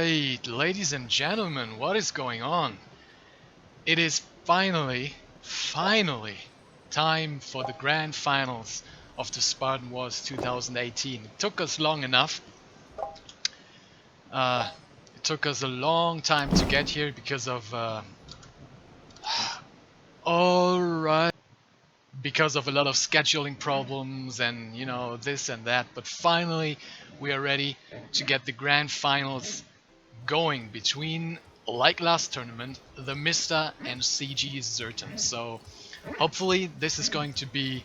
Alright, ladies and gentlemen, what is going on? It is finally time for the grand finals of the Spartan Wars 2018. It took us long enough. It took us a long time to get here because of because of a lot of scheduling problems and this and that, but finally we are ready to get the grand finals going between, like last tournament, TheMista and CG Zertan. So hopefully this is going to be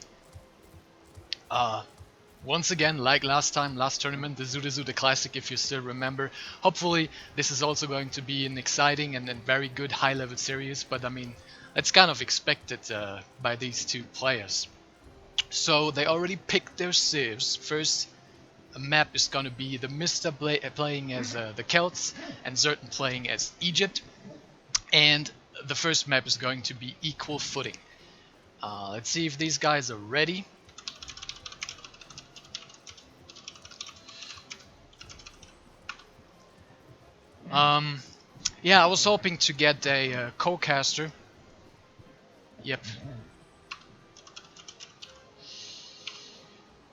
once again, like last tournament, the ZutaZuta Classic, if you still remember. Hopefully this is also going to be an exciting and very good high-level series, but I mean, that's kind of expected by these two players. So they already picked their civs. First map is going to be TheMista playing as the Celts and Zertan playing as Egypt. And the first map is going to be equal footing. Let's see if these guys are ready. Yeah, I was hoping to get a co-caster. Yep.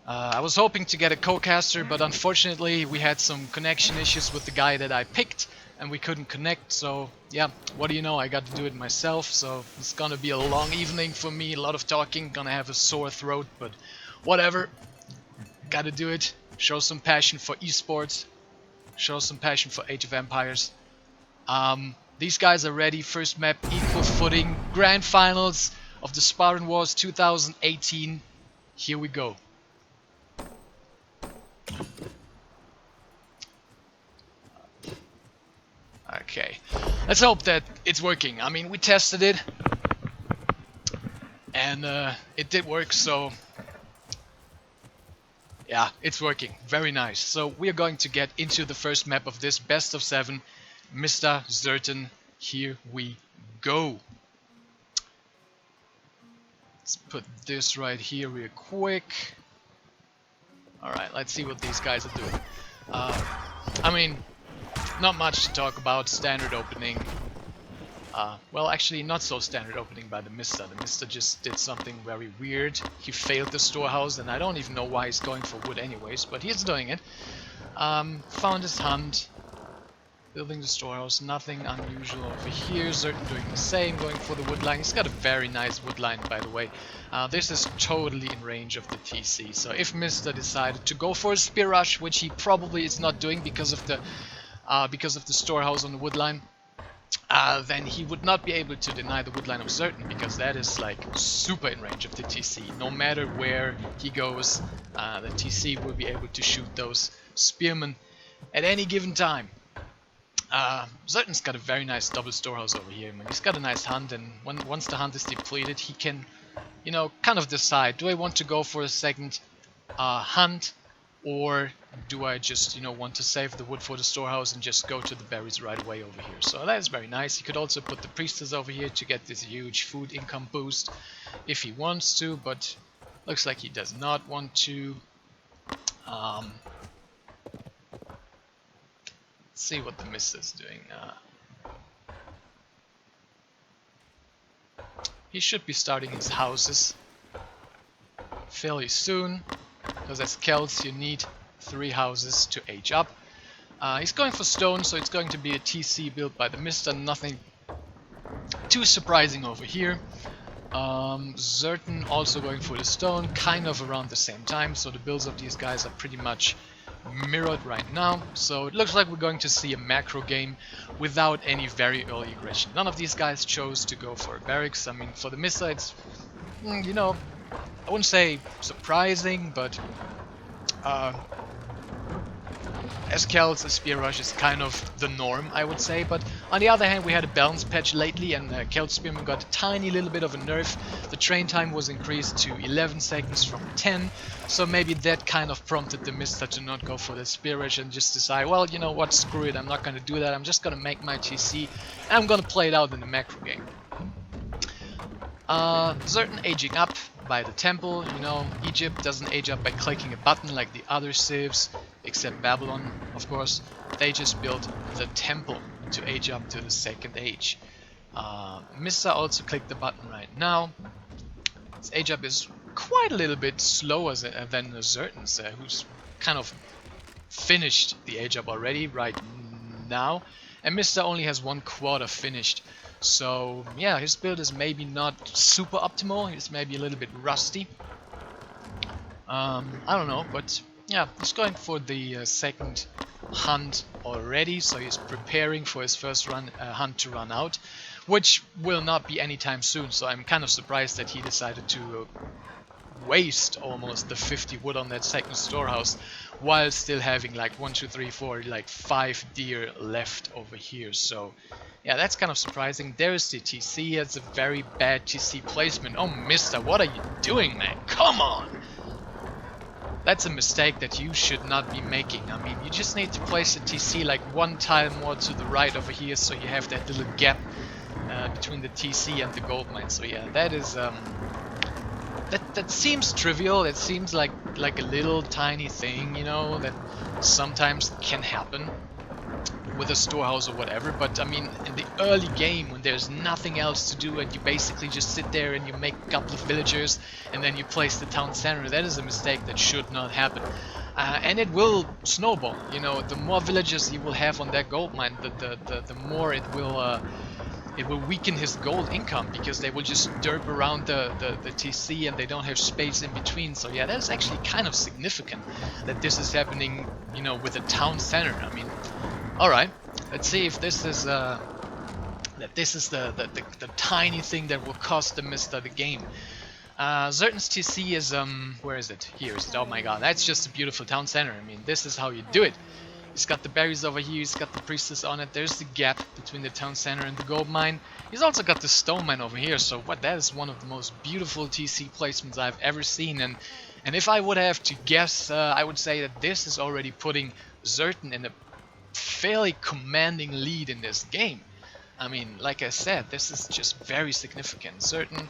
I was hoping to get a co-caster, but unfortunately we had some connection issues with the guy that I picked and we couldn't connect, so yeah, what do you know, I got to do it myself, so it's gonna be a long evening for me, a lot of talking, gonna have a sore throat, but whatever, gotta do it, show some passion for esports, show some passion for Age of Empires. These guys are ready. First map, equal footing, grand finals of the Spartan Wars 2018. Here we go. Okay, let's hope that it's working. I mean, we tested it and it did work, so yeah, it's working. Very nice. So we are going to get into the first map of this best of 7. Mr. Zertan, here we go. Let's put this right here real quick. Alright, let's see what these guys are doing. I mean, not much to talk about. Standard opening. Well, actually not so standard opening by TheMista. TheMista just did something very weird. He failed the storehouse and I don't even know why he's going for wood anyways, but he's doing it. Found his hunt. Building the storehouse, nothing unusual over here. Zertan doing the same, going for the wood line. He's got a very nice wood line, by the way. This is totally in range of the TC. So if Mista decided to go for a spear rush, which he probably is not doing because of the storehouse on the wood line, then he would not be able to deny the wood line of Zertan, because that is like super in range of the TC. No matter where he goes, the TC will be able to shoot those spearmen at any given time. Zertan's got a very nice double storehouse over here. Man. He's got a nice hunt, and once the hunt is depleted, he can, kind of decide, do I want to go for a second hunt, or do I just, want to save the wood for the storehouse and just go to the berries right away over here. So that is very nice. He could also put the priestess over here to get this huge food income boost if he wants to, but looks like he does not want to. See what TheMista is doing. He should be starting his houses fairly soon, because as Celts you need 3 houses to age up. He's going for stone, so it's going to be a TC built by TheMista. Nothing too surprising over here. Zertan also going for the stone, kind of around the same time, so the builds of these guys are pretty much mirrored right now. So it looks like we're going to see a macro game without any very early aggression. None of these guys chose to go for a barracks. I mean, for TheMista it's, I wouldn't say surprising, but as Celts, a spear rush is kind of the norm, I would say. But on the other hand, we had a balance patch lately, and Celt Spearman got a tiny little bit of a nerf. The train time was increased to 11 seconds from 10, so maybe that kind of prompted TheMista to not go for the spear rush and just decide, well, you know what, screw it, I'm not going to do that, I'm just going to make my TC, and I'm going to play it out in the macro game. Zertan aging up by the temple, Egypt doesn't age up by clicking a button like the other civs. except Babylon, of course. They just built the temple to age up to the second age. Mista also clicked the button right now. His age up is quite a little bit slower than Zertan's, who's kind of finished the age up already right now, and Mista only has 1/4 finished. So yeah, his build is maybe not super optimal. He's maybe a little bit rusty. I don't know, but yeah, he's going for the second hunt already, so he's preparing for his first hunt to run out, which will not be anytime soon. So I'm kind of surprised that he decided to waste almost the 50 wood on that second storehouse while still having like 1, 2, 3, 4, like 5 deer left over here. So yeah, that's kind of surprising. There's the TC. It's a very bad TC placement. Oh, Mista, what are you doing, man? Come on! That's a mistake that you should not be making. I mean, you just need to place the TC like 1 tile more to the right over here, so you have that little gap between the TC and the gold mine. So yeah, that is that seems trivial. It seems like a little tiny thing, you know, that sometimes can happen with a storehouse or whatever. But I mean, in the early game when there's nothing else to do and you basically just sit there and you make a couple of villagers and then you place the town center, that is a mistake that should not happen. And it will snowball, you know. The more villagers you will have on that gold mine, the more it will weaken his gold income, because they will just derp around the TC and they don't have space in between. So yeah, that's actually kind of significant that this is happening, you know, with a town center. I mean, alright, let's see if this is the tiny thing that will cost the Mista the game. Zertan's TC is where is it? Here is it. Oh my god, that's just a beautiful town center. I mean, this is how you do it. He's got the berries over here, he's got the priestess on it, there's the gap between the town center and the gold mine. He's also got the stone mine over here, so what, that is one of the most beautiful TC placements I've ever seen. And if I would have to guess, I would say that this is already putting Zertan in a fairly commanding lead in this game. I mean, like I said, this is just very significant. Zertan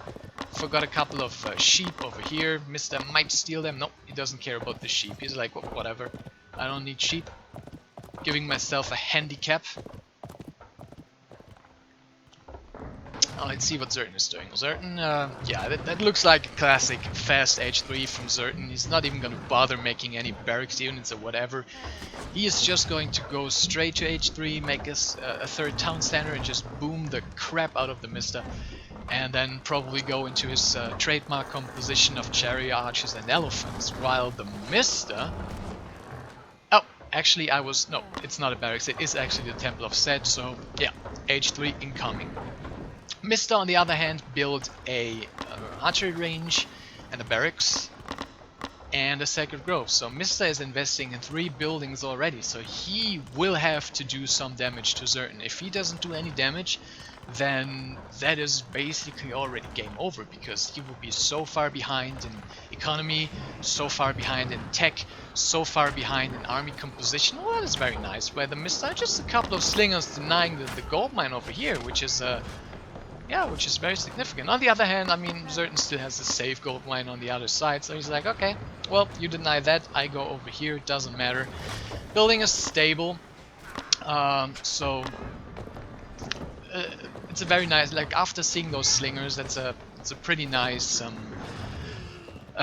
forgot a couple of sheep over here. Mista might steal them. Nope, he doesn't care about the sheep. He's like, well, whatever, I don't need sheep. Giving myself a handicap. Let's see what Zertan is doing. Zertan, yeah, that looks like a classic fast H3 from Zertan. He's not even going to bother making any barracks units or whatever. He is just going to go straight to H3, make us a third town center, and just boom the crap out of the Mista. And then probably go into his trademark composition of chariot archers and elephants, while the Mista... Oh, actually no, it's not a barracks, it is actually the Temple of Set, so yeah, H3 incoming. Mista, on the other hand, built a archery range and a barracks and a sacred grove. So Mista is investing in 3 buildings already, so he will have to do some damage to Zertan. If he doesn't do any damage, then that is basically already game over, because he will be so far behind in economy, so far behind in tech, so far behind in army composition. Well, that is very nice. Where the Mista, just a couple of slingers denying the gold mine over here, which is yeah, which is very significant. On the other hand, I mean, Zertan still has a safe gold mine on the other side, so he's like, okay, well, you deny that, I go over here, it doesn't matter. Building a stable, so it's a very nice, like, after seeing those slingers, it's a pretty nice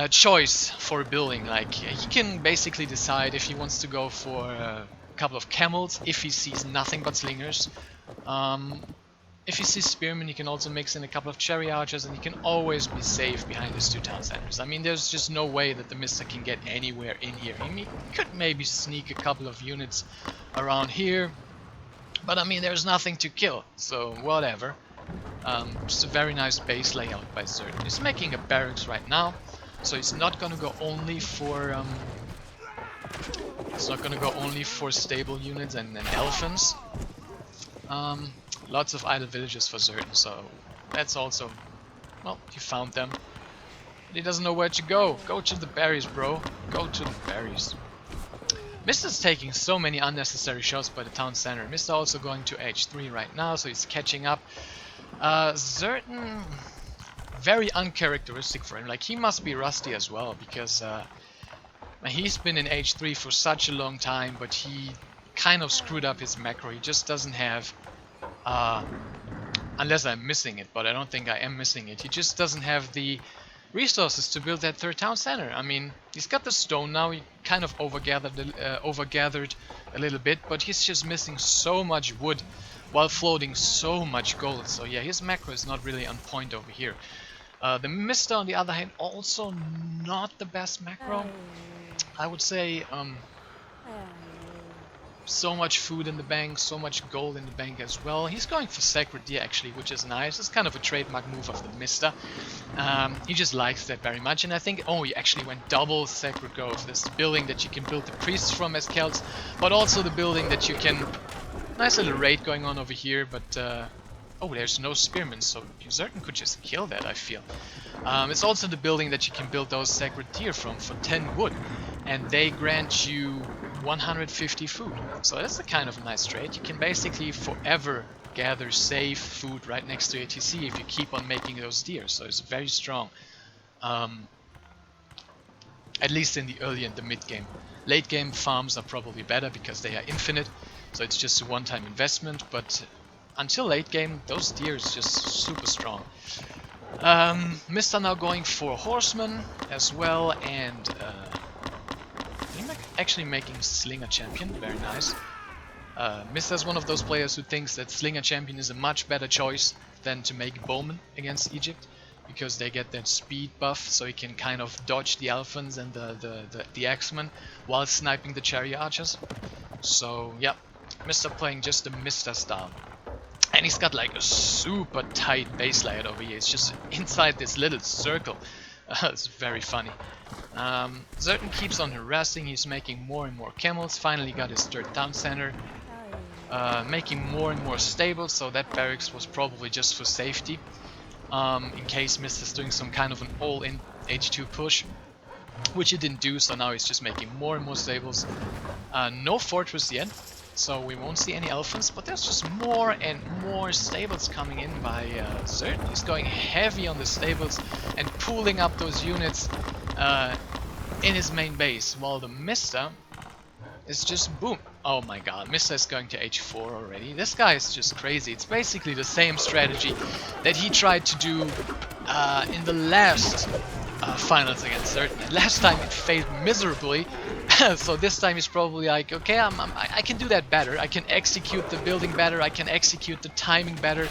choice for a building. Like, he can basically decide if he wants to go for a couple of camels, if he sees nothing but slingers. If he sees spearmen, he can also mix in a couple of chariot archers, and he can always be safe behind his 2 town centers. I mean, there's just no way that the Mista can get anywhere in here. He could maybe sneak a couple of units around here, but I mean, there's nothing to kill, so whatever. Just a very nice base layout by Zertan. He's making a barracks right now, so he's not gonna go only for stable units and elephants. Lots of idle villages for Zertan, so that's also, well, he found them. But he doesn't know where to go. Go to the berries, bro. Go to the berries. Mista's taking so many unnecessary shots by the town center. Mista also going to H3 right now, so he's catching up. Zertan, very uncharacteristic for him. Like, he must be rusty as well, because He's been in H3 for such a long time, but he kind of screwed up his macro. He just doesn't have, unless I'm missing it, but I don't think I am missing it. He just doesn't have the resources to build that third town center. I mean, he's got the stone now. He kind of overgathered a little bit, but he's just missing so much wood while floating so much gold. So yeah, his macro is not really on point over here. TheMista, on the other hand, also not the best macro. I would say so much food in the bank, so much gold in the bank as well. He's going for Sacred Deer actually, which is nice. It's kind of a trademark move of TheMista. He just likes that very much, and I think, oh, he actually went double Sacred Grove. This building that you can build the priests from as Celts, but also the building that you can... Nice little raid going on over here, but... oh, there's no spearmen, so Zertan could just kill that, I feel. It's also the building that you can build those Sacred Deer from for 10 wood, and they grant you 150 food. So that's a kind of a nice trade. You can basically forever gather safe food right next to ATC if you keep on making those deer. So it's very strong. At least in the early and the mid game. Late game farms are probably better because they are infinite, so it's just a one-time investment, but until late game, those deer is just super strong. Mista now going for Horseman as well, and actually making Slinger champion, very nice. Mista is one of those players who thinks that Slinger champion is a much better choice than to make Bowman against Egypt, because they get that speed buff, so he can kind of dodge the Alphans and the Axemen while sniping the Chariot Archers. So yeah, Mista playing just the Mista style. And he's got like a super tight base layout over here. It's just inside this little circle. It's very funny. Zertan keeps on harassing. He's making more and more camels. Finally got his third town center. Making more and more stable. So that barracks was probably just for safety. In case Mista's doing some kind of an all-in H2 push. Which he didn't do. So now he's just making more and more stables. No fortress yet. So we won't see any elephants, but there's just more and more stables coming in by Zertan. He's going heavy on the stables and pooling up those units in his main base, while the Mista is just boom. Oh my god, Mista is going to H4 already. This guy is just crazy. It's basically the same strategy that he tried to do in the last finals against Zertan. And last time it failed miserably. So this time he's probably like, okay, I can do that better. I can execute the building better. I can execute the timing better.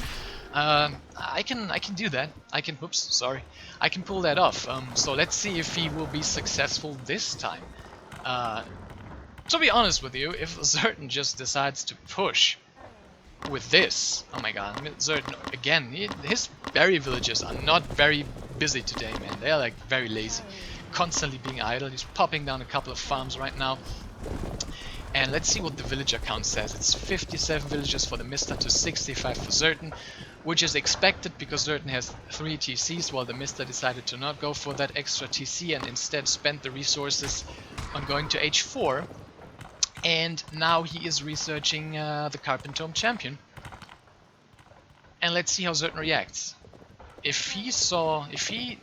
I can do that. I can pull that off. So let's see if he will be successful this time. To be honest with you, if Zertan just decides to push with this, oh my god, Zertan again, his berry villagers are not very busy today, man. They are like very lazy. Constantly being idle. He's popping down a couple of farms right now. And let's see what the villager count says. It's 57 villagers for the Mista to 65 for Zertan, which is expected because Zertan has 3 TCs, while the Mista decided to not go for that extra TC and instead spent the resources on going to H4. And now he is researching the Carpentome champion. And let's see how Zertan reacts. If he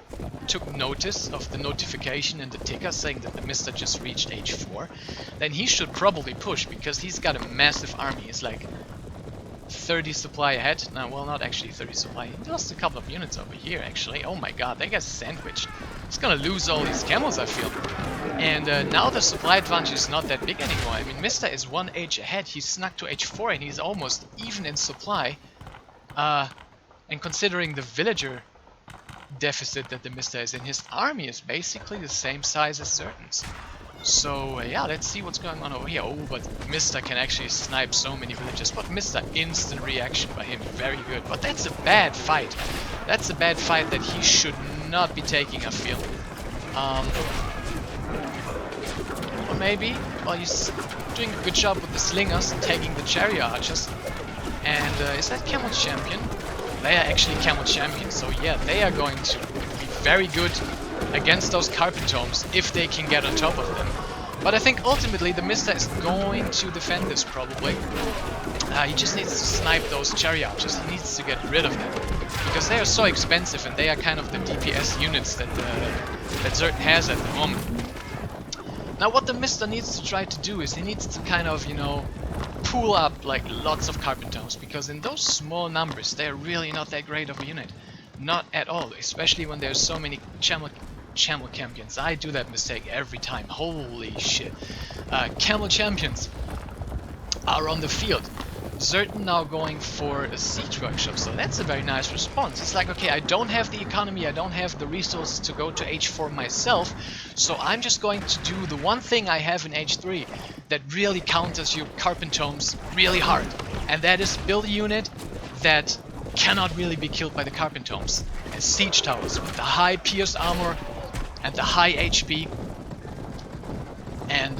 took notice of the notification in the ticker saying that the Mista just reached H4, then he should probably push, because he's got a massive army. He's like 30 supply ahead. No, well, not actually 30 supply. He lost a couple of units over here, actually. Oh my god, they get sandwiched. He's gonna lose all these camels, I feel. And now the supply advantage is not that big anymore. I mean, Mista is 1 H ahead. He snuck to H4 and he's almost even in supply. And considering the villager deficit that the Mista is in, his army is basically the same size as Zertan's. So yeah, let's see what's going on over here. Oh, but Mista can actually snipe so many villagers. But Mista, instant reaction by him, very good. But that's a bad fight. That's a bad fight that he should not be taking, I feel. Or maybe, well, he's doing a good job with the slingers, taking the chariot archers. And is that Camel champion? They are actually Camel champions, so yeah, they are going to be very good against those Carpentomes if they can get on top of them. But I think ultimately the Mista is going to defend this probably. He just needs to snipe those chariot archers. He needs to get rid of them, because they are so expensive and they are kind of the DPS units that Zertan has at the moment. Now what the Mista needs to try to do is he needs to kind of, you know, pool up like lots of carpentomes, because in those small numbers they're really not that great of a unit. Not at all, especially when there's so many camel champions. I do that mistake every time. Holy shit. Camel champions are on the field. Zertan now going for a siege workshop, so that's a very nice response. It's like, okay, I don't have the economy, I don't have the resources to go to H4 myself, so I'm just going to do the one thing I have in H3 that really counters your carpentomes really hard, and that is build a unit that cannot really be killed by the carpentomes. And siege towers with the high pierce armor and the high HP. And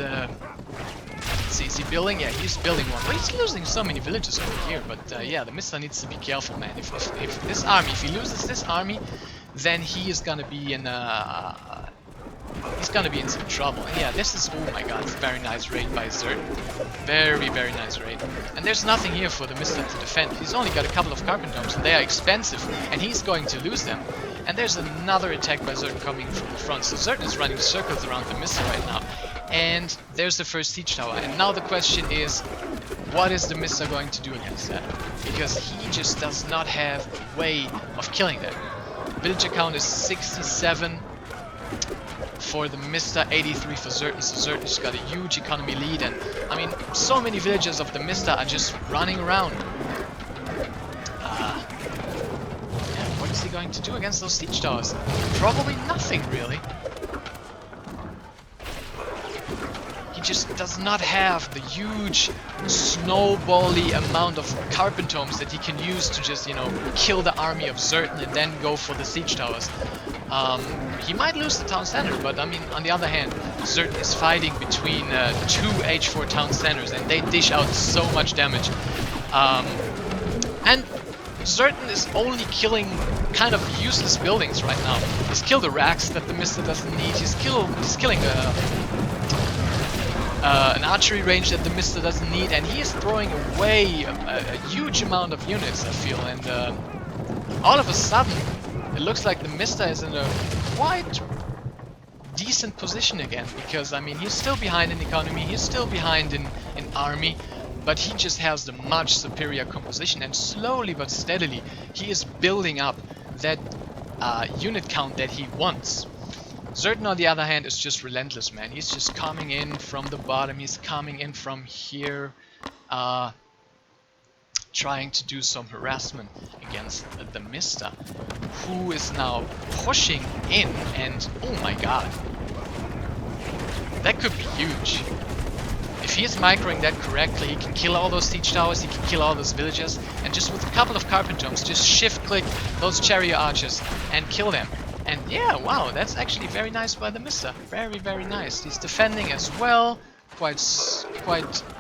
is he building? Yeah, he's building one. But he's losing so many villages over here. But yeah, the Mista needs to be careful, man. If this army, if he loses this army, then he is gonna be in some trouble. And yeah, this is, oh my god, very nice raid by Zert. Very, very nice raid. And there's nothing here for the Mista to defend. He's only got a couple of carpentomes and they are expensive, and he's going to lose them. And there's another attack by Zert coming from the front. So Zert is running circles around the Mista right now. And there's the first siege tower. And now the question is, what is the Mista going to do against that? Because he just does not have a way of killing that. Villager count is 67 for the Mista, 83 for Zertan. So Zertan's got a huge economy lead. And I mean, so many villagers of the Mista are just running around. Yeah, what is he going to do against those siege towers? Probably nothing, really. He just does not have the huge snowbally amount of carpentomes that he can use to just, you know, kill the army of Zertan and then go for the siege towers. He might lose the town center, but I mean, on the other hand, Zertan is fighting between two H4 town centers and they dish out so much damage. And Zertan is only killing kind of useless buildings right now. He's killed the racks that the Mista doesn't need. He's killing an archery range that the Mista doesn't need, and he is throwing away a huge amount of units, I feel. And all of a sudden, it looks like the Mista is in a quite decent position again, because I mean, he's still behind in economy, he's still behind in army, but he just has the much superior composition, and slowly but steadily he is building up that unit count that he wants. Zertan, on the other hand, is just relentless, man. He's just coming in from the bottom, he's coming in from here, trying to do some harassment against the Mista, who is now pushing in, and oh my god, that could be huge. If he is microing that correctly, he can kill all those siege towers, he can kill all those villagers, and just with a couple of carpentomes, just shift click those chariot archers and kill them. And yeah, wow, that's actually very nice by the Mista. Very, very nice. He's defending as well, quite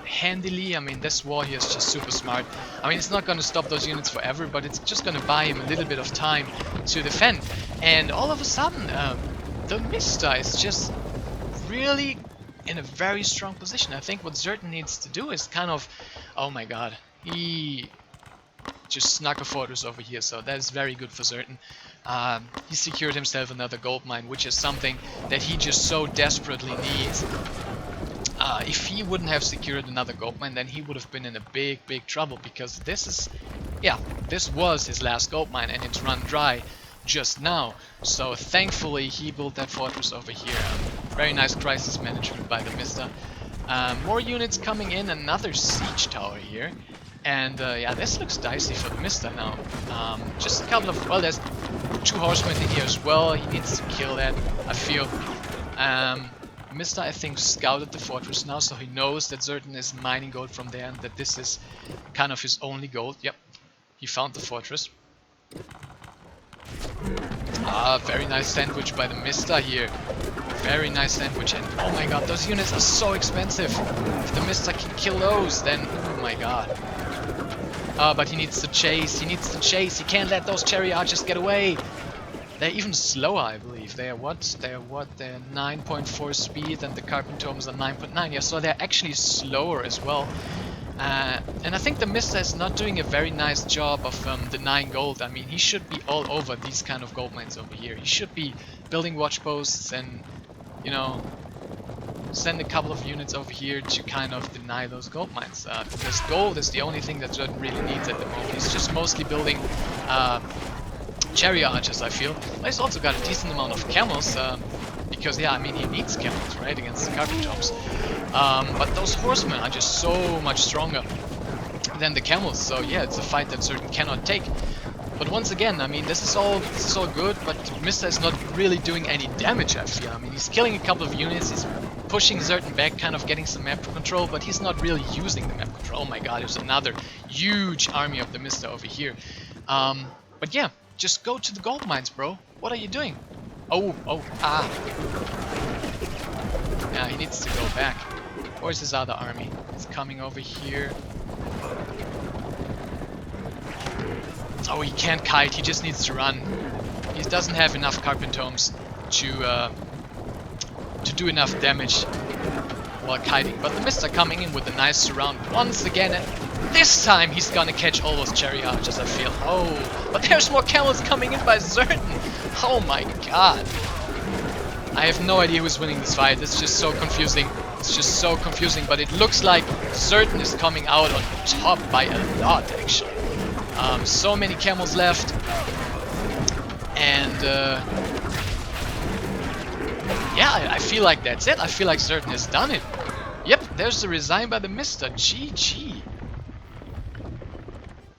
handily. I mean, this war here is just super smart. I mean, it's not going to stop those units forever, but it's just going to buy him a little bit of time to defend. And all of a sudden, the Mista is just really in a very strong position. I think what Zertan needs to do is kind of, oh my god, he just snuck a fortress over here, so that is very good for Zertan. He secured himself another gold mine, which is something that he just so desperately needs. If he wouldn't have secured another gold mine, then he would have been in a big trouble, because this is, yeah, this was his last gold mine and it's run dry just now. So thankfully he built that fortress over here. Very nice crisis management by the Mista. More units coming in, another siege tower here. And yeah, this looks dicey for the Mista now. Just a couple of, well, there's two horsemen in here as well. He needs to kill that, I feel. Mista, I think, scouted the fortress now, so he knows that Zertan is mining gold from there and that this is kind of his only gold. Yep, he found the fortress. Very nice sandwich by the Mista here. Very nice sandwich, and oh my god, those units are so expensive. If the Mista can kill those, then oh my god. But he needs to chase, he can't let those chariot archers get away. They're even slower, I believe. They're what? They're 9.4 speed, and the carpentomes are 9.9. Yeah, so they're actually slower as well. And I think the Mista is not doing a very nice job of denying gold. I mean, he should be all over these kind of gold mines over here. He should be building watch posts and, you know, send a couple of units over here to kind of deny those gold mines. Because gold is the only thing that Zertan really needs at the moment. He's just mostly building chariot archers, I feel. But he's also got a decent amount of camels, because yeah, I mean he needs camels, right, against the carpet tombs. But those horsemen are just so much stronger than the camels, so yeah, it's a fight that Zertan cannot take. But once again, I mean, this is all good, but Mr. is not really doing any damage, I feel. I mean, he's killing a couple of units, he's pushing Zertan back, kind of getting some map control, but he's not really using the map control. Oh my god, there's another huge army of the Mr. over here. But yeah, just go to the gold mines, bro. What are you doing? Ah. Yeah, he needs to go back. Where's his other army? It's coming over here. Oh, he can't kite, he just needs to run. He doesn't have enough carpentomes to do enough damage while kiting. But the Mist are coming in with a nice surround once again, and this time he's gonna catch all those cherry archers, I feel. Oh, but there's more camels coming in by Zertan. Oh my god. I have no idea who's winning this fight. It's just so confusing. It's just so confusing, but it looks like Zertan is coming out on top by a lot, actually. So many camels left, and yeah, I feel like that's it. I feel like Zertan has done it. Yep, there's the resign by the Mr. GG.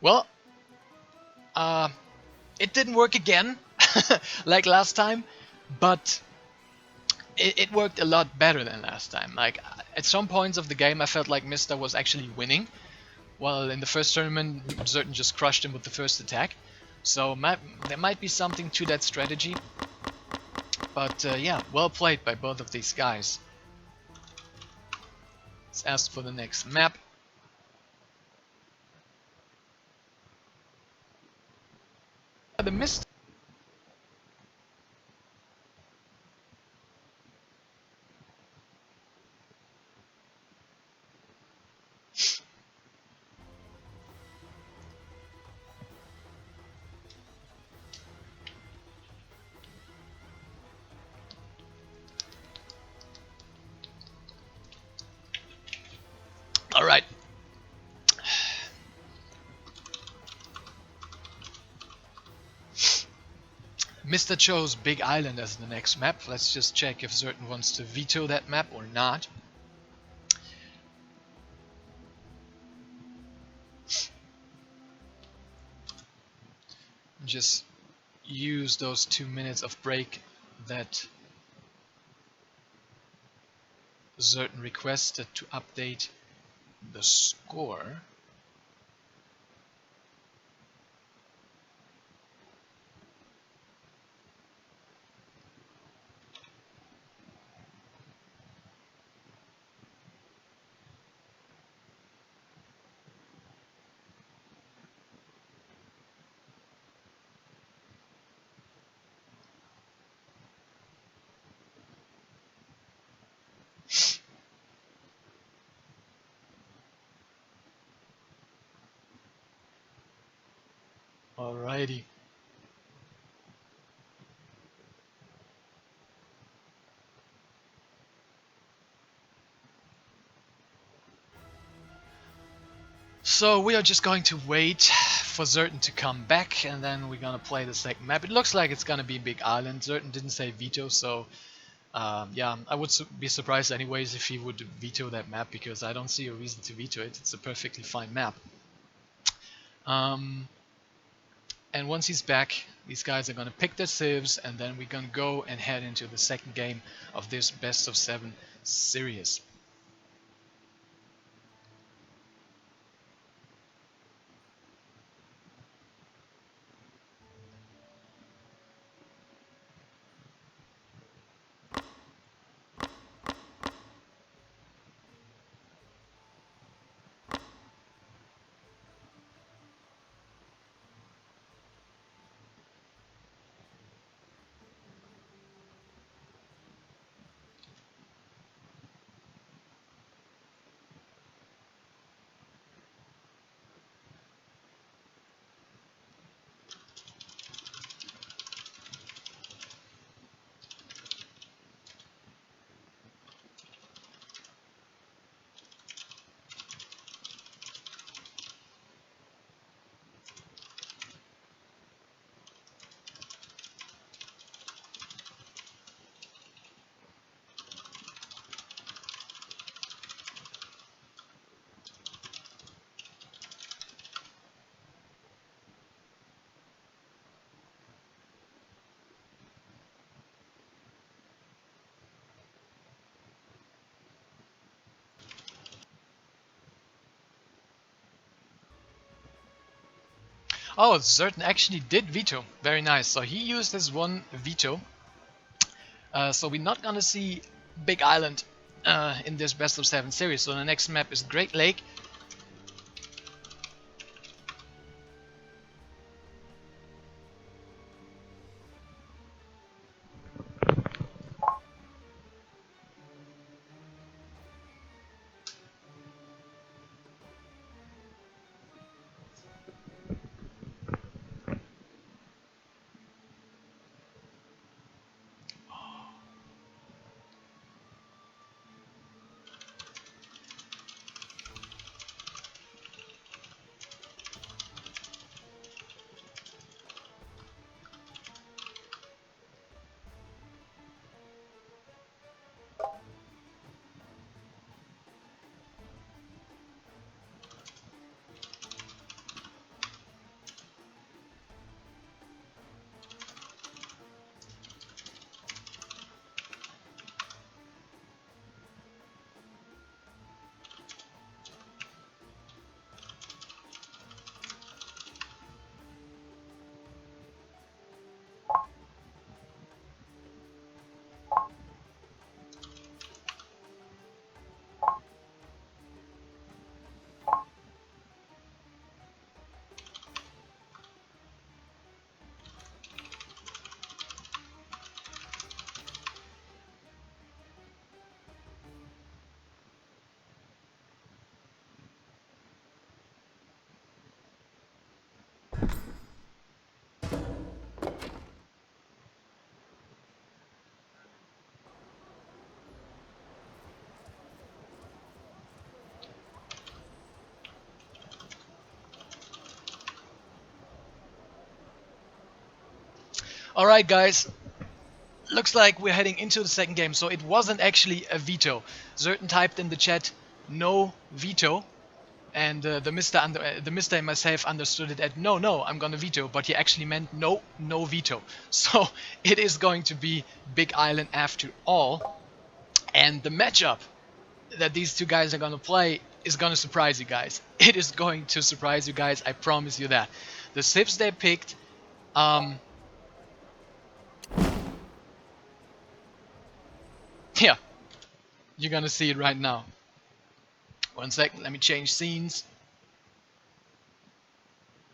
Well, it didn't work again, like last time, but it worked a lot better than last time. Like, at some points of the game, I felt like Mr. was actually winning. Well, in the first tournament, Zertan just crushed him with the first attack. So there might be something to that strategy. But yeah, well played by both of these guys. Let's ask for the next map. The Mist. Alright. Mr. chose Big Island as the next map. Let's just check if Zertan wants to veto that map or not. Just use those 2 minutes of break that Zertan requested to update the score. Alrighty. So we are just going to wait for Zertan to come back, and then we're gonna play the second map. It looks like it's gonna be Big Island. Zertan didn't say veto, so yeah, I would be surprised anyways if he would veto that map, because I don't see a reason to veto it. It's a perfectly fine map. And once he's back, these guys are gonna pick their civs, and then we're gonna go and head into the second game of this best of 7 series. Oh, Zertan actually did veto. Very nice. So he used his one veto. So we're not gonna see Big Island in this best of 7 series. So the next map is Great Lake. Alright guys, looks like we're heading into the second game. So it wasn't actually a veto. Zertan typed in the chat, no veto. And the Mr. and myself understood it at no, I'm gonna veto, but he actually meant no veto. So it is going to be Big Island after all. And the matchup that these two guys are gonna play is gonna surprise you guys. It is going to surprise you guys, I promise you that. The ships they picked, yeah, you're gonna see it right now. One second, let me change scenes.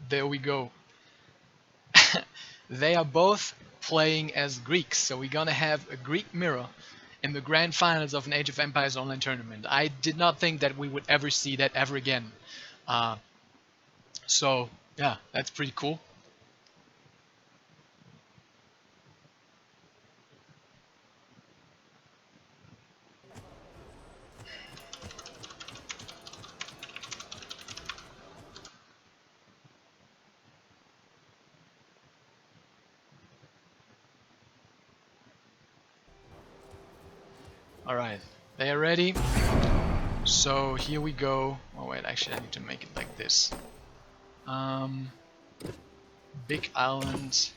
There we go. They are both playing as Greeks, so we're gonna have a Greek mirror in the grand finals of an Age of Empires online tournament. I did not think that we would ever see that ever again. Uh, so yeah, that's pretty cool. Alright, they are ready. So here we go. Oh wait, actually I need to make it like this. Big Island.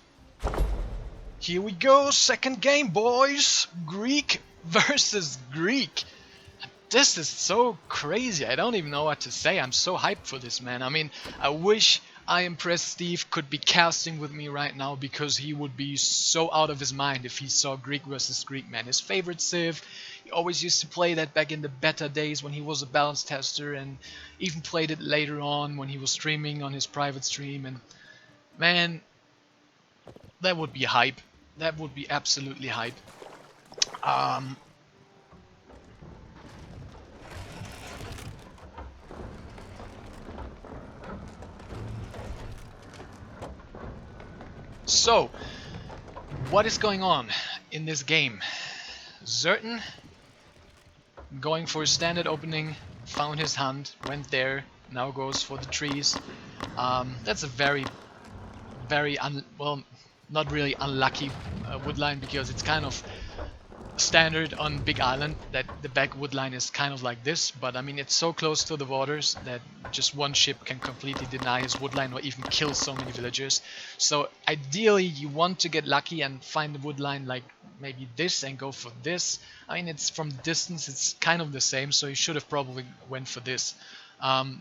Here we go, second game boys! Greek versus Greek. This is so crazy, I don't even know what to say. I'm so hyped for this, man. I mean, I wish I Impressed Steve could be casting with me right now, because he would be so out of his mind if he saw Greek versus Greek, man. His favorite civ, he always used to play that back in the beta days when he was a balance tester, and even played it later on when he was streaming on his private stream, and man, that would be hype. That would be absolutely hype. Um, So, what is going on in this game? Zertan going for a standard opening, found his hunt, went there, now goes for the trees. That's a very, well, not really unlucky wood line, because it's kind of standard on Big Island that the back wood line is kind of like this, but I mean it's so close to the waters that just one ship can completely deny his wood line or even kill so many villagers. So ideally you want to get lucky and find the wood line like maybe this and go for this. I mean, it's from the distance it's kind of the same, so you should have probably went for this.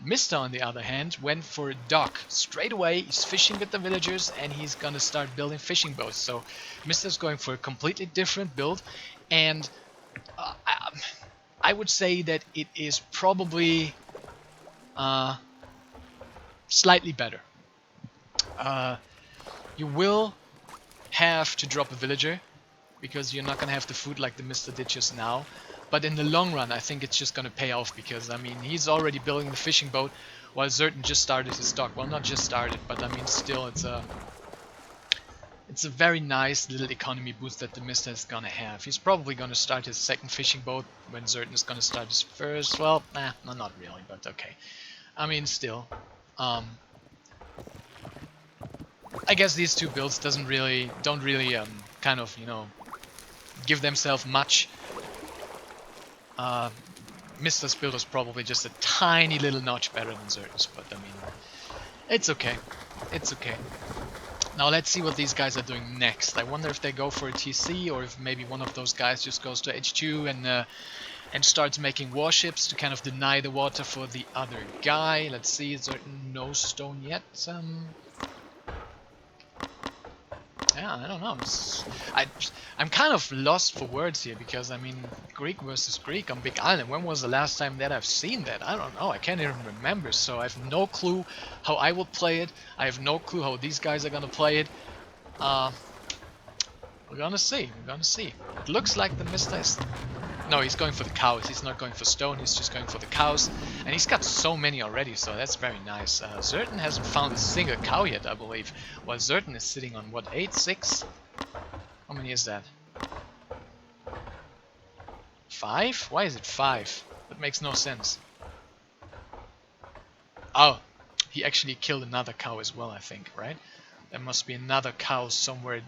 Mista, on the other hand, went for a dock. Straight away, he's fishing with the villagers and he's gonna start building fishing boats. So Mista's going for a completely different build, and I would say that it is probably slightly better. You will have to drop a villager because you're not gonna have the food like the Mista did just now. But in the long run, I think it's just gonna pay off because I mean he's already building the fishing boat while Zertan just started his dock. Well, not just started, but I mean still it's a very nice little economy boost that the Mista is gonna have. He's probably gonna start his second fishing boat when Zertan is gonna start his first. Well, no, not really, but okay. I mean still. I guess these two builds don't really kind of, you know, give themselves much. Mista's build is probably just a tiny little notch better than Zertan's, but I mean, it's okay. It's okay. Now let's see what these guys are doing next. I wonder if they go for a TC or if maybe one of those guys just goes to H2 and starts making warships to kind of deny the water for the other guy. Let's see, Zertan no stone yet. Yeah, I don't know. I'm kind of lost for words here because I mean Greek versus Greek on Big Island. When was the last time that I've seen that? I don't know. I can't even remember. So I have no clue how I would play it. I have no clue how these guys are gonna play it. We're gonna see. We're gonna see. It looks like the Mista is... No, he's going for the cows. He's not going for stone. He's just going for the cows. And he's got so many already, so that's very nice. Zertan hasn't found a single cow yet, I believe. While Zertan is sitting on, what, 8, 6? How many is that? 5? Why is it 5? That makes no sense. Oh, he actually killed another cow as well, I think, right? There must be another cow somewhere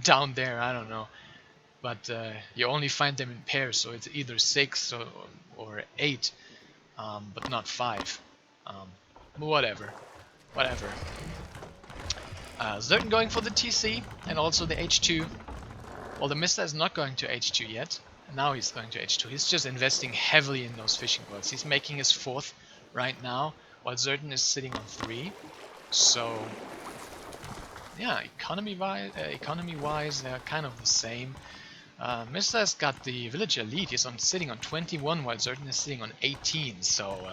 down there, I don't know. But you only find them in pairs, so it's either 6 or 8, but not 5. Whatever. Zertan going for the TC and also the H2. Well, the Mista is not going to H2 yet. Now he's going to H2. He's just investing heavily in those fishing boats. He's making his 4th right now, while Zertan is sitting on 3. So, yeah, economy-wise, they're kind of the same. Mista has got the villager lead. He's sitting on 21 while Zertan is sitting on 18. So,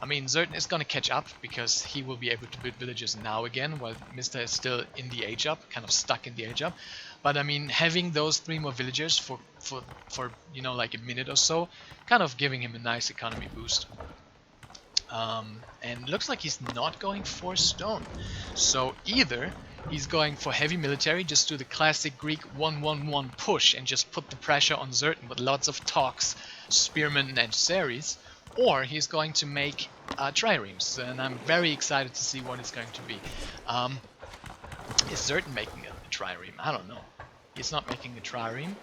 I mean, Zertan is going to catch up because he will be able to build villages now again while Mista is still in the age up, kind of stuck in the age up. But I mean, having those 3 more villagers for you know, like a minute or so, kind of giving him a nice economy boost. And looks like he's not going for stone. So either he's going for heavy military, just do the classic Greek 1-1-1 push and just put the pressure on Zertan with lots of talks, spearmen and series, or he's going to make triremes, and I'm very excited to see what it's going to be. Is Zertan making a trireme? I don't know. He's not making a trireme.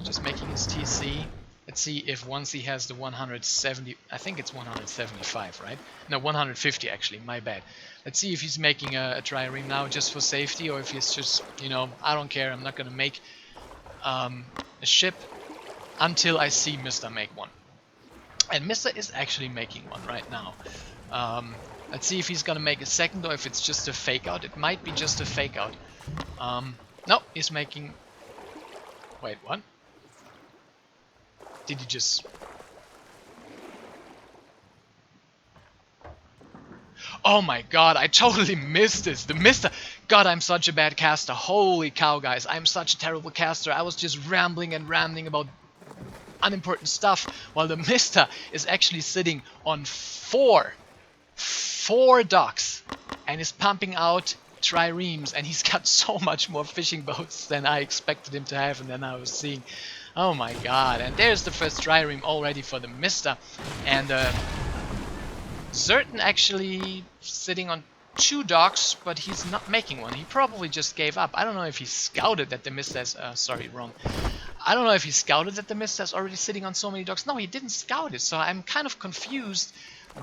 Just making his TC. Let's see if once he has the 170, I think it's 175, right? No, 150 actually, my bad. Let's see if he's making a trireme now just for safety, or if he's just, you know, I don't care, I'm not gonna make a ship until I see Mista make one. And Mista is actually making one right now. Let's see if he's gonna make a second or if it's just a fake out. It might be just a fake out. No, he's making... Wait, what? Did he just... Oh my god, I totally missed this. The Mista... God, I'm such a bad caster. Holy cow, guys. I'm such a terrible caster. I was just rambling about unimportant stuff, while the Mista is actually sitting on 4 docks and is pumping out triremes, and he's got so much more fishing boats than I expected him to have and then I was seeing. Oh my god, and there's the first trireme already for the Mista, and Zertan actually sitting on 2 docks, but he's not making one. He probably just gave up. I don't know if he scouted that the Mista is, sorry, wrong. I don't know if he scouted that the Mista is already sitting on so many docks. No, he didn't scout it, so I'm kind of confused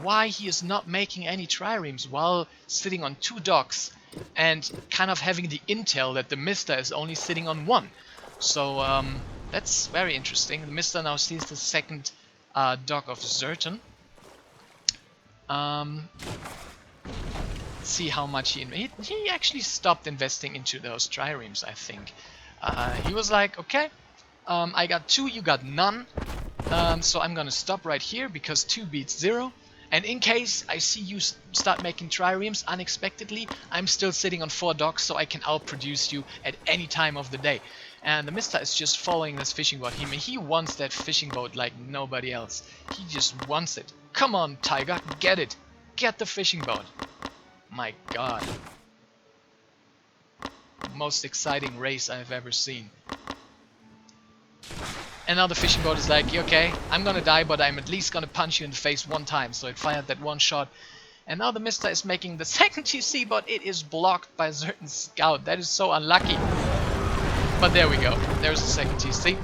why he is not making any triremes while sitting on 2 docks and kind of having the intel that the Mista is only sitting on 1. So, that's very interesting. The Mista now sees the second dock of Zertan. See how much he actually stopped investing into those triremes, I think. He was like, okay, I got 2, you got none, so I'm gonna stop right here because 2 beats 0. And in case I see you start making triremes unexpectedly, I'm still sitting on 4 docks, so I can outproduce you at any time of the day. And TheMista is just following this fishing boat. He wants that fishing boat like nobody else. He just wants it. Come on, Tiger, get it. Get the fishing boat. My god. Most exciting race I've ever seen. And now the fishing boat is like, okay, I'm gonna die, but I'm at least gonna punch you in the face 1 time. So it fired that 1 shot. And now TheMista is making the second TC, but it is blocked by a certain scout. That is so unlucky. But there we go. There's the second TC.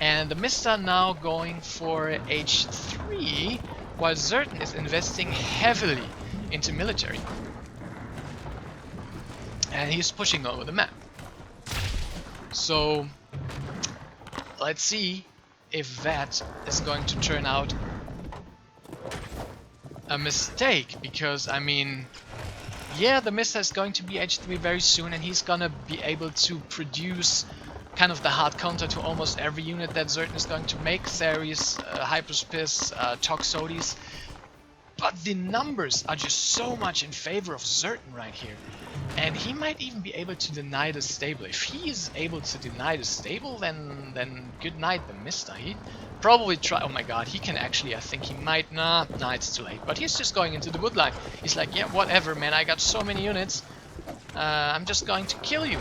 And TheMista now going for H3, while Zertan is investing heavily into military. And he's pushing over the map. So let's see if that is going to turn out a mistake, because I mean, yeah, TheMista is going to be H3 very soon, and he's gonna be able to produce kind of the hard counter to almost every unit that Zertan is going to make. Series, Hyperspiss, Toxotes. But the numbers are just so much in favor of Zertan right here. And he might even be able to deny the stable. If he is able to deny the stable, then good night, TheMista. He probably try. Oh my god, he can actually. I think he might. Nah, it's too late. But he's just going into the wood line. He's like, yeah, whatever, man. I got so many units. I'm just going to kill you.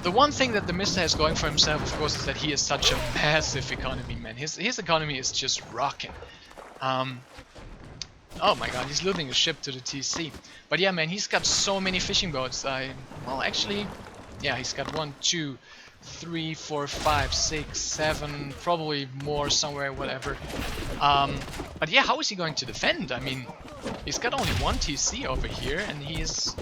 The one thing that TheMista has going for himself, of course, is that he is such a massive economy, man. His economy is just rocking. Oh my god, he's losing a ship to the TC. But yeah, man, he's got so many fishing boats. Well, actually, yeah, he's got 1, 2, 3, 4, 5, 6, 7, probably more somewhere, whatever. But yeah, how is he going to defend? I mean, he's got only 1 TC over here, and he's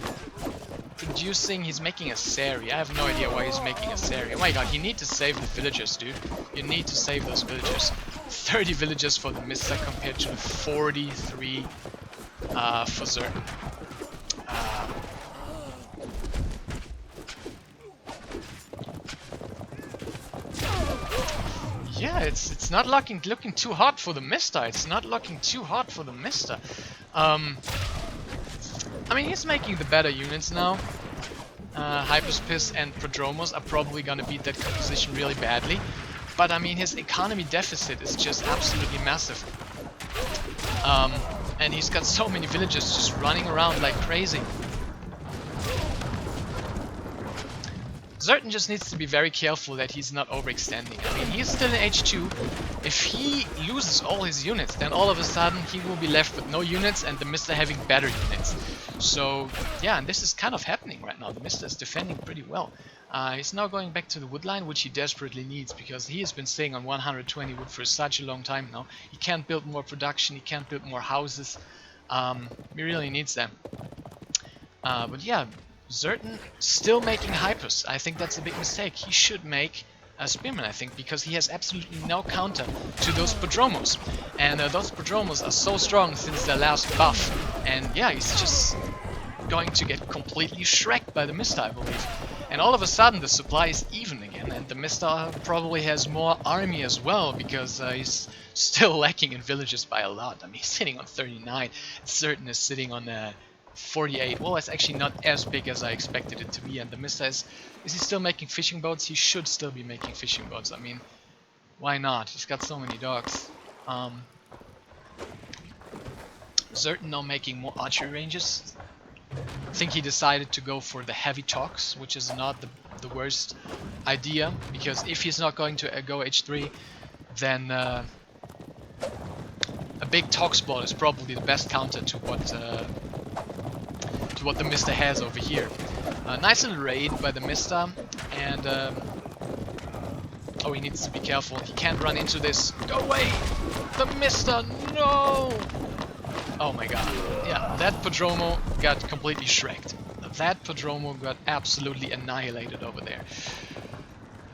producing, he's making a Sari. I have no idea why he's making a Sari. Oh my god, you need to save the villagers, dude. You need to save those villagers. 30 villagers for TheMista compared to 43 for Zertan. Yeah, it's not looking too hot for TheMista. It's not looking too hot for TheMista. I mean, he's making the better units now. Hyperspiss and Prodromos are probably gonna beat that composition really badly. But I mean, his economy deficit is just absolutely massive. And he's got so many villagers just running around like crazy. Zertan just needs to be very careful that he's not overextending. I mean, he's still in H2. If he loses all his units, then all of a sudden he will be left with no units and TheMista having better units. So yeah, and this is kind of happening right now. TheMista is defending pretty well. He's now going back to the wood line, which he desperately needs, because he has been staying on 120 wood for such a long time now. He can't build more production, he can't build more houses. He really needs them. But yeah, Zertan still making hypers. I think that's a big mistake. He should make a spearman, I think, because he has absolutely no counter to those Prodromos. And those Prodromos are so strong since their last buff. And yeah, he's just going to get completely shreked by TheMista, I believe. And all of a sudden the supply is even again, and TheMista probably has more army as well, because he's still lacking in villages by a lot. I mean, he's sitting on 39, Zertan is sitting on 48. Well, it's actually not as big as I expected it to be, and TheMista is he still making fishing boats? He should still be making fishing boats. I mean, why not? He's got so many docks. Zertan now making more archery ranges. I think he decided to go for the heavy tox, which is not the worst idea, because if he's not going to go H3, then a big tox ball is probably the best counter to what TheMista has over here. Nice little raid by TheMista, and oh, he needs to be careful. He can't run into this. Go away, TheMista! No! Oh my god. Yeah, that Prodromo got completely shreked. That Prodromo got absolutely annihilated over there.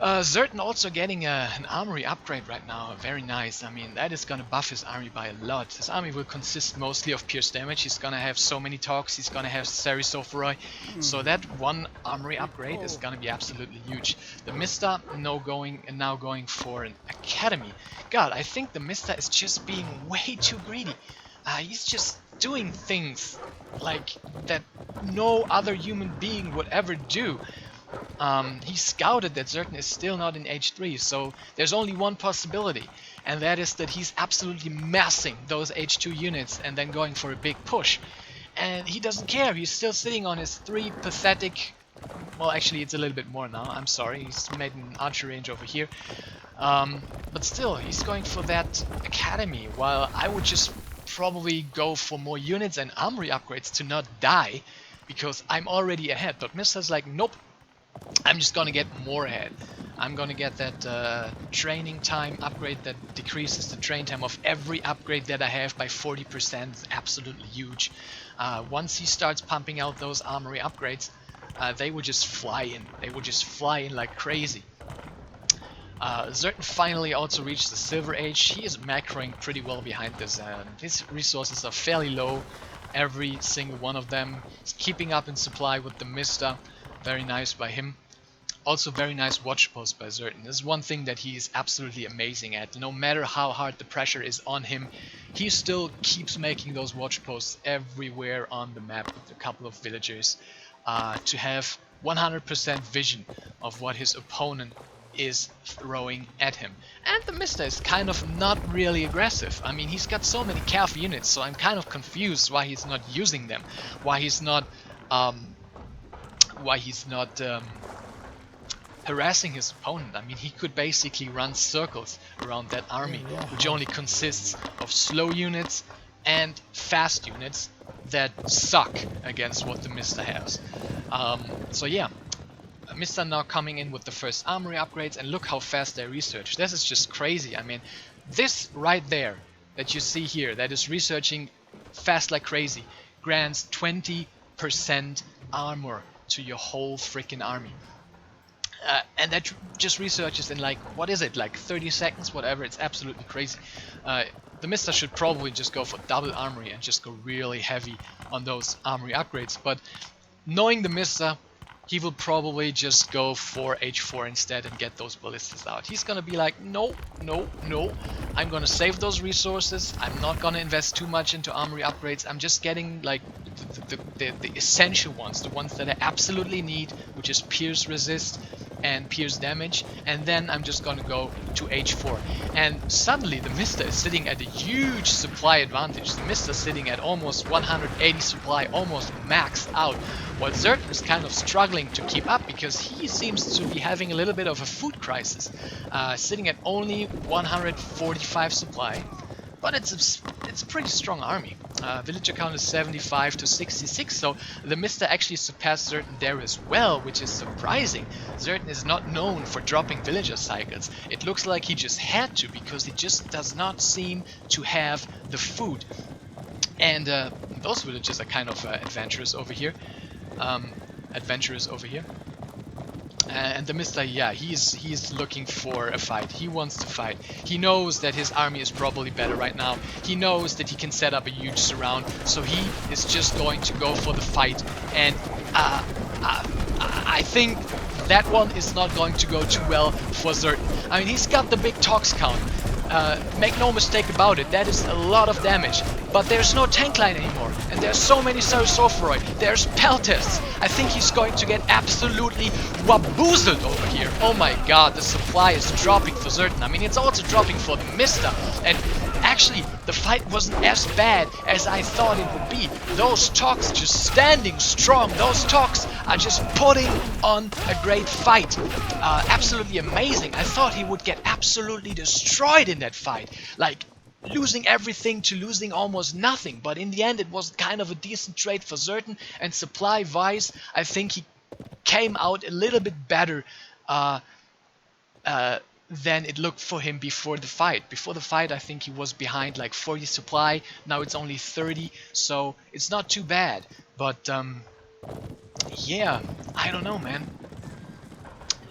Zertan also getting an armory upgrade right now, very nice. I mean, that is gonna buff his army by a lot. His army will consist mostly of pierce damage. He's gonna have so many talks, he's gonna have Serisophoroi. So that one armory upgrade is gonna be absolutely huge. The Mista now going for an academy. God, I think the Mista is just being way too greedy. He's just doing things like that no other human being would ever do. He scouted that Zertan is still not in H3, so there's only one possibility, and that is that he's absolutely massing those H2 units and then going for a big push. And he doesn't care, he's still sitting on his 3 pathetic... Well, actually it's a little bit more now, I'm sorry, he's made an archer range over here. But still, he's going for that academy, while I would just probably go for more units and armory upgrades to not die, because I'm already ahead. But Mista's like, nope, I'm just gonna get more ahead. I'm gonna get that training time upgrade that decreases the train time of every upgrade that I have by 40%. It's absolutely huge. Once he starts pumping out those armory upgrades, they would just fly in. They would just fly in like crazy. Zertan finally also reached the Silver Age. He is macroing pretty well behind this. His resources are fairly low, every single one of them. He's keeping up in supply with the Mista. Very nice by him. Also very nice watch post by Zertan. This is one thing that he is absolutely amazing at. No matter how hard the pressure is on him, he still keeps making those watch posts everywhere on the map with a couple of villagers to have 100% vision of what his opponent is throwing at him. And the Mista is kind of not really aggressive. I mean, he's got so many calf units, so I'm kind of confused why he's not using them. Why he's not harassing his opponent. I mean, he could basically run circles around that army, which only consists of slow units and fast units that suck against what the Mista has. So yeah, Mista now coming in with the first armory upgrades, and look how fast they research. This is just crazy. I mean, this right there that you see here, that is researching fast like crazy, grants 20% armor to your whole freaking army. And that just researches in like, what is it, like 30 seconds, whatever. It's absolutely crazy. The Mista should probably just go for double armory and just go really heavy on those armory upgrades. But knowing the Mista, he will probably just go for H4 instead and get those ballistas out. He's gonna be like, no, no, no. I'm gonna save those resources. I'm not gonna invest too much into armory upgrades. I'm just getting like the essential ones, the ones that I absolutely need, which is pierce resist and pierce damage, and then I'm just gonna go to H4. And suddenly the Mista is sitting at a huge supply advantage. The Mista is sitting at almost 180 supply, almost maxed out, while Zertan is kind of struggling to keep up because he seems to be having a little bit of a food crisis, sitting at only 145 supply. But it's a pretty strong army. Villager count is 75 to 66, so the Mista actually surpassed Zertan there as well, which is surprising. Zertan is not known for dropping villager cycles. It looks like he just had to, because he just does not seem to have the food. And those villagers are kind of adventurous over here. And the Mista, yeah, he's looking for a fight. He wants to fight. He knows that his army is probably better right now. He knows that he can set up a huge surround, so he is just going to go for the fight. And I think that one is not going to go too well for Zertan. I mean, he's got the big tox count. Make no mistake about it, that is a lot of damage. But there's no tank line anymore, and there's so many Serisophoroi. There's pelters. I think he's going to get absolutely waboozled over here. Oh my god, the supply is dropping for Zertan. I mean, it's also dropping for the Mista. And actually, the fight wasn't as bad as I thought it would be. Those talks just standing strong. Those talks are just putting on a great fight. Absolutely amazing. I thought he would get absolutely destroyed in that fight. Like, losing everything to losing almost nothing. But in the end, it was kind of a decent trade for Zertan. And supply-wise, I think he came out a little bit better than it looked for him before the fight. Before the fight, I think he was behind like 40 supply. Now it's only 30, so it's not too bad. But yeah, I don't know, man.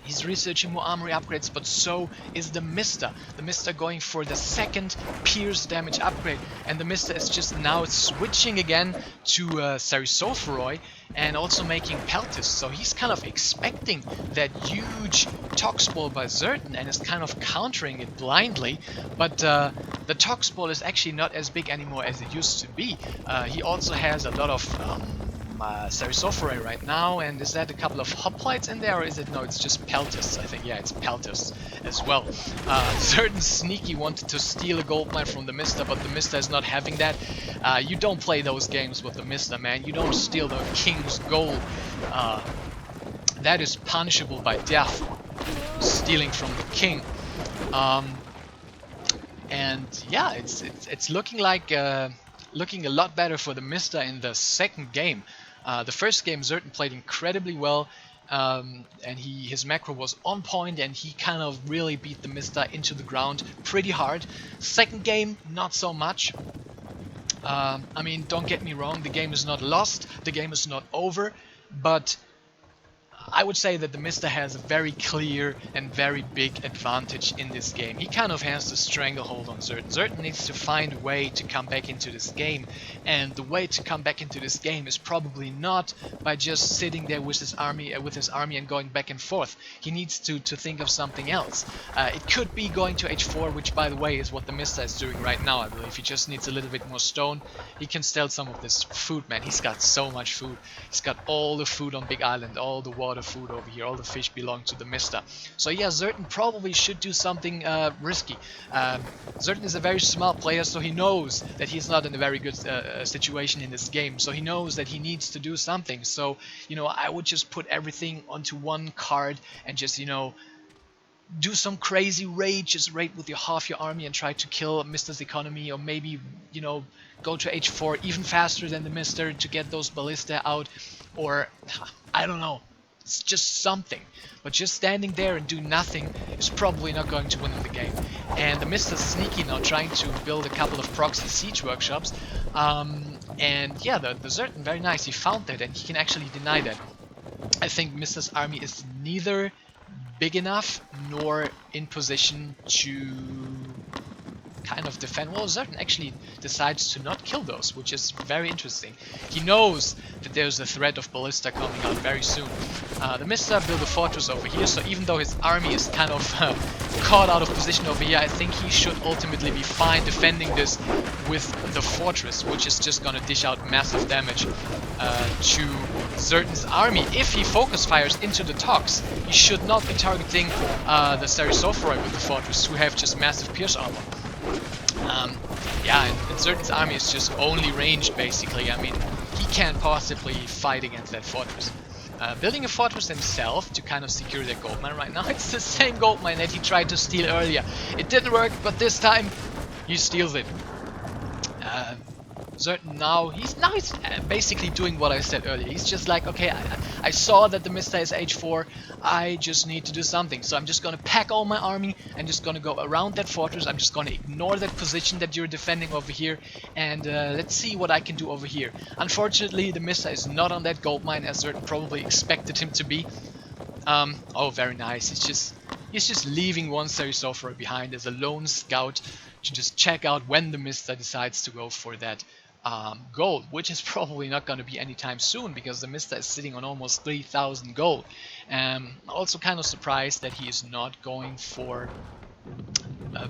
He's researching more armory upgrades, but so is the TheMista. The TheMista going for the second pierce damage upgrade, and the TheMista is just now switching again to Sarisophoroi and also making Peltis. So he's kind of expecting that huge Tox Ball by Zertan and is kind of countering it blindly, but the Tox Ball is actually not as big anymore as it used to be. He also has a lot of Sarisophoroi right now, and is that a couple of hoplites in there, or is it, no, it's just Peltis, I think. Yeah, it's Peltis as well. Certain sneaky wanted to steal a gold mine from the TheMista, but the TheMista is not having that. You don't play those games with the TheMista, man. You don't steal the king's gold. That is punishable by death, stealing from the king. And yeah, it's looking like looking a lot better for the TheMista in the second game. The first game Zertan played incredibly well, and his macro was on point, and he kind of really beat the TheMista into the ground pretty hard. Second game, not so much. I mean, don't get me wrong, the game is not lost, the game is not over, but I would say that the TheMista has a very clear and very big advantage in this game. He kind of has the stranglehold on Zertan. Zertan needs to find a way to come back into this game, and the way to come back into this game is probably not by just sitting there with his army and going back and forth. He needs to think of something else. It could be going to H4, which by the way is what the TheMista is doing right now, I believe. He just needs a little bit more stone. He can steal some of this food, man. He's got so much food. He's got all the food on Big Island, all the water food over here, all the fish belong to the TheMista. So yeah, Zertan probably should do something risky. Zertan is a very smart player, so he knows that he's not in a very good situation in this game, so he knows that he needs to do something. So, you know, I would just put everything onto one card and just, you know, do some crazy raid, just raid with half your army and try to kill Mister's economy, or maybe, you know, go to H4 even faster than the Mister to get those ballista out, or I don't know. It's just something, but just standing there and do nothing is probably not going to win in the game. And the TheMista's sneaky now, trying to build a couple of proxy siege workshops, and yeah, the Zertan, very nice, he found that and he can actually deny that. I think Mister's army is neither big enough nor in position to kind of defend. Well, Zertan actually decides to not kill those, which is very interesting. He knows that there's a threat of ballista coming out very soon. The TheMista built a fortress over here, so even though his army is kind of caught out of position over here, I think he should ultimately be fine defending this with the fortress, which is just gonna dish out massive damage to Zertan's army. If he focus fires into the Tox, he should not be targeting the Sarisophoroi with the fortress, who have just massive pierce armor. Yeah, and Zertan's army is just only ranged, basically. I mean, he can't possibly fight against that fortress. Building a fortress himself to kind of secure their gold mine right now. It's the same gold mine that he tried to steal earlier. It didn't work, but this time he steals it. Zertan now, he's basically doing what I said earlier. He's just like, okay, I saw that the TheMista is H4, I just need to do something. So I'm just gonna pack all my army and just gonna go around that fortress. I'm just gonna ignore that position that you're defending over here, and let's see what I can do over here. Unfortunately, the TheMista is not on that gold mine as Zertan probably expected him to be. Oh, very nice. He's just leaving one Sarisophoroi behind as a lone scout to just check out when the TheMista decides to go for that gold, which is probably not going to be anytime soon, because the TheMista is sitting on almost 3,000 gold. Also kind of surprised that he is not going for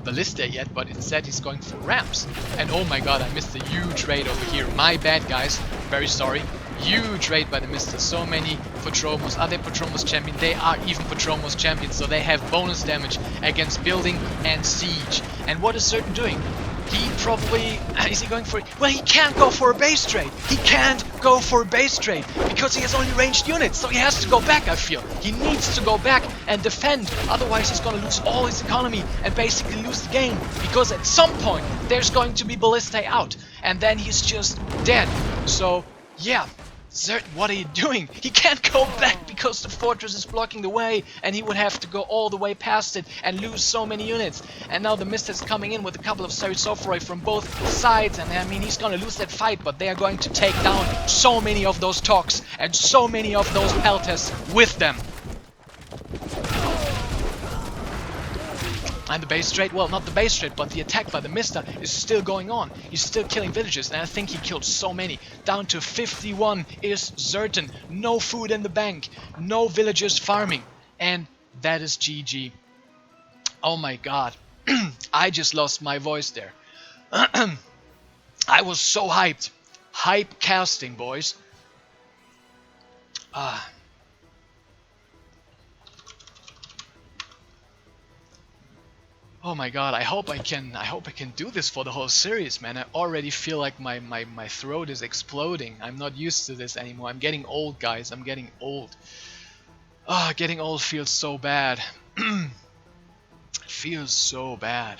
ballista yet, but instead he's going for ramps. And oh my god, I missed a huge raid over here. My bad, guys. Very sorry. Huge raid by the TheMista. So many Potromos. Are they Potromos champion? They are even Potromos champions, so they have bonus damage against building and siege. And what is Zertan doing? He probably... Is he going for... Well, he can't go for a base trade. He can't go for a base trade because he has only ranged units. So he has to go back, I feel. He needs to go back and defend. Otherwise, he's going to lose all his economy and basically lose the game. Because at some point, there's going to be ballista out. And then he's just dead. So, yeah. Zertan, what are you doing? He can't go back because the fortress is blocking the way, and he would have to go all the way past it and lose so many units. And now the TheMista is coming in with a couple of Sarisophoroi from both sides, and I mean, he's gonna lose that fight, but they are going to take down so many of those Tox and so many of those Peltas with them. And the base trade, well, not the base trade, but the attack by the Mista is still going on. He's still killing villagers, and I think he killed so many. Down to 51 is certain. No food in the bank, no villagers farming, and that is GG. Oh my god. I just lost my voice there. I was so hyped. Hype casting, boys. Oh my god, I hope I can do this for the whole series, man. I already feel like my throat is exploding. I'm not used to this anymore. I'm getting old, guys. I'm getting old. Getting old feels so bad. Feels so bad.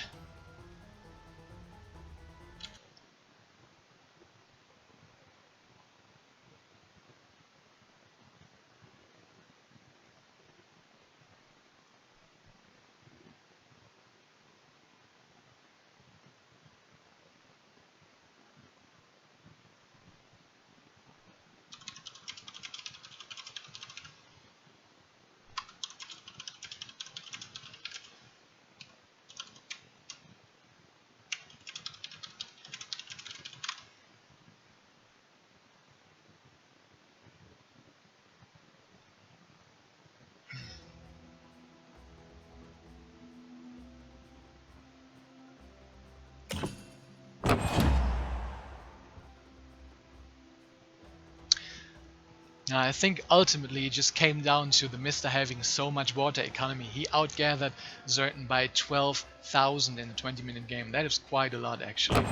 I think ultimately it just came down to the Mista having so much water economy. He outgathered Zertan by 12,000 in a 20-minute game. That is quite a lot, actually.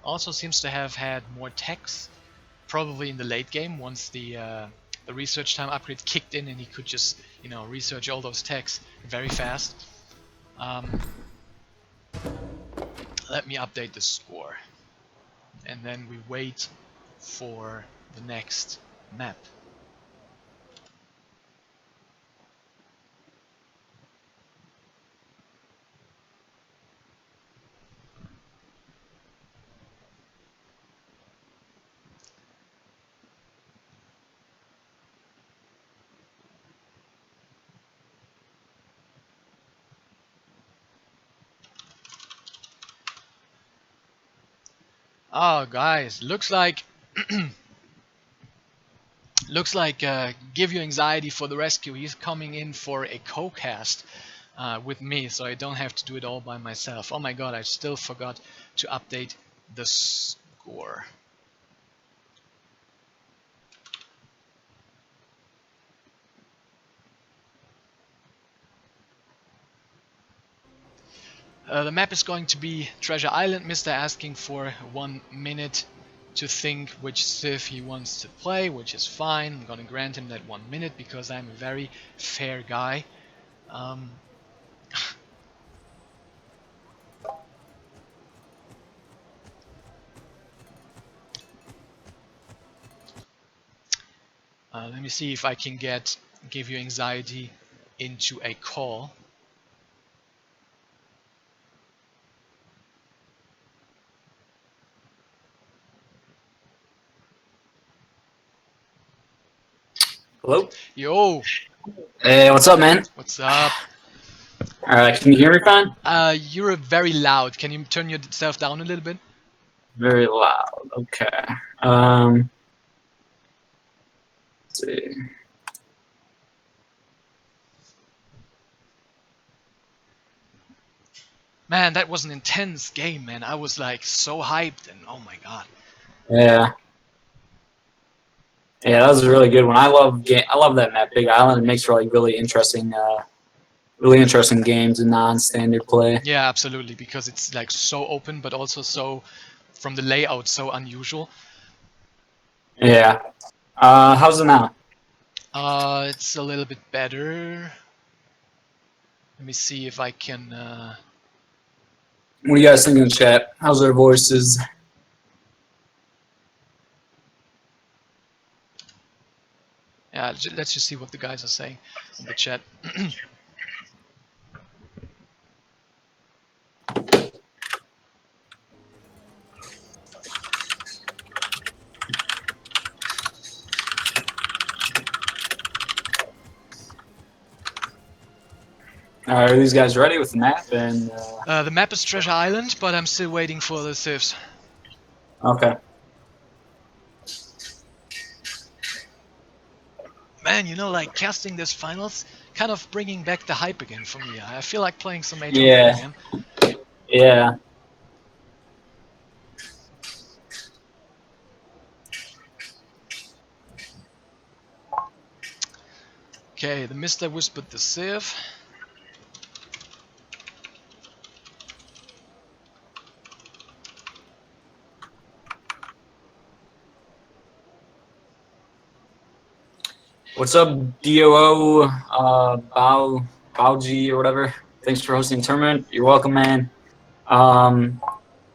Also seems to have had more techs, probably in the late game once the research time upgrade kicked in and he could just, research all those techs very fast. Let me update the score, and then we wait for the next map. Oh, guys, looks like Give You Anxiety for the Rescue. He's coming in for a co-cast with me, so I don't have to do it all by myself. Oh my god, I still forgot to update the score. The map is going to be Treasure Island. Mr. asking for 1 minute to think which civ he wants to play, which is fine. I'm gonna grant him that 1 minute because I'm a very fair guy. Let me see if I can Give You Anxiety into a call. Hello? Yo! Hey, what's up, man? What's up? Can you hear me fine? You're very loud. Can you turn yourself down a little bit? Very loud. Okay. Let's see. Man, that was an intense game, man. I was like so hyped, and oh my god. Yeah. Yeah, that was a really good one. I love that map, Big Island. It makes for like really interesting games and non-standard play. Yeah, absolutely, because it's like so open, but also so, from the layout, so unusual. Yeah. How's it now? It's a little bit better. Let me see if I can. What do you guys think in the chat? How's our voices? Yeah, let's just see what the guys are saying in the chat. Are these guys ready with the map? And The map is Treasure Island, but I'm still waiting for the civs. okay. Man, you know, like casting this finals, kind of bringing back the hype again for me. I feel like playing some Age of Empires Yeah. again. Yeah. Okay, the Mister whispered the Civ. What's up, DOO, Bao or whatever? Thanks for hosting the tournament. You're welcome, man. I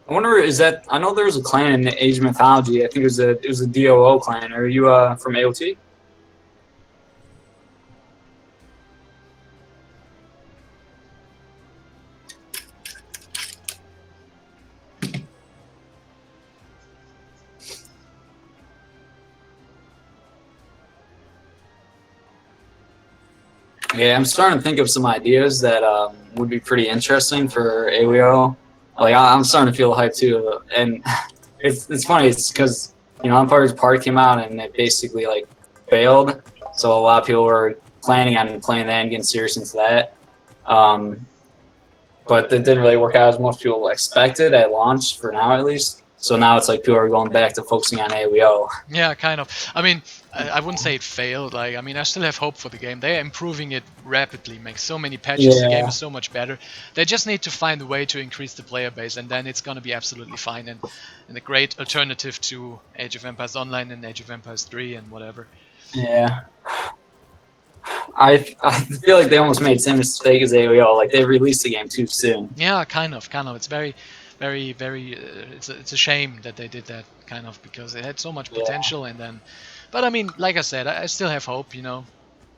wonder, is that, I know there was a clan in Age of Mythology. I think it was a DOO clan. Are you from AOT? Yeah, I'm starting to think of some ideas that would be pretty interesting for AoEO. Like, I'm starting to feel the hype too, and it's funny. It's because Empire's Part came out and it basically like failed, so a lot of people were planning on playing that and getting serious into that. But it didn't really work out as most people expected at launch, for now at least. So now it's like people are going back to focusing on AoEO. Yeah, kind of. I mean, I wouldn't say it failed. Like, I mean, I still have hope for the game. They're improving it rapidly, make so many patches. The game Yeah. is so much better. They just need to find a way to increase the player base, and then it's gonna be absolutely fine and a great alternative to Age of Empires Online and Age of Empires 3 and whatever. Yeah. I feel like they almost made the same mistake as AoEO. Like they released the game too soon. Yeah, kind of. It's very, very, very. It's a shame that they did that, kind of, because it had so much Yeah. potential, and then. But I mean, like I said, I still have hope. You know,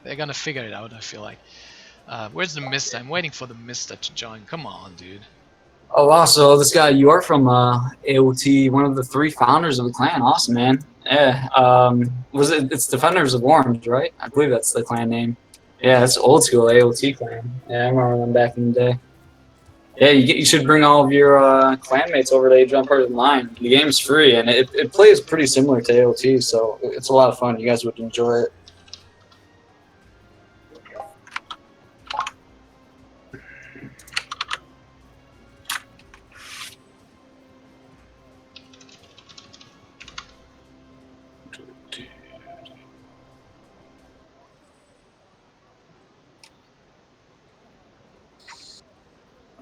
they're gonna figure it out. I feel like. Where's the Mister? I'm waiting for the Mister to join. Come on, dude. Oh, also, this guy, you are from AOT, one of the 3 founders of the clan. Awesome, man. Yeah. Was it? It's Defenders of Orange, right? I believe that's the clan name. Yeah, it's old school AOT clan. Yeah, I remember them back in the day. Yeah, you should bring all of your clanmates over to Age of Empires Online. The game's free, and it plays pretty similar to AOT, so it's a lot of fun. You guys would enjoy it.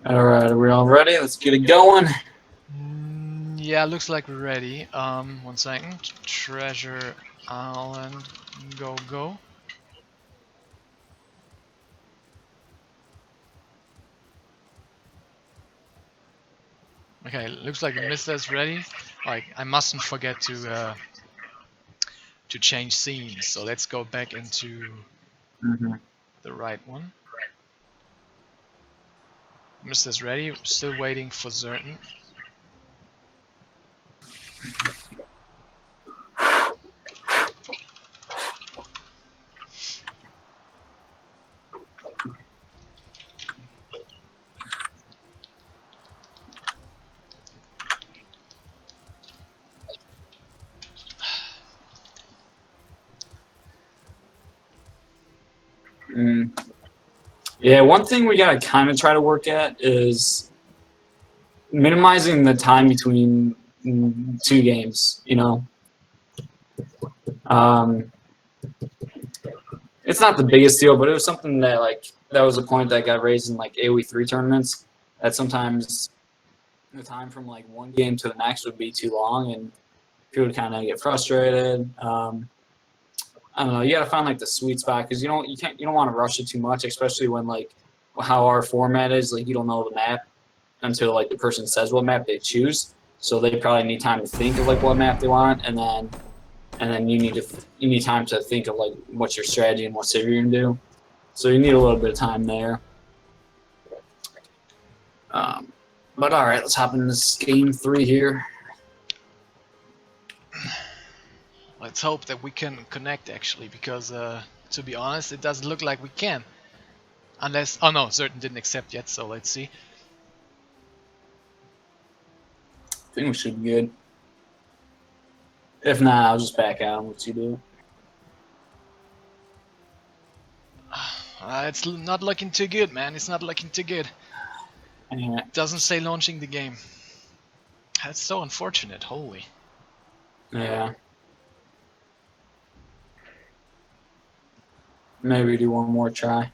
All right, are we all ready? Let's get it going. Yeah, looks like we're ready. 1 second. Treasure Island. Go. Okay, looks like the Mister's ready. Like, I mustn't forget to change scenes. So let's go back into the right one. Mister's ready. Still waiting for Zerton. Yeah, one thing we gotta kind of try to work at is minimizing the time between 2 games. Um, it's not the biggest deal, but it was something that was a point that got raised in like AoE3 tournaments. That sometimes the time from like one game to the next would be too long, and people would kind of get frustrated. I don't know. You gotta find like the sweet spot because you don't want to rush it too much, especially when like how our format is. Like you don't know the map until like the person says what map they choose. So they probably need time to think of like what map they want, and then you need time to think of like what's your strategy and what city you're gonna do. So you need a little bit of time there. But all right, let's hop into this game 3 here. Let's hope that we can connect actually, because to be honest, it doesn't look like we can. Unless, oh no, certain didn't accept yet, so let's see. I think we should be good. If not, I'll just back out and let you do it. It's not looking too good, man. It's not looking too good. Anyway, Doesn't say launching the game. That's so unfortunate, holy. yeah. Maybe do one more try.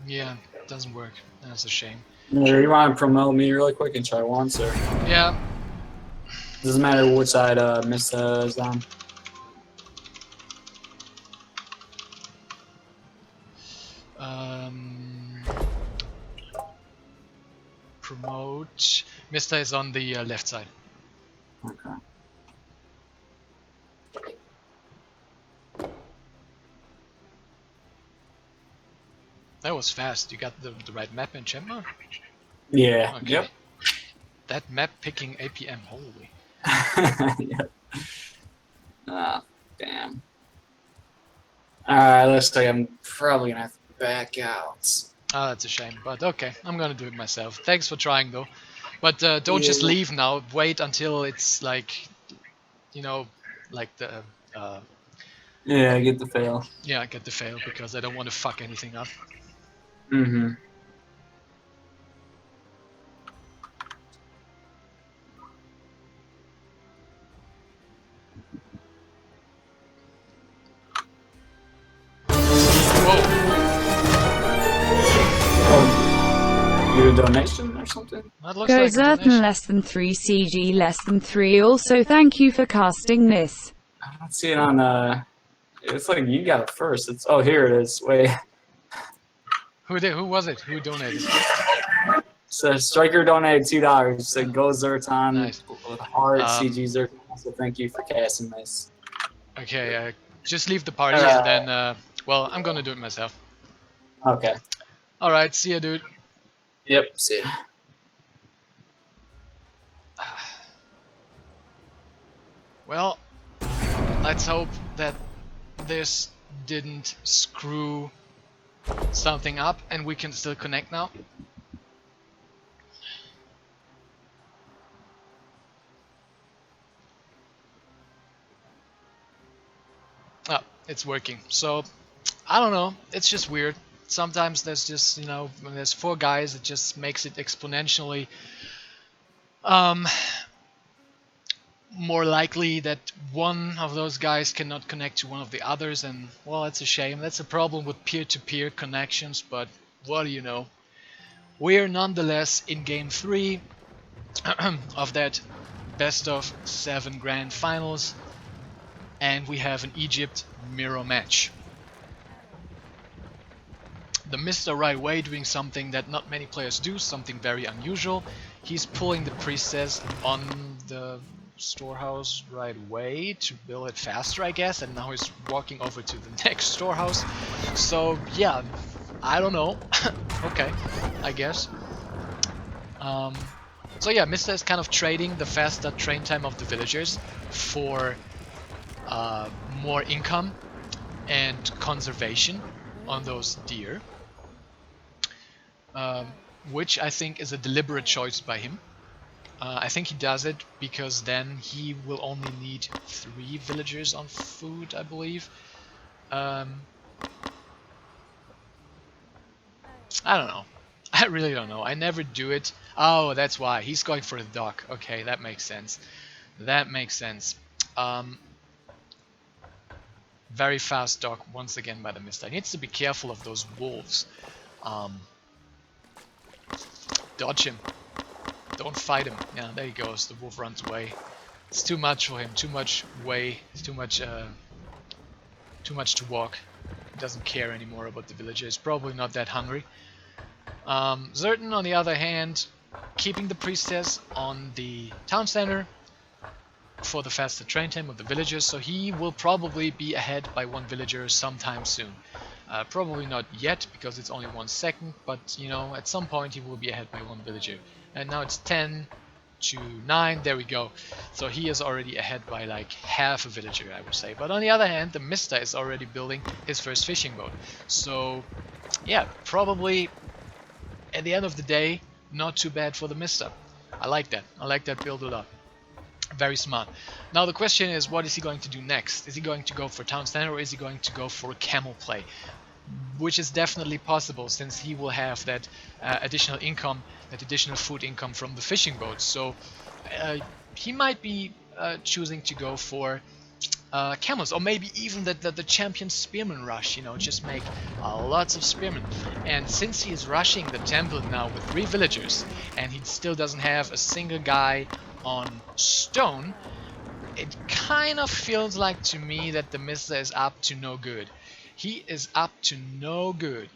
Yeah, doesn't work. That's a shame. You want to promote me really quick and try once, or Yeah. doesn't matter which side Mista is on. Promote. Mista is on the left side. Okay. That was fast. You got the right map in Chenma? Yeah. Okay. Yep. That map picking APM, holy. Yep. Ah, damn. Alright, looks like I'm probably gonna have to back out. Ah, that's a shame, but okay, I'm gonna do it myself. Thanks for trying though. But don't just Yeah. leave now. Wait until it's like, you know, like the Yeah, I get the fail. yeah, get the fail because I don't want to fuck anything up. Mm-hmm. Whoa! Oh, you a donation or something? That looks like a Gozertan donation. less than 3 CG less than 3. Also thank you for casting this. I don't see it on it's like you got it first. It's here it is. Wait. Who did? Who was it? Who donated? So Striker donated $2. Said go Zerton Nice. with heart Um, CG Zerton. So thank you for casting this. Okay, just leave the party and then, well, I'm gonna do it myself. Okay. Alright, see ya, dude. Yep. See ya. Well, let's hope that this didn't screw something up and we can still connect now. Oh, it's working. So, I don't know. It's just weird. Sometimes there's just, when there's 4 guys, it just makes it exponentially more likely that one of those guys cannot connect to one of the others, and well, it's a shame. That's a problem with peer-to-peer connections, but what do you know? We're nonetheless in game 3 of that best of 7 grand finals, and we have an Egypt mirror match. TheMista right away doing something that not many players do, something very unusual. He's pulling the priestess on the storehouse right away to build it faster, I guess, and now he's walking over to the next storehouse. So yeah, I don't know. Okay, I guess. So yeah, Mista is kind of trading the faster train time of the villagers for more income and conservation on those deer, which I think is a deliberate choice by him. I think he does it because then he will only need 3 villagers on food, I believe. I don't know. I really don't know. I never do it. Oh, that's why. He's going for the dock. Okay, that makes sense. That makes sense. Very fast dock once again by TheMista. He needs to be careful of those wolves. Dodge him. Don't fight him. Yeah, there he goes. The wolf runs away. It's too much for him. Too much way. Too much too much to walk. He doesn't care anymore about the villager. He's probably not that hungry. Zertan, on the other hand, keeping the priestess on the town center for the faster train time of the villagers, so he will probably be ahead by one villager sometime soon. Probably not yet, because it's only 1 second, but you know, at some point he will be ahead by one villager. And now it's 10 to 9, there we go. So he is already ahead by like half a villager, I would say. But on the other hand, TheMista is already building his first fishing boat. So yeah, probably at the end of the day, not too bad for TheMista. I like that build a lot. Very smart. Now the question is, what is he going to do next? Is he going to go for town center, or is he going to go for camel play? Which is definitely possible, since he will have that additional income, that additional food income from the fishing boats. So he might be choosing to go for camels, or maybe even the champion spearman rush, you know, just make lots of spearmen. And since he is rushing the temple now with 3 villagers, and he still doesn't have a single guy on stone, it kind of feels like to me that TheMista is up to no good. He is up to no good.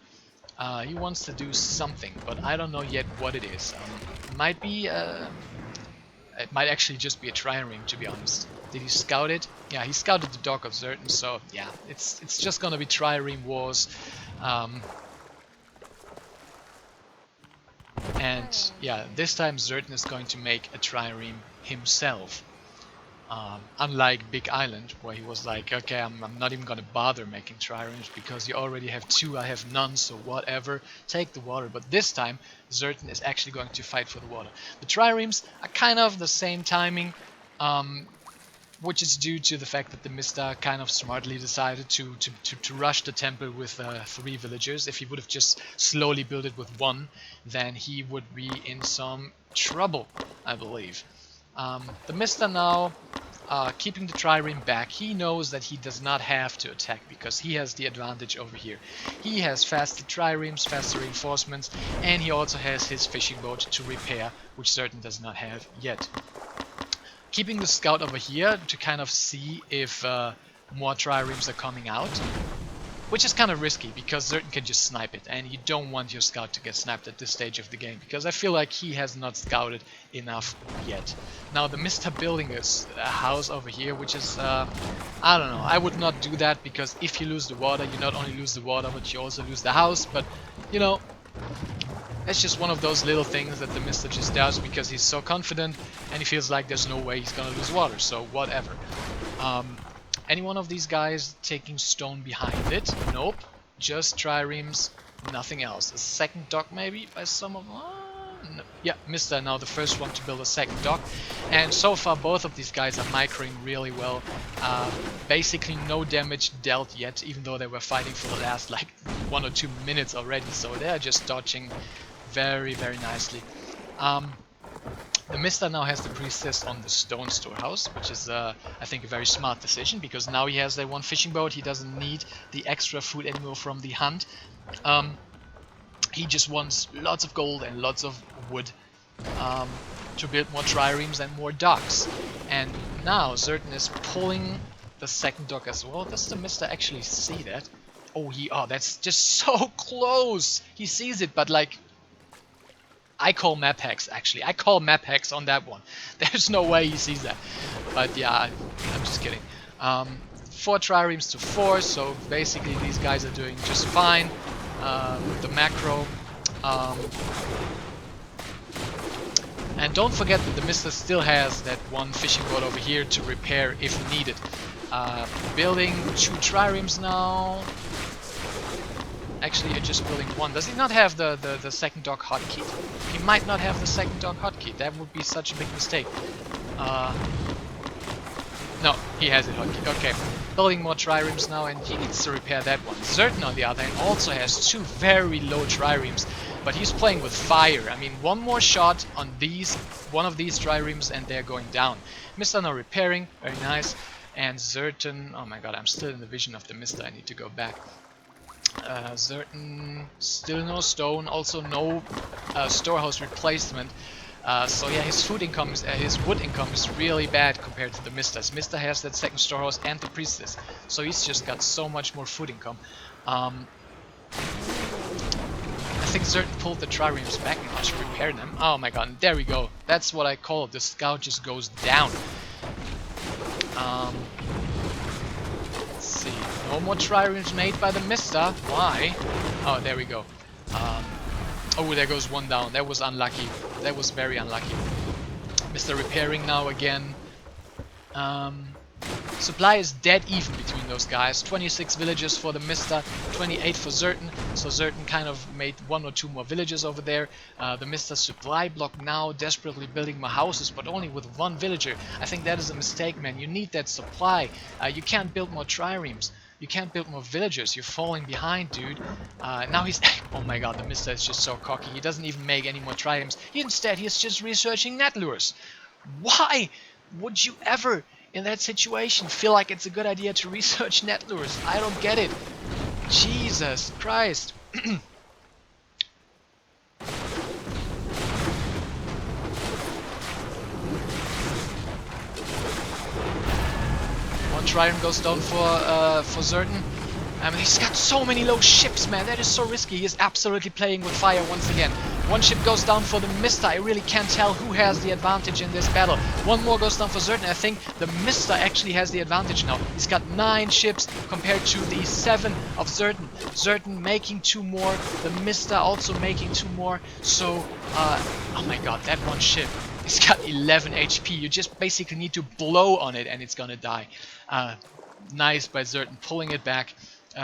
He wants to do something, but I don't know yet what it is. It might be it might actually just be a trireme, to be honest. Did he scout it? Yeah, he scouted the dock of Zertan, so yeah, it's just gonna be trireme wars. And yeah, this time Zertan is going to make a trireme himself. Unlike Big Island, where he was like, okay, I'm not even gonna bother making triremes because you already have 2, I have none, so whatever, take the water. But this time, Zertan is actually going to fight for the water. The triremes are kind of the same timing, which is due to the fact that TheMista kind of smartly decided to rush the temple with 3 villagers. If he would have just slowly built it with 1, then he would be in some trouble, I believe. TheMista now, keeping the trireme back, he knows that he does not have to attack because he has the advantage over here. He has faster triremes, faster reinforcements, and he also has his fishing boat to repair, which Zertan does not have yet. Keeping the scout over here to kind of see if more triremes are coming out, which is kind of risky because Zertan can just snipe it, and you don't want your scout to get sniped at this stage of the game because I feel like he has not scouted enough yet. Now TheMista building this house over here, which is, I don't know, I would not do that because if you lose the water, you not only lose the water but you also lose the house, but you know, it's just one of those little things that TheMista just does because he's so confident and he feels like there's no way he's gonna lose water, so whatever. Any one of these guys taking stone behind it? Nope. Just triremes, nothing else. A second dock maybe by some of them? No. Yeah, Mista now the first one to build a second dock. And so far both of these guys are microing really well. Basically no damage dealt yet, even though they were fighting for the last like 1 or 2 minutes already. So they're just dodging very, very nicely. TheMista now has the priestess on the stone storehouse, which is, I think, a very smart decision because now he has that 1 fishing boat. He doesn't need the extra food anymore from the hunt. He just wants lots of gold and lots of wood to build more triremes and more docks. And now Zertan is pulling the second dock as well. Does TheMista actually see that? Oh, that's just so close. He sees it, but like, I call map hacks, actually. I call map hacks on that one. There's no way he sees that. But yeah, I'm just kidding. 4 triremes to 4, so basically these guys are doing just fine with the macro. And don't forget that TheMista still has that 1 fishing boat over here to repair if needed. Building 2 triremes now. Actually, just building 1. Does he not have the second dock hotkey? He might not have the second dock hotkey. That would be such a big mistake. No, he has it hotkey. Okay, building more triremes now, and he needs to repair that one. Zertan, on the other hand, also has 2 very low triremes, but he's playing with fire. I mean, 1 more shot on one of these triremes, and they're going down. Mista now repairing, very nice. And Zertan, oh my god, I'm still in the vision of TheMista. I need to go back. Zertan, still no stone, also no storehouse replacement. So yeah, his food income, his wood income is really bad compared to the Mista's. Mista has that second storehouse and the priestess, so he's just got so much more food income. I think Zertan pulled the triremes back and I should repair them. Oh my god, there we go. That's what I call it. The scout just goes down. Let's see. No more triremes made by the Mista. Why? Oh, there we go. Oh, there goes one down. That was unlucky. That was very unlucky. Mr. repairing now again. Supply is dead even between those guys. 26 villages for the Mista, 28 for Zertan. So Zertan kind of made 1 or 2 more villages over there. The Mista supply block now desperately building more houses, but only with 1 villager. I think that is a mistake, man. You need that supply. You can't build more triremes. You can't build more villagers. You're falling behind, dude. Now he's... oh my god, the Mista is just so cocky. He doesn't even make any more triremes. Instead, he's just researching net lures. Why would you ever, in that situation, feel like it's a good idea to research net lures? I don't get it. Jesus Christ. One trireme goes down for Zertan. I mean, he's got so many low ships, man. That is so risky. He is absolutely playing with fire once again. One ship goes down for the Mista. I really can't tell who has the advantage in this battle. One more goes down for Zertan. I think the Mista actually has the advantage now. He's got 9 ships compared to the 7 of Zertan. Zertan making 2 more. The Mista also making 2 more. So, oh my god, that one ship. It's got 11 HP. You just basically need to blow on it and it's gonna die. Nice by Zertan pulling it back.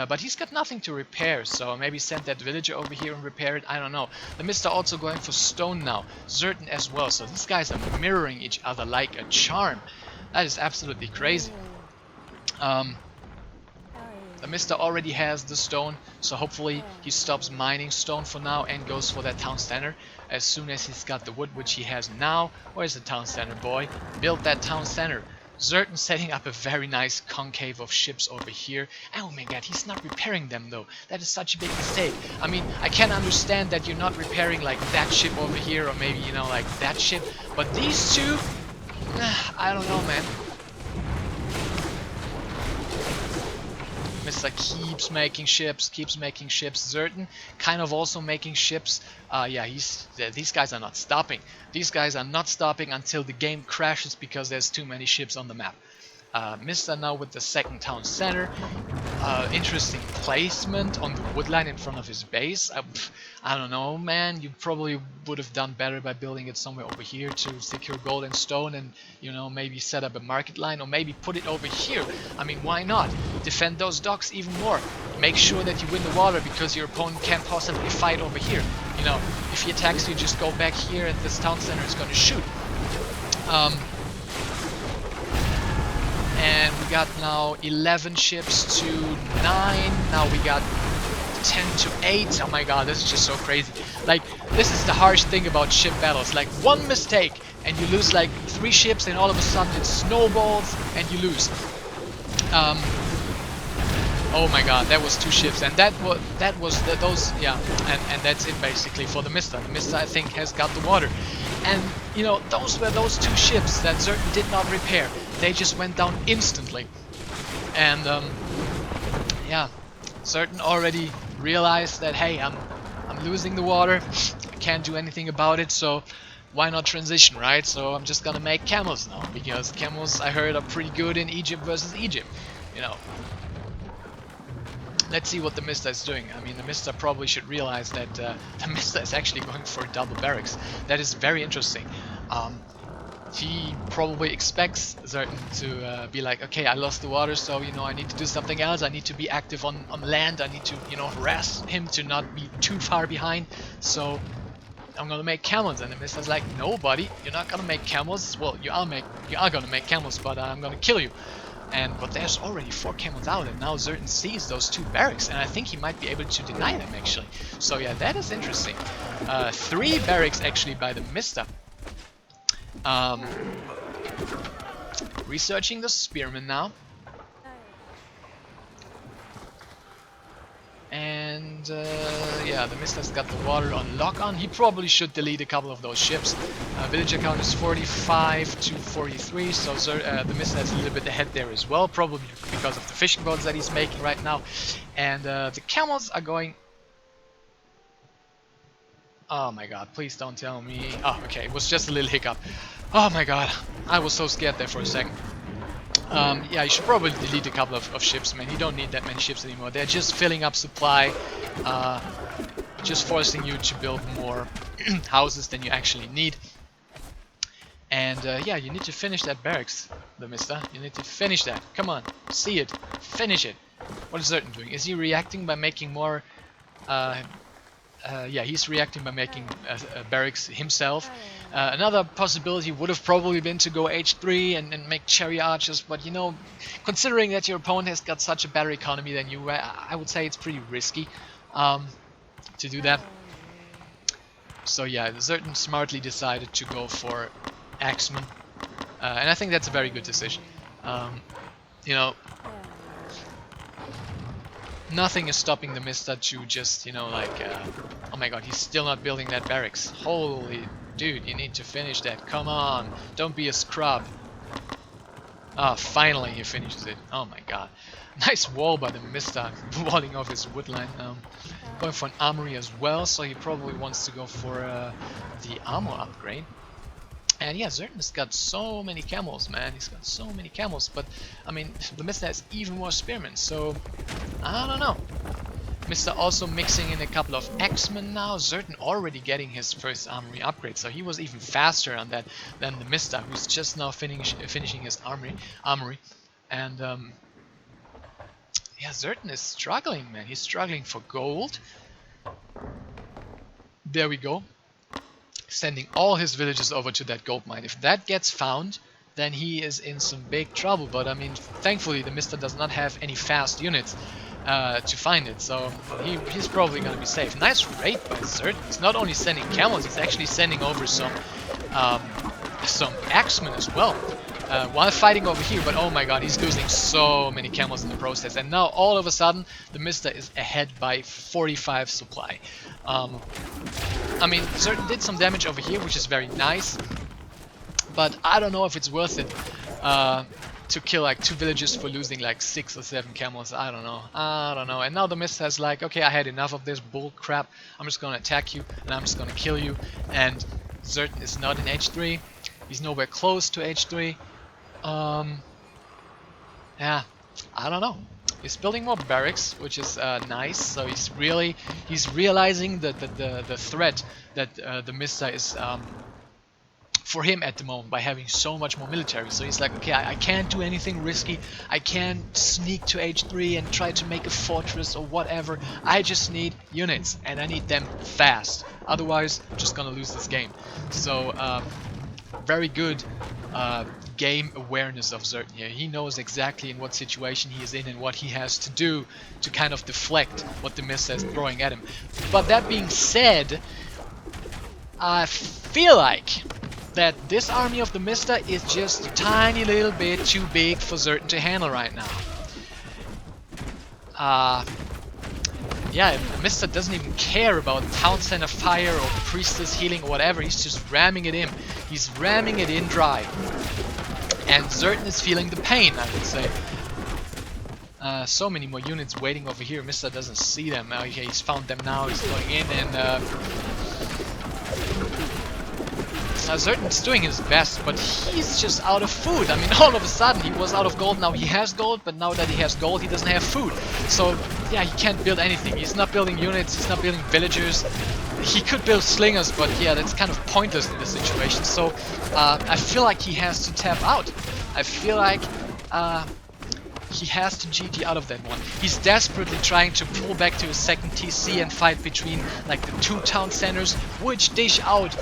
But he's got nothing to repair, so maybe send that villager over here and repair it. I don't know. The Mista also going for stone now. Zertan as well. So these guys are mirroring each other like a charm. That is absolutely crazy. The Mista already has the stone, so hopefully he stops mining stone for now and goes for that town center as soon as he's got the wood, which he has now. Where's the town center, boy? Build that town center. Zertan setting up a very nice concave of ships over here. Oh my god, he's not repairing them though. That is such a big mistake. I mean, I can understand that you're not repairing like that ship over here or maybe, you know, like that ship. But these two, I don't know, man. Mista keeps making ships, Zertan kind of also making ships. Yeah, these guys are not stopping. These guys are not stopping until the game crashes because there's too many ships on the map. Mista now with the second town center. Interesting placement on the wood line in front of his base. I don't know, man. You probably would have done better by building it somewhere over here to secure gold and stone and, you know, maybe set up a market line or maybe put it over here. I mean, why not? Defend those docks even more. Make sure that you win the water because your opponent can't possibly fight over here. You know, if he attacks you, just go back here and this town center is going to shoot. And we got now 11 ships to 9. Now we got 10 to 8. Oh my god, this is just so crazy. Like, this is the harsh thing about ship battles. Like, one mistake and you lose like 3 ships and all of a sudden it snowballs and you lose. Oh my god, that was 2 ships and those, yeah, and that's it basically for the Mista. The Mista, I think, has got the water. And, you know, those were those 2 ships that Zertan did not repair. They just went down instantly. And, yeah, Zertan already realized that, hey, I'm losing the water. I can't do anything about it, so why not transition, right? So I'm just gonna make camels now, because camels, I heard, are pretty good in Egypt versus Egypt, you know. Let's see what the Mista is doing. I mean, the Mista probably should realize that the Mista is actually going for double barracks. That is very interesting. He probably expects Zertan to be like, okay, I lost the water, so, you know, I need to do something else. I need to be active on land. I need to, you know, harass him to not be too far behind. So I'm gonna make camels. And the Mista's like, no, buddy, you're not gonna make camels. Well, you are gonna make camels, but I'm gonna kill you. But there's already 4 camels out, and now Zertan sees those 2 barracks, and I think he might be able to deny them actually. So yeah, that is interesting. 3 barracks actually by the Mista. Researching the spearmen now. And yeah, yeah, TheMista's got the water on lock-on. He probably should delete a couple of those ships. Villager count is 45 to 43, so TheMista is a little bit ahead there as well, probably because of the fishing boats that he's making right now. And the camels are going... Oh my god, please don't tell me... Oh, okay, it was just a little hiccup. Oh my god, I was so scared there for a second. Yeah, you should probably delete a couple of ships, man. You don't need that many ships anymore. They're just filling up supply, just forcing you to build more houses than you actually need. And yeah, you need to finish that barracks, TheMista. You need to finish that. Come on, see it, finish it. What is Zertan doing? Is he reacting by making more... yeah, he's reacting by making barracks himself. Another possibility would have probably been to go H3 and make cherry archers, but you know, considering that your opponent has got such a better economy than you, I would say it's pretty risky to do that. So yeah, Zertan smartly decided to go for Axeman, and I think that's a very good decision. You know, nothing is stopping TheMista to just, you know, like, oh my god, he's still not building that barracks. Holy dude, you need to finish that. Come on, don't be a scrub. Ah, finally he finishes it. Oh my god. Nice wall by TheMista, walling off his wood line. Going for an armory as well, so he probably wants to go for the armor upgrade. And yeah, Zertan's got so many camels, man. He's got so many camels, but I mean, TheMista has even more spearmen, so I don't know. Mista also mixing in a couple of Axemen now. Zertan already getting his first armory upgrade, so he was even faster on that than TheMista, who's just now finishing his armory. And yeah, Zertan is struggling, man. He's struggling for gold. There we go. Sending all his villages over to that gold mine. If that gets found, then he is in some big trouble. But I mean, thankfully TheMista does not have any fast units to find it, so he's probably gonna be safe. Nice raid by Zertan. He's not only sending camels, he's actually sending over some axemen as well while fighting over here. But oh my god, he's losing so many camels in the process, and now all of a sudden TheMista is ahead by 45 supply. I mean, Zertan did some damage over here, which is very nice, but I don't know if it's worth it to kill like 2 villages for losing like 6 or 7 camels. I don't know. And now TheMista is like, okay, I had enough of this bull crap. I'm just gonna attack you and I'm just gonna kill you. And Zertan is not in H3. He's nowhere close to H3. Yeah, I don't know. He's building more barracks, which is nice. So he's realizing the threat that TheMista is for him at the moment by having so much more military. So he's like, okay, I can't do anything risky. I can't sneak to H3 and try to make a fortress or whatever. I just need units, and I need them fast. Otherwise, I'm just gonna lose this game. So very good game awareness of Zertan here. He knows exactly in what situation he is in and what he has to do to kind of deflect what TheMista is throwing at him. But that being said, I feel like that this army of TheMista is just a tiny little bit too big for Zertan to handle right now. Yeah, TheMista doesn't even care about Town Center Fire or Priestess Healing or whatever. He's just ramming it in. He's ramming it in dry. And Zertan is feeling the pain, I would say. So many more units waiting over here. Mista doesn't see them. Okay, he's found them now. He's going in, and Zertan's doing his best, but he's just out of food. I mean, all of a sudden he was out of gold. Now he has gold, but now that he has gold, he doesn't have food. So yeah, he can't build anything. He's not building units. He's not building villagers. He could build slingers, but yeah, that's kind of pointless in this situation. So I feel like he has to tap out. I feel like he has to GG out of that one. He's desperately trying to pull back to his second TC and fight between like the 2 town centers, which dish out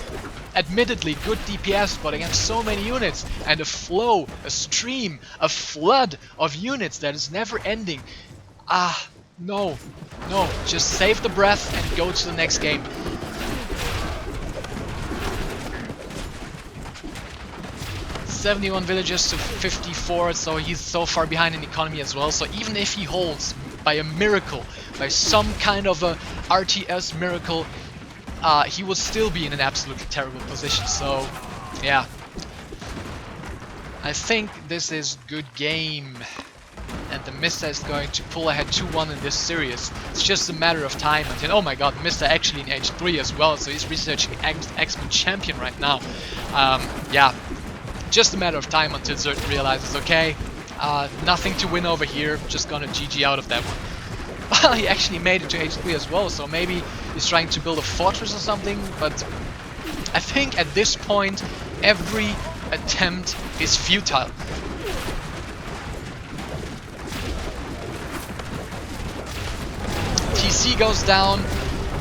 admittedly good DPS, but against so many units and a flow, a stream, a flood of units that is never ending. No, just save the breath and go to the next game. '71 villagers to 54, so he's so far behind in economy as well. So even if he holds by a miracle, by some kind of a RTS miracle, he would still be in an absolutely terrible position. So, yeah. I think this is good game. And TheMista is going to pull ahead 2-1 in this series. It's just a matter of time until... Oh my god, TheMista actually in H3 as well, so he's researching X-Men Champion right now. Yeah, just a matter of time until Zertan realizes, okay, nothing to win over here, just gonna GG out of that one. Well, he actually made it to H3 as well, so maybe he's trying to build a fortress or something, but I think at this point, every attempt is futile. TC goes down,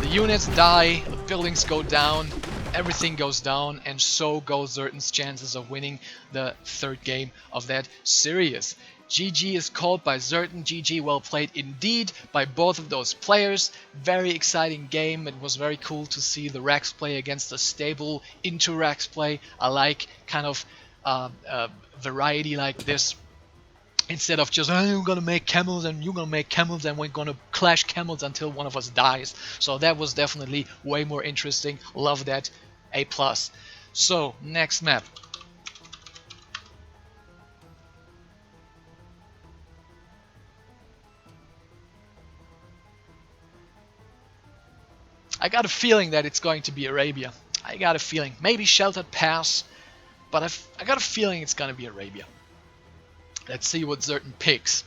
the units die, the buildings go down, everything goes down, and so go Zertan's chances of winning the third game of that series. GG is called by Zertan. GG, well played indeed by both of those players. Very exciting game. It was very cool to see the Rax play against a stable into Rax play. I like kind of variety like this. Instead of just, oh, you're gonna make camels and you're gonna make camels and we're gonna clash camels until one of us dies. So that was definitely way more interesting. Love that. A+. So, next map. I got a feeling that it's going to be Arabia. I got a feeling. Maybe Sheltered Pass, but I got a feeling it's gonna be Arabia. Let's see what Zertan picks.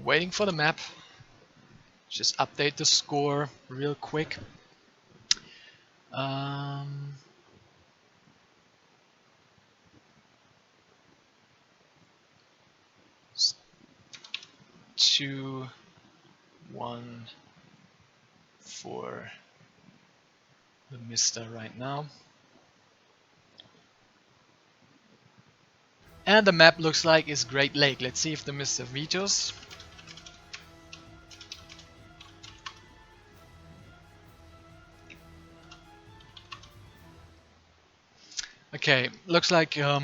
Waiting for the map. Just update the score real quick. 2-1 for TheMista right now. And the map looks like it's Great Lake. Let's see if TheMista vetoes. Okay, looks like the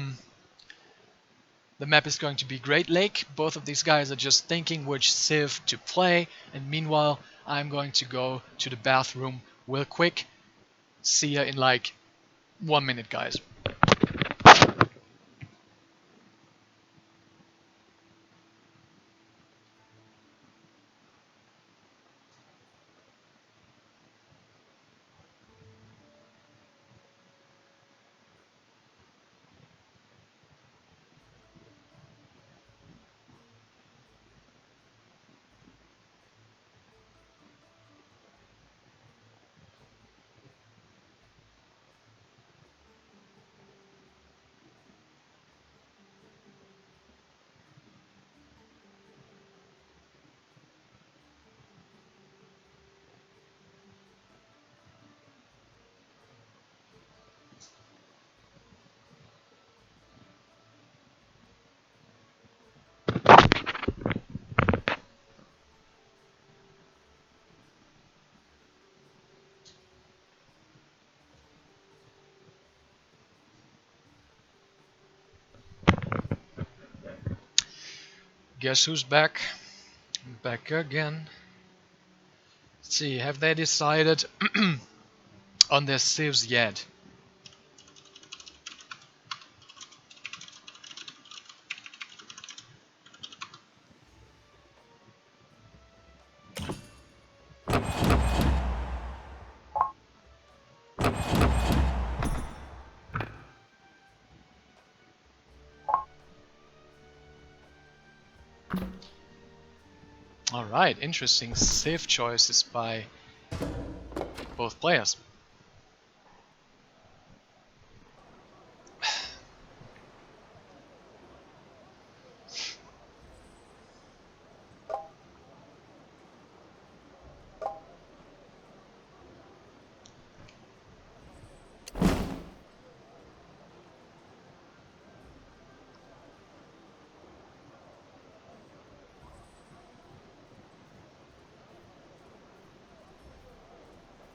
map is going to be Great Lake. Both of these guys are just thinking which civ to play, and meanwhile I'm going to go to the bathroom real quick. See ya in like 1 minute, guys. Guess who's back? Back again. Let's see, have they decided on their civs yet? Alright, interesting save choices by both players.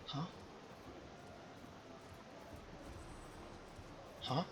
Huh? Huh?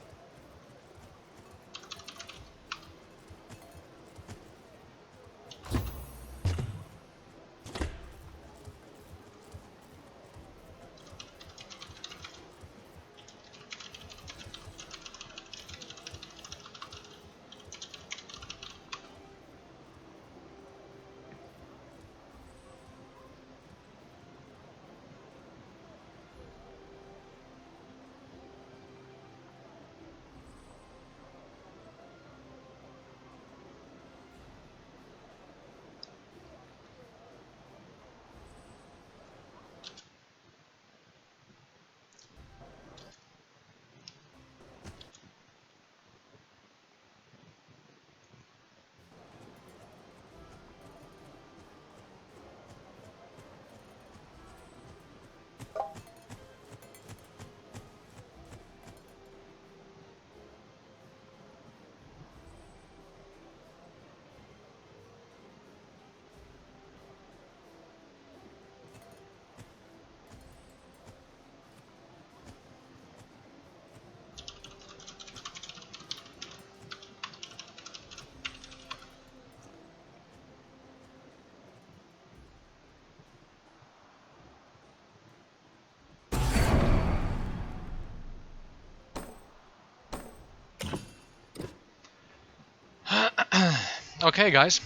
Okay, guys.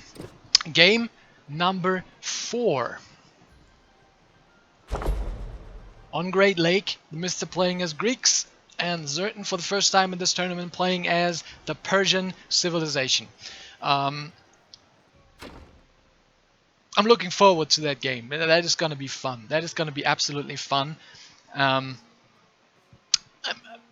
Game number 4. On Great Lake, the Mr. playing as Greeks, and Zertan for the first time in this tournament playing as the Persian civilization. I'm looking forward to that game. That is going to be fun. That is going to be absolutely fun. I'm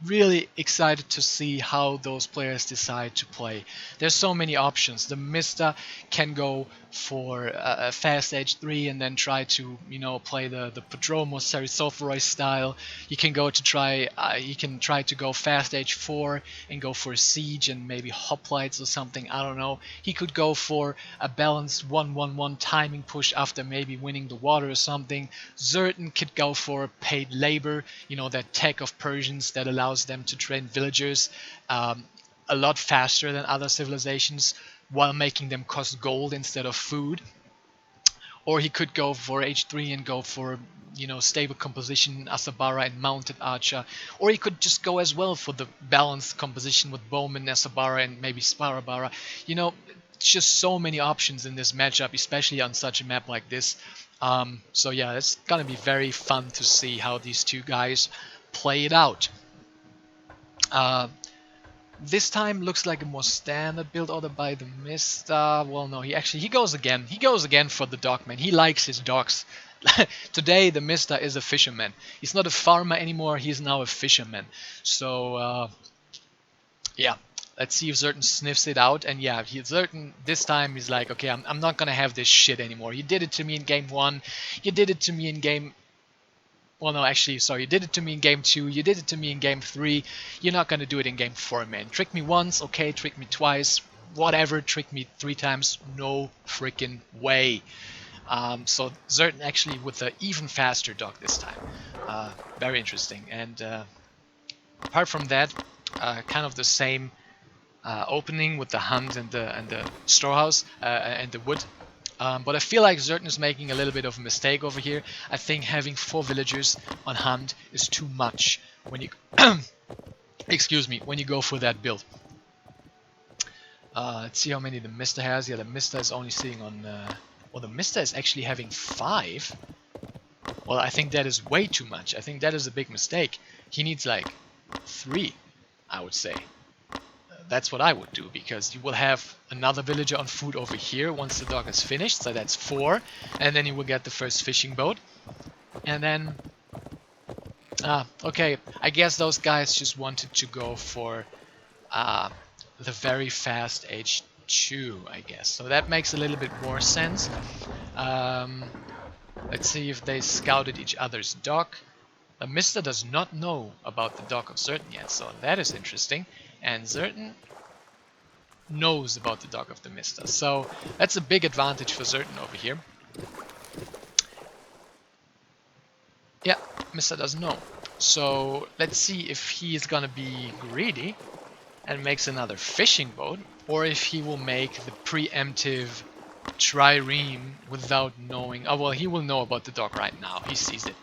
really excited to see how those players decide to play. There's so many options. The Mista can go for a fast H3 and then try to, play the Prodromos Serisophoroi style. You can try to go fast H4 and go for a siege and maybe hoplites or something. I don't know. He could go for a balanced 1-1-1 timing push after maybe winning the water or something. Zertan could go for paid labor, that tech of Persians that allows them to train villagers a lot faster than other civilizations while making them cost gold instead of food. Or he could go for H3 and go for stable composition Asabara and mounted archer, or he could just go as well for the balanced composition with bowman Asabara and maybe Sparabara. Just so many options in this matchup, especially on such a map like this. So yeah, it's gonna be very fun to see how these two guys play it out. This time looks like a more standard build order by the Mista. Well, no, he goes again. He goes again for the dogman. He likes his dogs. Today the Mista is a fisherman. He's not a farmer anymore. He's now a fisherman. So yeah, let's see if Zertan sniffs it out. And yeah, Zertan this time is like, okay, I'm not gonna have this shit anymore. You did it to me in game 1. You did it to me in game. Well, no, actually, sorry, you did it to me in game 2, you did it to me in game 3, you're not gonna do it in game 4, man. Trick me once, okay, trick me twice, whatever, trick me 3 times, no freaking way. So Zertan actually with an even faster dog this time. Very interesting. And apart from that, kind of the same opening with the hunt and the storehouse and the wood. But I feel like Zertan is making a little bit of a mistake over here. I think having 4 villagers on hand is too much when you excuse me, when you go for that build. Let's see how many the Mista has. Yeah, the Mista is only sitting on well, the Mista is actually having 5. Well, I think that is way too much. I think that is a big mistake. He needs like 3, I would say. that's what I would do, because you will have another villager on food over here once the dock is finished, so that's 4, and then you will get the first fishing boat, and then okay, I guess those guys just wanted to go for the very fast H2, I guess, so that makes a little bit more sense. Let's see if they scouted each other's dock. TheMista does not know about the dock of Zertan yet, so that is interesting. And Zertan knows about the dock of TheMista, so that's a big advantage for Zertan over here. Yeah, Mista doesn't know. So let's see if he is gonna be greedy and makes another fishing boat, or if he will make the preemptive trireme without knowing. Oh well, he will know about the dock right now. He sees it.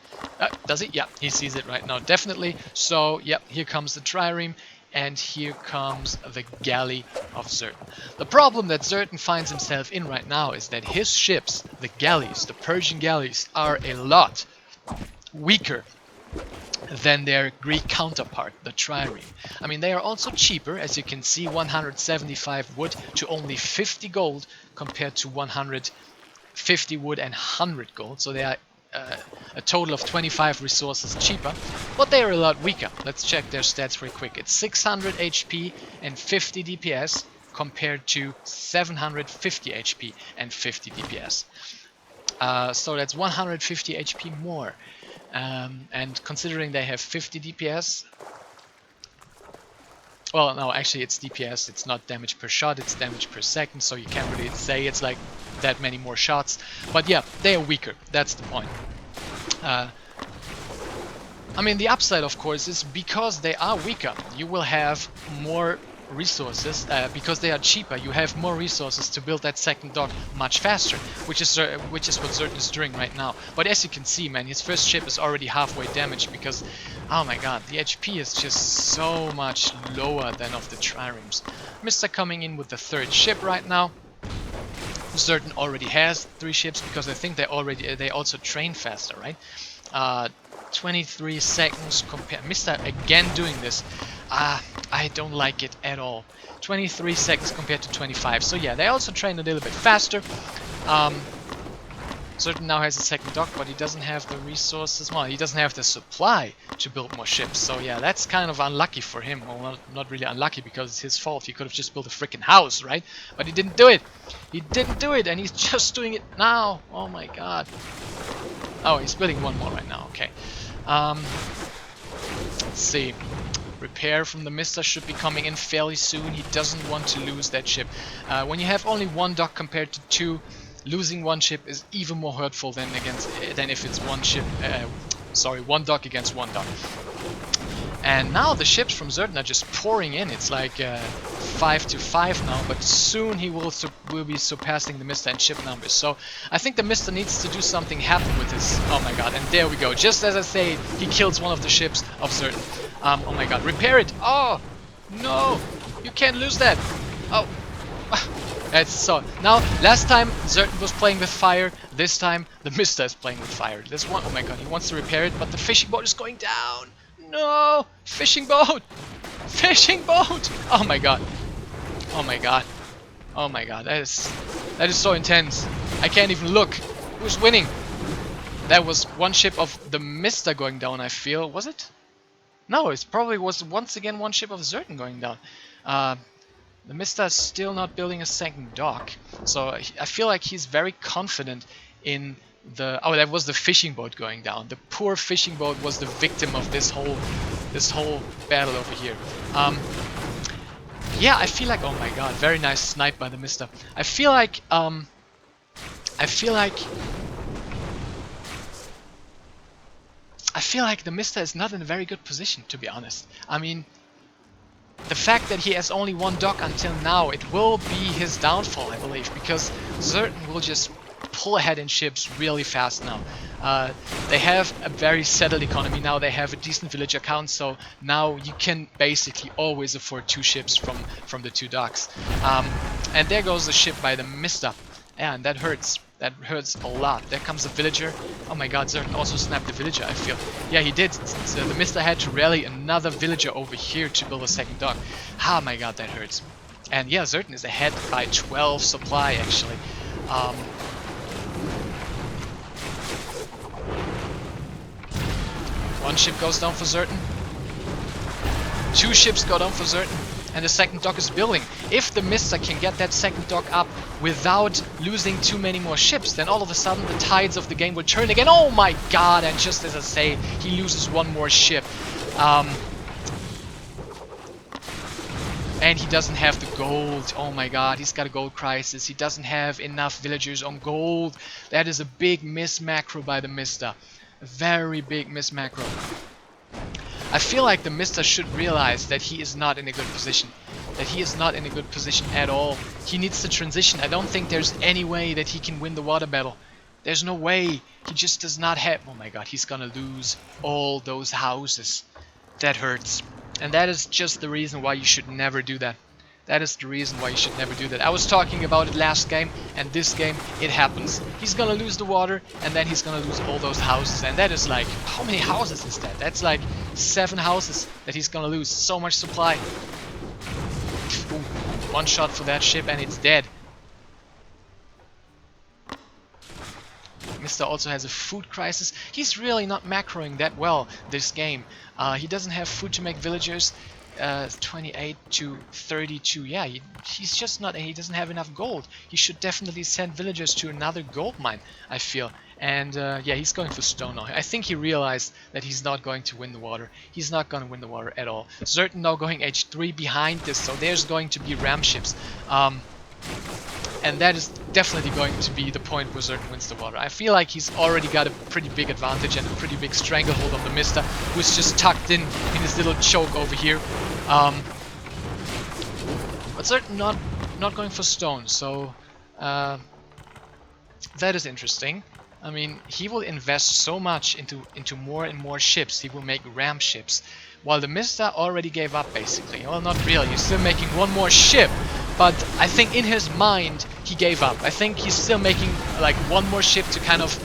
Does he? Yeah, he sees it right now, definitely. So, yep, here comes the trireme, and here comes the galley of Zertan. The problem that Zertan finds himself in right now is that his ships, the galleys, the Persian galleys, are a lot weaker than their Greek counterpart, the trireme. I mean, they are also cheaper, as you can see, 175 wood to only 50 gold compared to 150 wood and 100 gold, so they are a total of 25 resources cheaper, but they are a lot weaker. Let's check their stats real quick. It's 600 HP and 50 DPS compared to 750 HP and 50 DPS. So that's 150 HP more. And considering they have 50 DPS, well, no, actually it's DPS, it's not damage per shot, it's damage per second, so you can't really say it's like that many more shots. But yeah, they are weaker, that's the point. I mean, the upside, of course, is because they are weaker, you will have more resources. Because they are cheaper, you have more resources to build that second dock much faster, which is what Zertan is doing right now. But as you can see, man, his first ship is already halfway damaged because, oh my god, the HP is just so much lower than of the triremes. Mr. coming in with the third ship right now. Zertan already has 3 ships because I think they also train faster, right? 23 seconds compare. Mr. again doing this. I don't like it at all. 23 seconds compared to 25. So yeah, they also train a little bit faster. Zertan now has a second dock, but he doesn't have the resources. Well, he doesn't have the supply to build more ships. So yeah, that's kind of unlucky for him. Well, not really unlucky because it's his fault. He could have just built a freaking house, right? But he didn't do it. He didn't do it, and he's just doing it now. Oh my god. Oh, he's building one more right now. Okay. Let's see. Repair from TheMista should be coming in fairly soon. He doesn't want to lose that ship. When you have only 1 dock compared to 2, losing 1 ship is even more hurtful than if it's 1 ship. Sorry, 1 dock against 1 dock. And now the ships from Zertan are just pouring in. It's like 5-5 now, but soon he will be surpassing TheMista in ship numbers. So I think TheMista needs to do something happen with his. Oh my god! And there we go. Just as I say, he kills one of the ships of Zertan. Oh my god! Repair it! Oh no! You can't lose that! Oh. That's so. Now, last time Zertan was playing with fire. This time TheMista is playing with fire. This one. Oh my god! He wants to repair it, but the fishing boat is going down. No! Fishing boat! Fishing boat! Oh my god. Oh my god. Oh my god. That is so intense. I can't even look. Who's winning? That was 1 ship of TheMista going down, I feel. Was it? No, it probably was once again 1 ship of Zertan going down. TheMista is still not building a second dock. So I feel like he's very confident in the. Oh, that was the fishing boat going down. The poor fishing boat was the victim of this whole battle over here. Yeah, I feel like. Oh my god, very nice snipe by TheMista. I feel like TheMista is not in a very good position, to be honest. I mean, the fact that he has only 1 dock until now, it will be his downfall, I believe, because Zertan will just pull ahead in ships really fast now. They have a very settled economy now. They have a decent villager count, so now you can basically always afford 2 ships from the 2 docks. And there goes the ship by TheMista. Yeah, and that hurts. That hurts a lot. There comes a villager. Oh my god, Zerton also snapped the villager, I feel. Yeah, he did. So the Mista had to rally another villager over here to build a second dock. Oh my god, that hurts. And yeah, Zerton is ahead by 12 supply, actually. One ship goes down for Zerton. 2 ships go down for Zerton. And the second dock is building. If the Mista can get that second dock up without losing too many more ships, then all of a sudden the tides of the game will turn again. Oh my god, and just as I say, he loses one more ship. And he doesn't have the gold. Oh my god, he's got a gold crisis. He doesn't have enough villagers on gold. That is a big miss macro by the Mista. A very big miss macro. I feel like the Mista should realize that he is not in a good position. That he is not in a good position at all. He needs to transition. I don't think there's any way that he can win the water battle. There's no way. He just does not have... Oh my god, he's gonna lose all those houses. That hurts. And that is just the reason why you should never do that. That is the reason why you should never do that. I was talking about it last game, and this game, it happens. He's gonna lose the water, and then he's gonna lose all those houses. And that is like, how many houses is that? That's like 7 houses that he's gonna lose. So much supply. Ooh, 1 shot for that ship, and it's dead. Mista also has a food crisis. He's really not macroing that well this game. He doesn't have food to make villagers. 28 to 32. Yeah, he's just not. He doesn't have enough gold. He should definitely send villagers to another gold mine, I feel. And yeah, he's going for stone now. I think he realized that he's not going to win the water. He's not going to win the water at all. Zerton now going H3 behind this, so there's going to be ram ships. And that is definitely going to be the point where Zerton wins the water. I feel like he's already got a pretty big advantage and a pretty big stranglehold on the Mista, who's just tucked in his little choke over here. But Zerton not going for stone, so that is interesting. I mean, he will invest so much into more and more ships. He will make ram ships, while the Mista already gave up basically. Well, not really. He's still making one more ship, but I think in his mind he gave up. I think he's still making like one more ship to kind of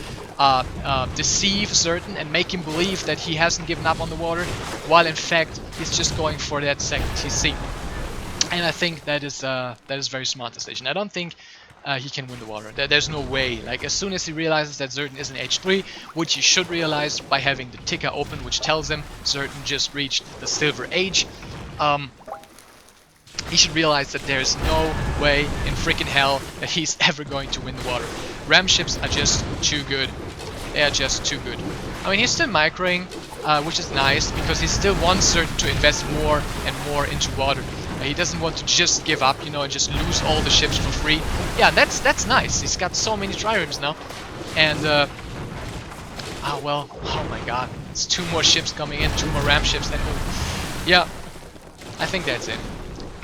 deceive Zerton and make him believe that he hasn't given up on the water, while in fact he's just going for that second TC. And I think that is a very smart decision. I don't think he can win the water. There's no way. Like, as soon as he realizes that Zerton is in H3, which he should realize by having the ticker open, which tells him Zerton just reached the Silver Age, he should realize that there's no way in freaking hell that he's ever going to win the water. Ram ships are just too good. They are just too good. I mean, he's still microing, which is nice, because he still wants Zerton to invest more and more into water. He doesn't want to just give up, you know, and just lose all the ships for free. Yeah, that's nice. He's got so many triremes now. And, oh well, oh my god. It's 2 more ships coming in, 2 more ram ships. And, yeah, I think that's it.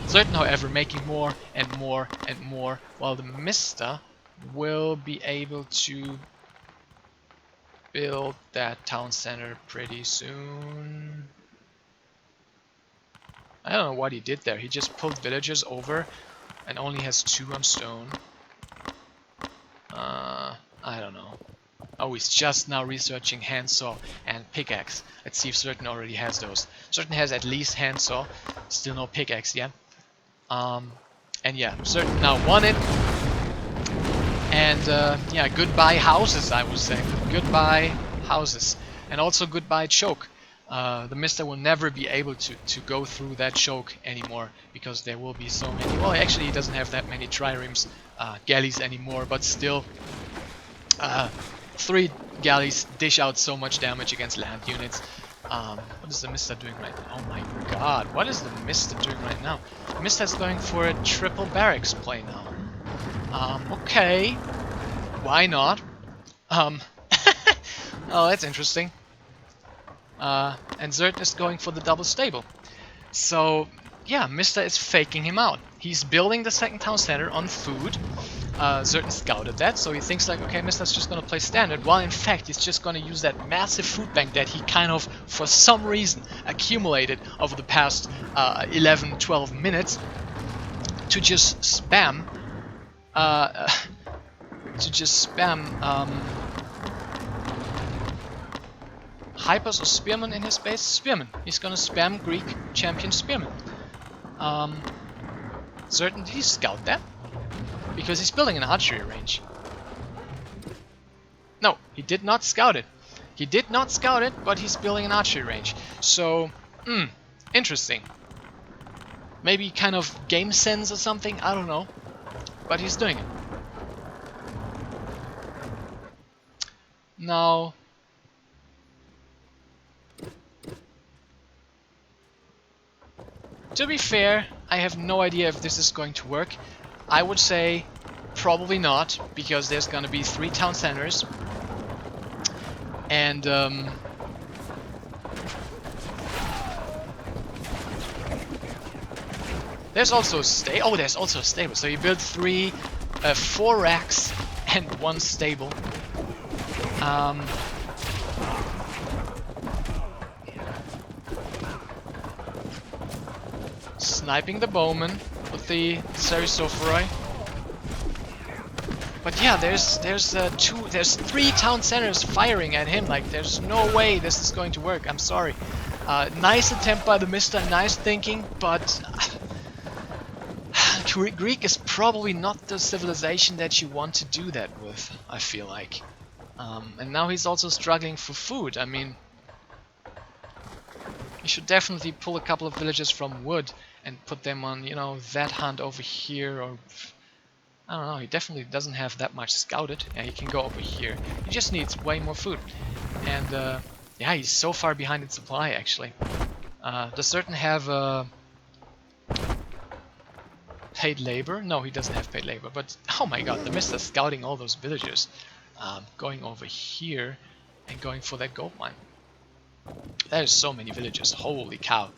Zerton, however, making more and more and more, while the Mista will be able to build that town center pretty soon. I don't know what he did there. He just pulled villagers over and only has 2 on stone. I don't know. Oh, he's just now researching handsaw and pickaxe. Let's see if Zerton already has those. Zerton has at least handsaw, still no pickaxe yet. And yeah, Zerton now won it. And yeah, goodbye houses, I would say. Goodbye houses. And also goodbye choke. The Mista will never be able to go through that choke anymore, because there will be so many. Well, actually he doesn't have that many triremes galleys anymore, but still 3 galleys dish out so much damage against land units. What is the Mista doing right now? Oh my god, what is the Mista doing right now? The Mista is going for a triple barracks play now. Okay, why not? Oh, that's interesting. And Zerton is going for the double stable. So, yeah, Mista is faking him out. He's building the second town center on food. Zerton scouted that, so he thinks like, okay, Mista's just gonna play standard, while in fact he's just gonna use that massive food bank that he kind of, for some reason, accumulated over the past 11-12 minutes to just spam to just spam Hypers or Spearmen in his base. Spearmen. He's gonna spam Greek champion Spearmen. Certain, did he scout that? Because he's building an archery range. No, he did not scout it. He did not scout it, but he's building an archery range. So, interesting. Maybe kind of game sense or something, I don't know. But he's doing it. Now, to be fair, I have no idea if this is going to work. I would say probably not, because there's gonna be 3 town centers. And there's also there's also a stable. So you build 4 racks and 1 stable. Sniping the bowman with the Serisophoroi. But yeah, there's 3 town centers firing at him. Like, there's no way this is going to work. I'm sorry. Nice attempt by TheMista, nice thinking, but Greek is probably not the civilization that you want to do that with, I feel like. And now he's also struggling for food. I mean, he should definitely pull a couple of villages from wood and put them on, you know, that hunt over here, or I don't know, he definitely doesn't have that much scouted. Yeah, he can go over here. He just needs way more food. And yeah, he's so far behind in supply, actually. Does Certain have paid labor? No, he doesn't have paid labor. But oh my god, TheMista scouting all those villagers. Going over here and going for that gold mine. There's so many villages. Holy cow.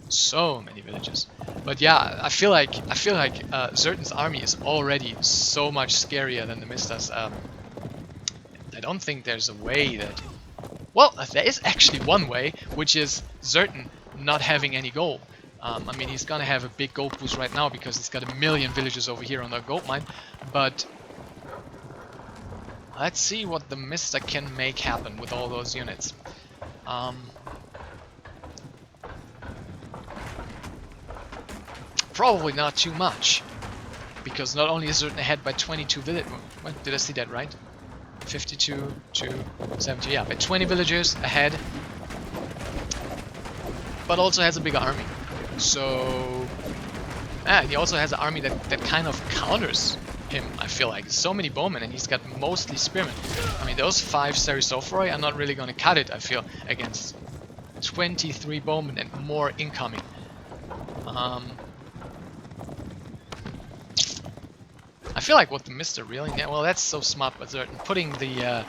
So many villages. But yeah, I feel like Zertan's army is already so much scarier than TheMista's. I don't think there's a way that... Well, there is actually one way, which is Zertan not having any gold. I mean, he's gonna have a big gold boost right now because he's got 1 million villagers over here on the gold mine. But let's see what TheMista can make happen with all those units. Probably not too much, because not only is Zertan ahead by 22 villagers. Did I see that right? 52 to 70. Yeah, by 20 villagers ahead, but also has a bigger army. So, he also has an army that kind of counters him, I feel like. So many bowmen, and he's got mostly spearmen. I mean, those 5 Serisophoroi are not really going to cut it, I feel, against 23 bowmen and more incoming. I feel like what TheMista really... Yeah, well, that's so smart by Zertan, putting the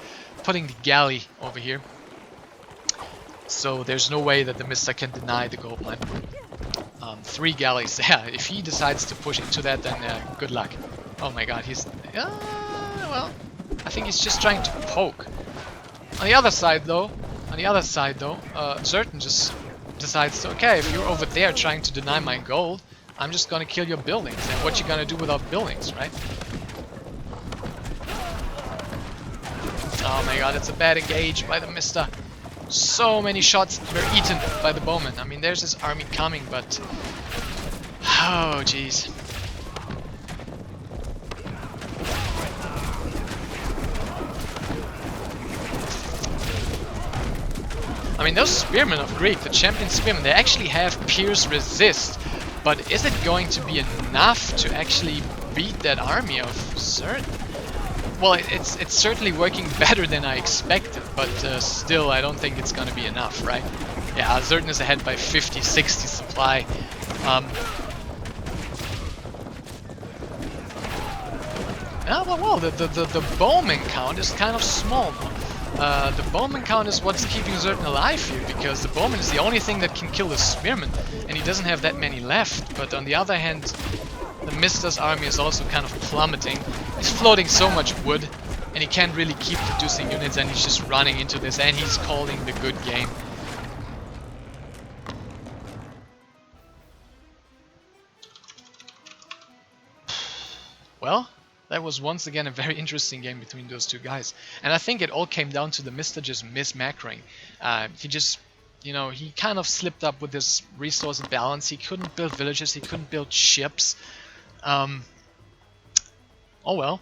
galley over here. So there's no way that TheMista can deny the gold mine. 3 galleys. Yeah, if he decides to push into that, then good luck. Oh my god, he's... well, I think he's just trying to poke. On the other side, though, Zertan just decides to, okay, if you're over there trying to deny my gold, I'm just gonna kill your buildings. And what you gonna do without buildings, right? Oh my god, it's a bad engage by TheMista. So many shots were eaten by the bowman. I mean, there's his army coming, but... Oh, jeez. I mean, those spearmen of Greek, the champion spearmen, they actually have pierce resist. But is it going to be enough to actually beat that army of Zertan? Well, it's certainly working better than I expected, but still, I don't think it's gonna be enough, right? Yeah, Zertan is ahead by 50, 60 supply. Well, the bowman count is kind of small. The bowman count is what's keeping Zertan alive here, because the bowman is the only thing that can kill the spearman, and he doesn't have that many left. But on the other hand, TheMista's army is also kind of plummeting. He's floating so much wood, and he can't really keep producing units, and he's just running into this, and he's calling the good game. Well, That was once again a very interesting game between those two guys. And I think it all came down to TheMista just mismacroing. He just, he kind of slipped up with his resource balance. He couldn't build villages, he couldn't build ships. Oh well.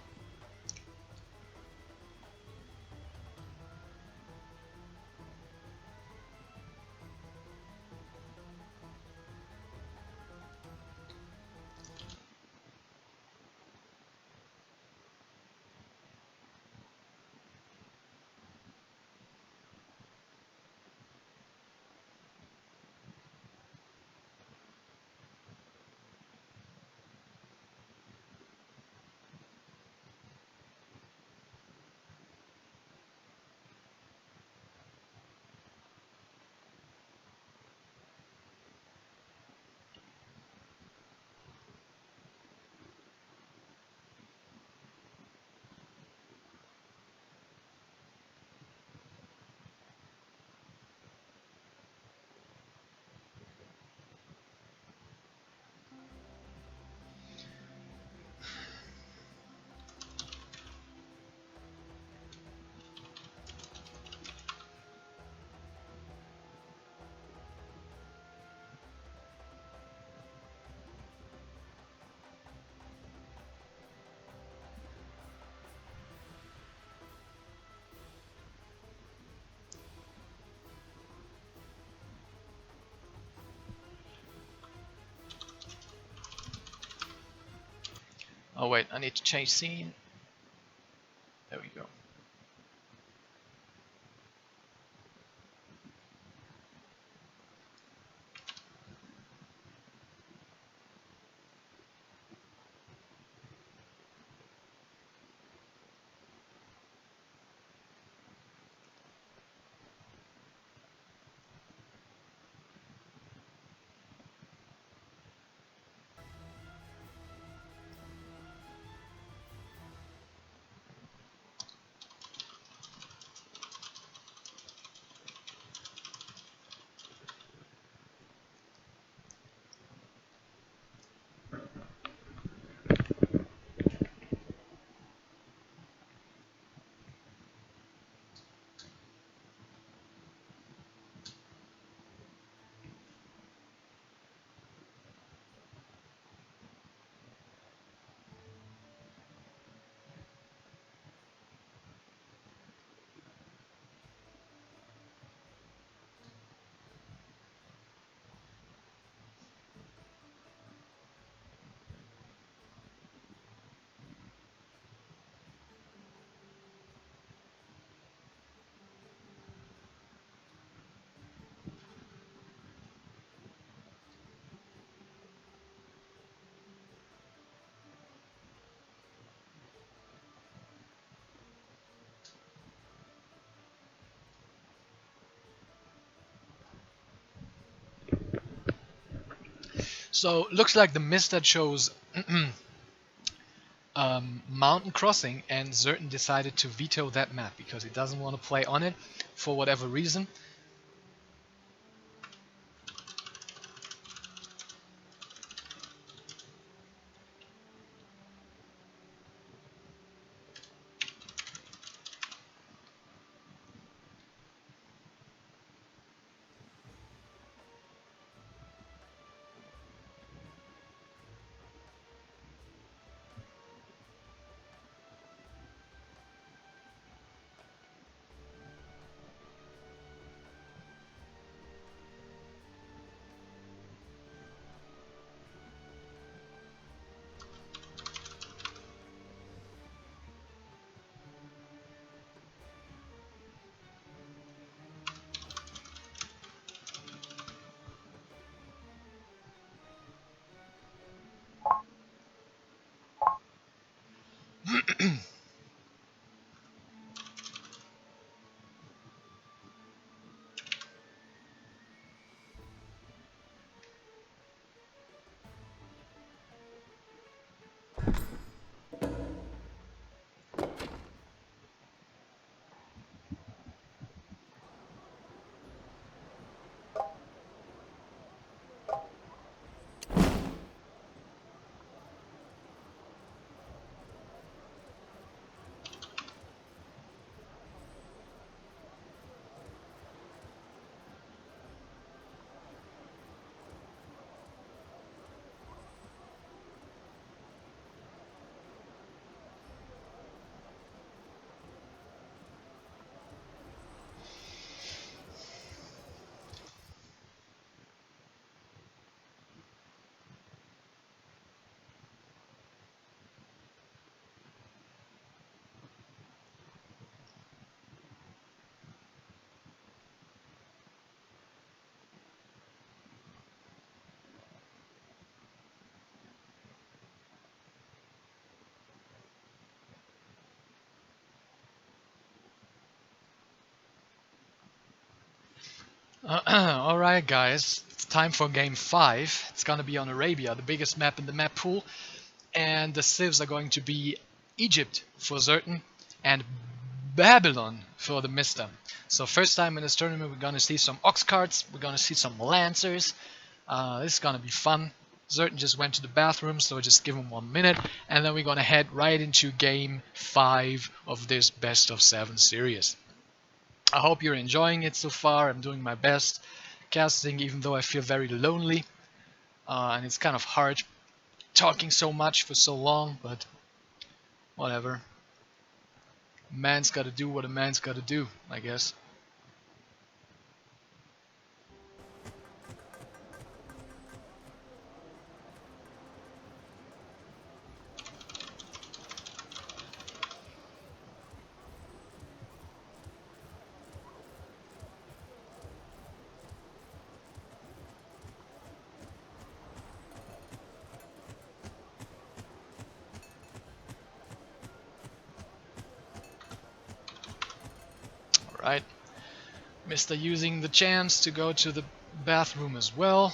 Oh wait, I need to change scene. There we go. So looks like TheMista chose Mountain Crossing, and Zerton decided to veto that map because he doesn't want to play on it for whatever reason. Alright guys, it's time for game 5. It's gonna be on Arabia, the biggest map in the map pool. And the civs are going to be Egypt for certain and Babylon for the Mista. So first time in this tournament we're gonna see some ox carts, we're gonna see some lancers. This is gonna be fun. Certain just went to the bathroom, so just give him 1 minute, and then we're gonna head right into game 5 of this best of 7 series. I hope you're enjoying it so far. I'm doing my best casting, even though I feel very lonely, and it's kind of hard talking so much for so long, but whatever. Man's gotta do what a man's gotta do, I guess. Alright. Mr. using the chance to go to the bathroom as well.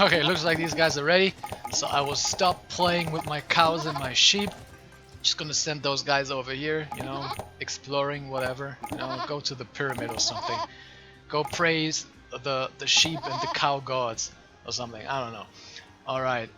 Okay, looks like these guys are ready, so I will stop playing with my cows and my sheep. Just gonna send those guys over here, you know, exploring, whatever, you know, go to the pyramid or something. Go praise the sheep and the cow gods or something, I don't know. Alright.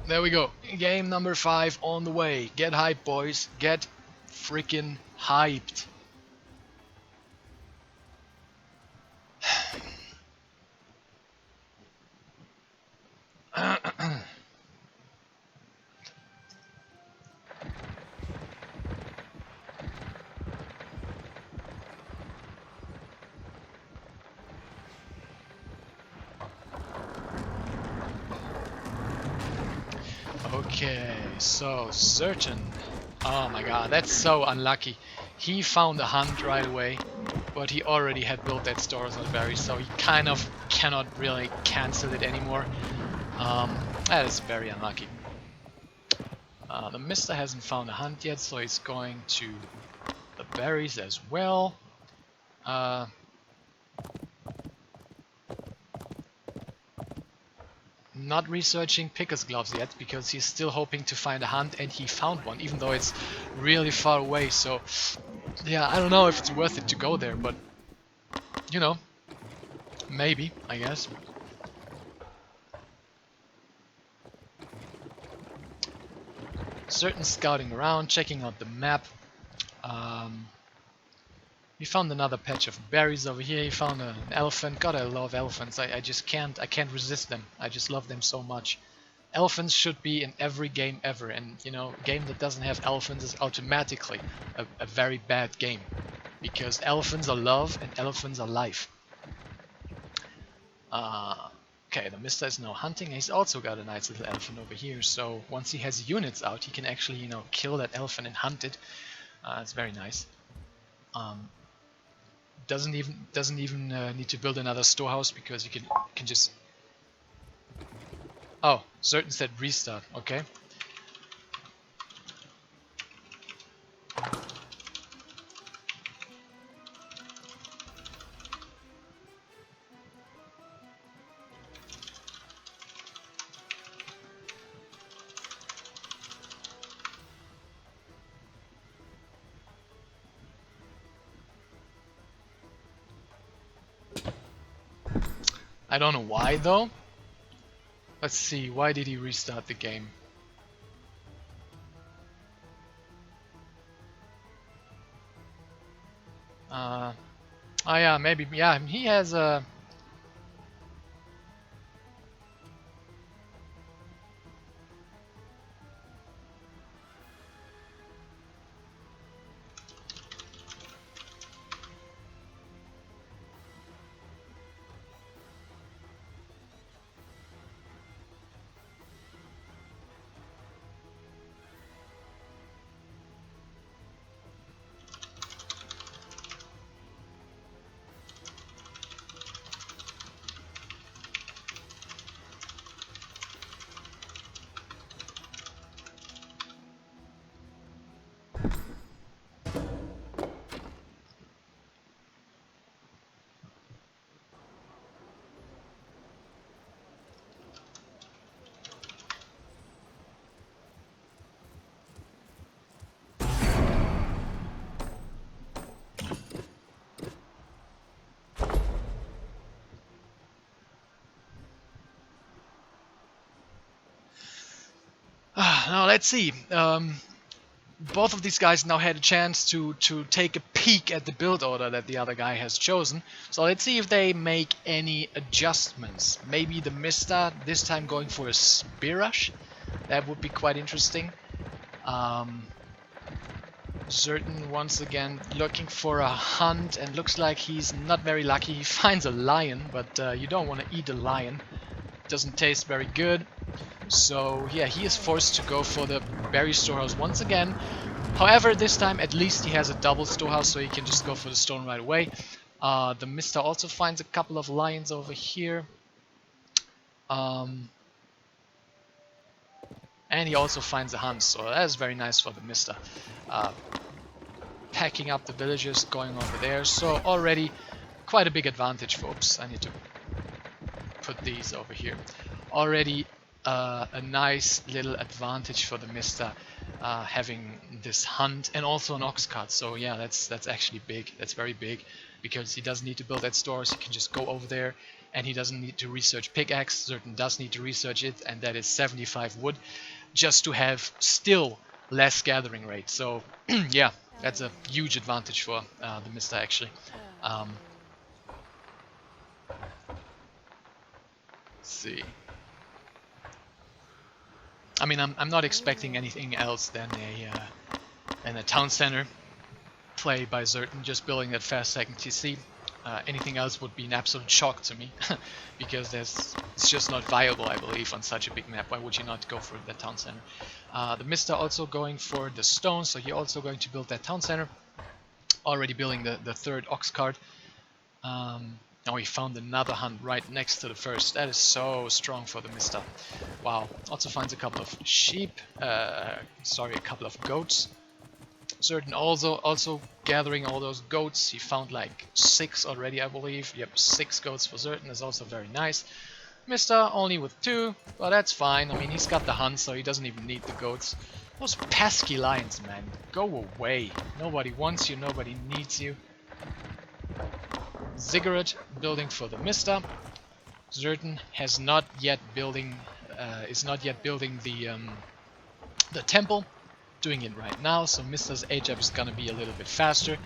There we go. Game number 5 on the way. Get hyped, boys. Get freaking hyped. Okay, so certain. Oh my god, that's so unlucky. He found a hunt right away, but he already had built that stores on berries, so he kind of cannot really cancel it anymore. That is very unlucky. The Mista hasn't found a hunt yet, so he's going to the berries as well. Not researching Picker's gloves yet because he's still hoping to find a hunt, and he found one, even though it's really far away. So yeah, I don't know if it's worth it to go there, but you know, maybe, I guess. Certain scouting around, checking out the map. He found another patch of berries over here. He found an elephant. God, I love elephants. I just can't resist them. I just love them so much. Elephants should be in every game ever, and you know, a game that doesn't have elephants is automatically a very bad game, because elephants are love and elephants are life. Okay, the Mista is now hunting. He's also got a nice little elephant over here. So once he has units out, he can actually, you know, kill that elephant and hunt it. It's very nice. Doesn't even need to build another storehouse because you can just. Oh, certain said restart. Okay. I don't know why though. Let's see, why did he restart the game? Oh yeah, maybe, yeah, he has a... Now let's see. Both of these guys now had a chance to take a peek at the build order that the other guy has chosen. So let's see if they make any adjustments. Maybe the Mista this time going for a spear rush. That would be quite interesting. Certain once again looking for a hunt, and looks like he's not very lucky. He finds a lion, but you don't want to eat a lion. Doesn't taste very good. So yeah, he is forced to go for the berry storehouse once again. However, this time at least he has a double storehouse, so he can just go for the stone right away. The Mista also finds a couple of lions over here. And he also finds a hunt, so that is very nice for the Mista. Packing up the villagers, going over there, so already quite a big advantage for... Oops, I need to put these over here. Already a nice little advantage for the Mista, having this hunt and also an ox cart. So yeah, that's actually big. That's very big, because he doesn't need to build that store, so he can just go over there, and he doesn't need to research pickaxe. Certain does need to research it, and that is 75 wood, just to have still less gathering rate. So yeah, that's a huge advantage for the Mista actually. Let's see. I mean, I'm not expecting anything else than a town center play by Zerton, just building that fast second TC. Anything else would be an absolute shock to me, because it's just not viable, I believe, on such a big map. Why would you not go for that town center? The Mista also going for the stone, so you're also going to build that town center. Already building the third ox cart. Now he found another hunt right next to the first. That is so strong for the Mista. Wow. Also finds a couple of sheep. Sorry, a couple of goats. Certain also gathering all those goats. He found like 6 already, I believe. Yep, 6 goats for certain is also very nice. Mista only with 2, but that's fine. I mean, he's got the hunt, so he doesn't even need the goats. Those pesky lions, man. Go away. Nobody wants you, nobody needs you. Ziggurat building for the Mista. Zerton has not yet building is not yet building the temple. Doing it right now, so Mista's age up is gonna be a little bit faster.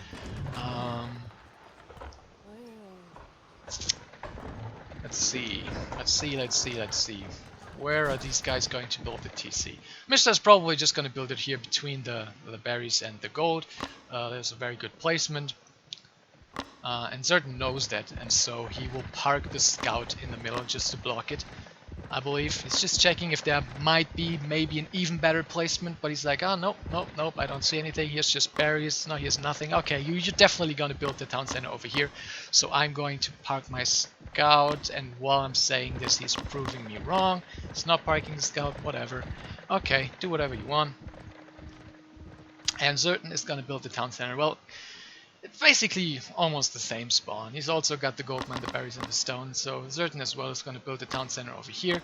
Let's see. Where are these guys going to build the TC? Mista's probably just gonna build it here between the berries and the gold. There's a very good placement. And Zertan knows that, and so he will park the scout in the middle just to block it. I believe he's just checking if there might be maybe an even better placement, but he's like, oh, nope, nope, nope, I don't see anything. Here's just berries. No, here's nothing. Okay, you're definitely going to build the town center over here. So I'm going to park my scout, and while I'm saying this, he's proving me wrong. He's not parking the scout, whatever. Okay, do whatever you want. And Zertan is going to build the town center. Well, it's basically almost the same spawn. He's also got the gold mine, the berries, and the stone. So Zertan as well is going to build the town center over here.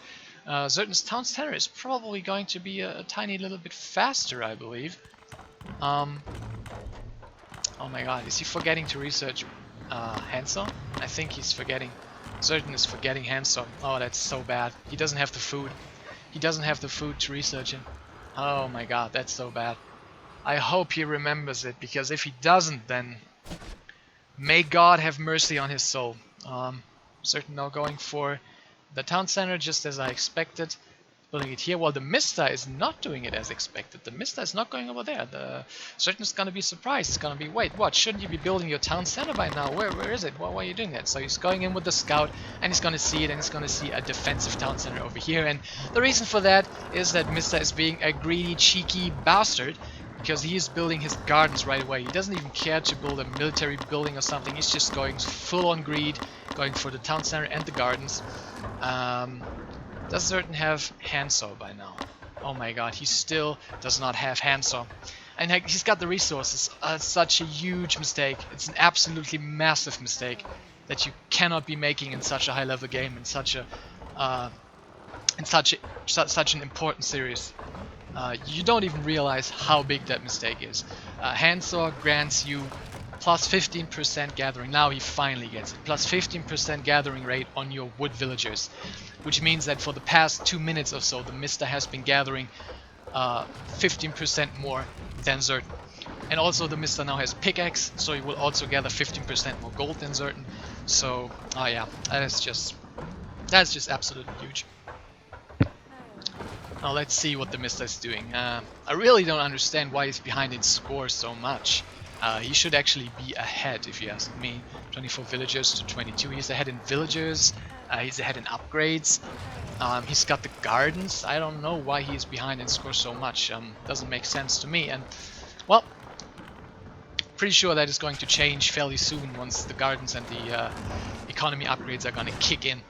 Zertan's town center is probably going to be a tiny little bit faster, I believe. Oh my god, is he forgetting to research handsaw? I think he's forgetting. Zertan is forgetting handsaw. Oh, that's so bad. He doesn't have the food. He doesn't have the food to research him. Oh my god, that's so bad. I hope he remembers it, because if he doesn't, then may God have mercy on his soul. Certain now going for the town center just as I expected. Building it here. Well, the TheMista is not doing it as expected. The TheMista is not going over there. The Certain is going to be surprised. It's going to be, wait, what? Shouldn't you be building your town center by now? Where is it? Why are you doing that? So he's going in with the scout, and he's going to see it, and he's going to see a defensive town center over here. And the reason for that is that TheMista is being a greedy, cheeky bastard, because he is building his gardens right away. He doesn't even care to build a military building or something. He's just going full on greed, going for the town center and the gardens. Does Zertan have handsaw by now? Oh my god, he still does not have handsaw. And heck, he's got the resources. Such a huge mistake. It's an absolutely massive mistake that you cannot be making in such a high level game, in such a such an important series. You don't even realize how big that mistake is. Handsaw grants you plus 15% gathering. Now he finally gets it. Plus 15% gathering rate on your wood villagers. Which means that for the past 2 minutes or so, the TheMista has been gathering 15% more than Zertan. And also the TheMista now has pickaxe, so he will also gather 15% more gold than Zertan. So, yeah, that's just absolutely huge. Now let's see what the TheMista is doing. I really don't understand why he's behind in score so much. He should actually be ahead, if you ask me. 24 villagers to 22. He's ahead in villagers. He's ahead in upgrades. He's got the gardens. I don't know why he's behind in score so much. Doesn't make sense to me. And well, pretty sure that is going to change fairly soon once the gardens and the economy upgrades are going to kick in.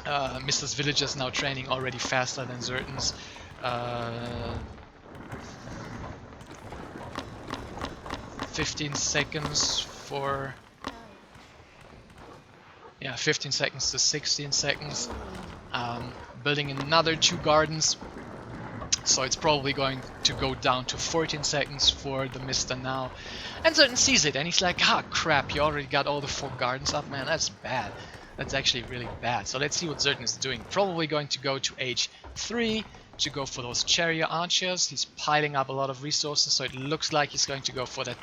Mr.'s villagers now training already faster than Zertan's. 15 seconds for... yeah, 15 seconds to 16 seconds. Building another 2 gardens. So it's probably going to go down to 14 seconds for the TheMista now. And Zertan sees it and he's like, ah crap, you already got all the 4 gardens up, man, that's bad. That's actually really bad. So let's see what Zertan is doing. Probably going to go to H3 to go for those chariot archers. He's piling up a lot of resources, so it looks like he's going to go for that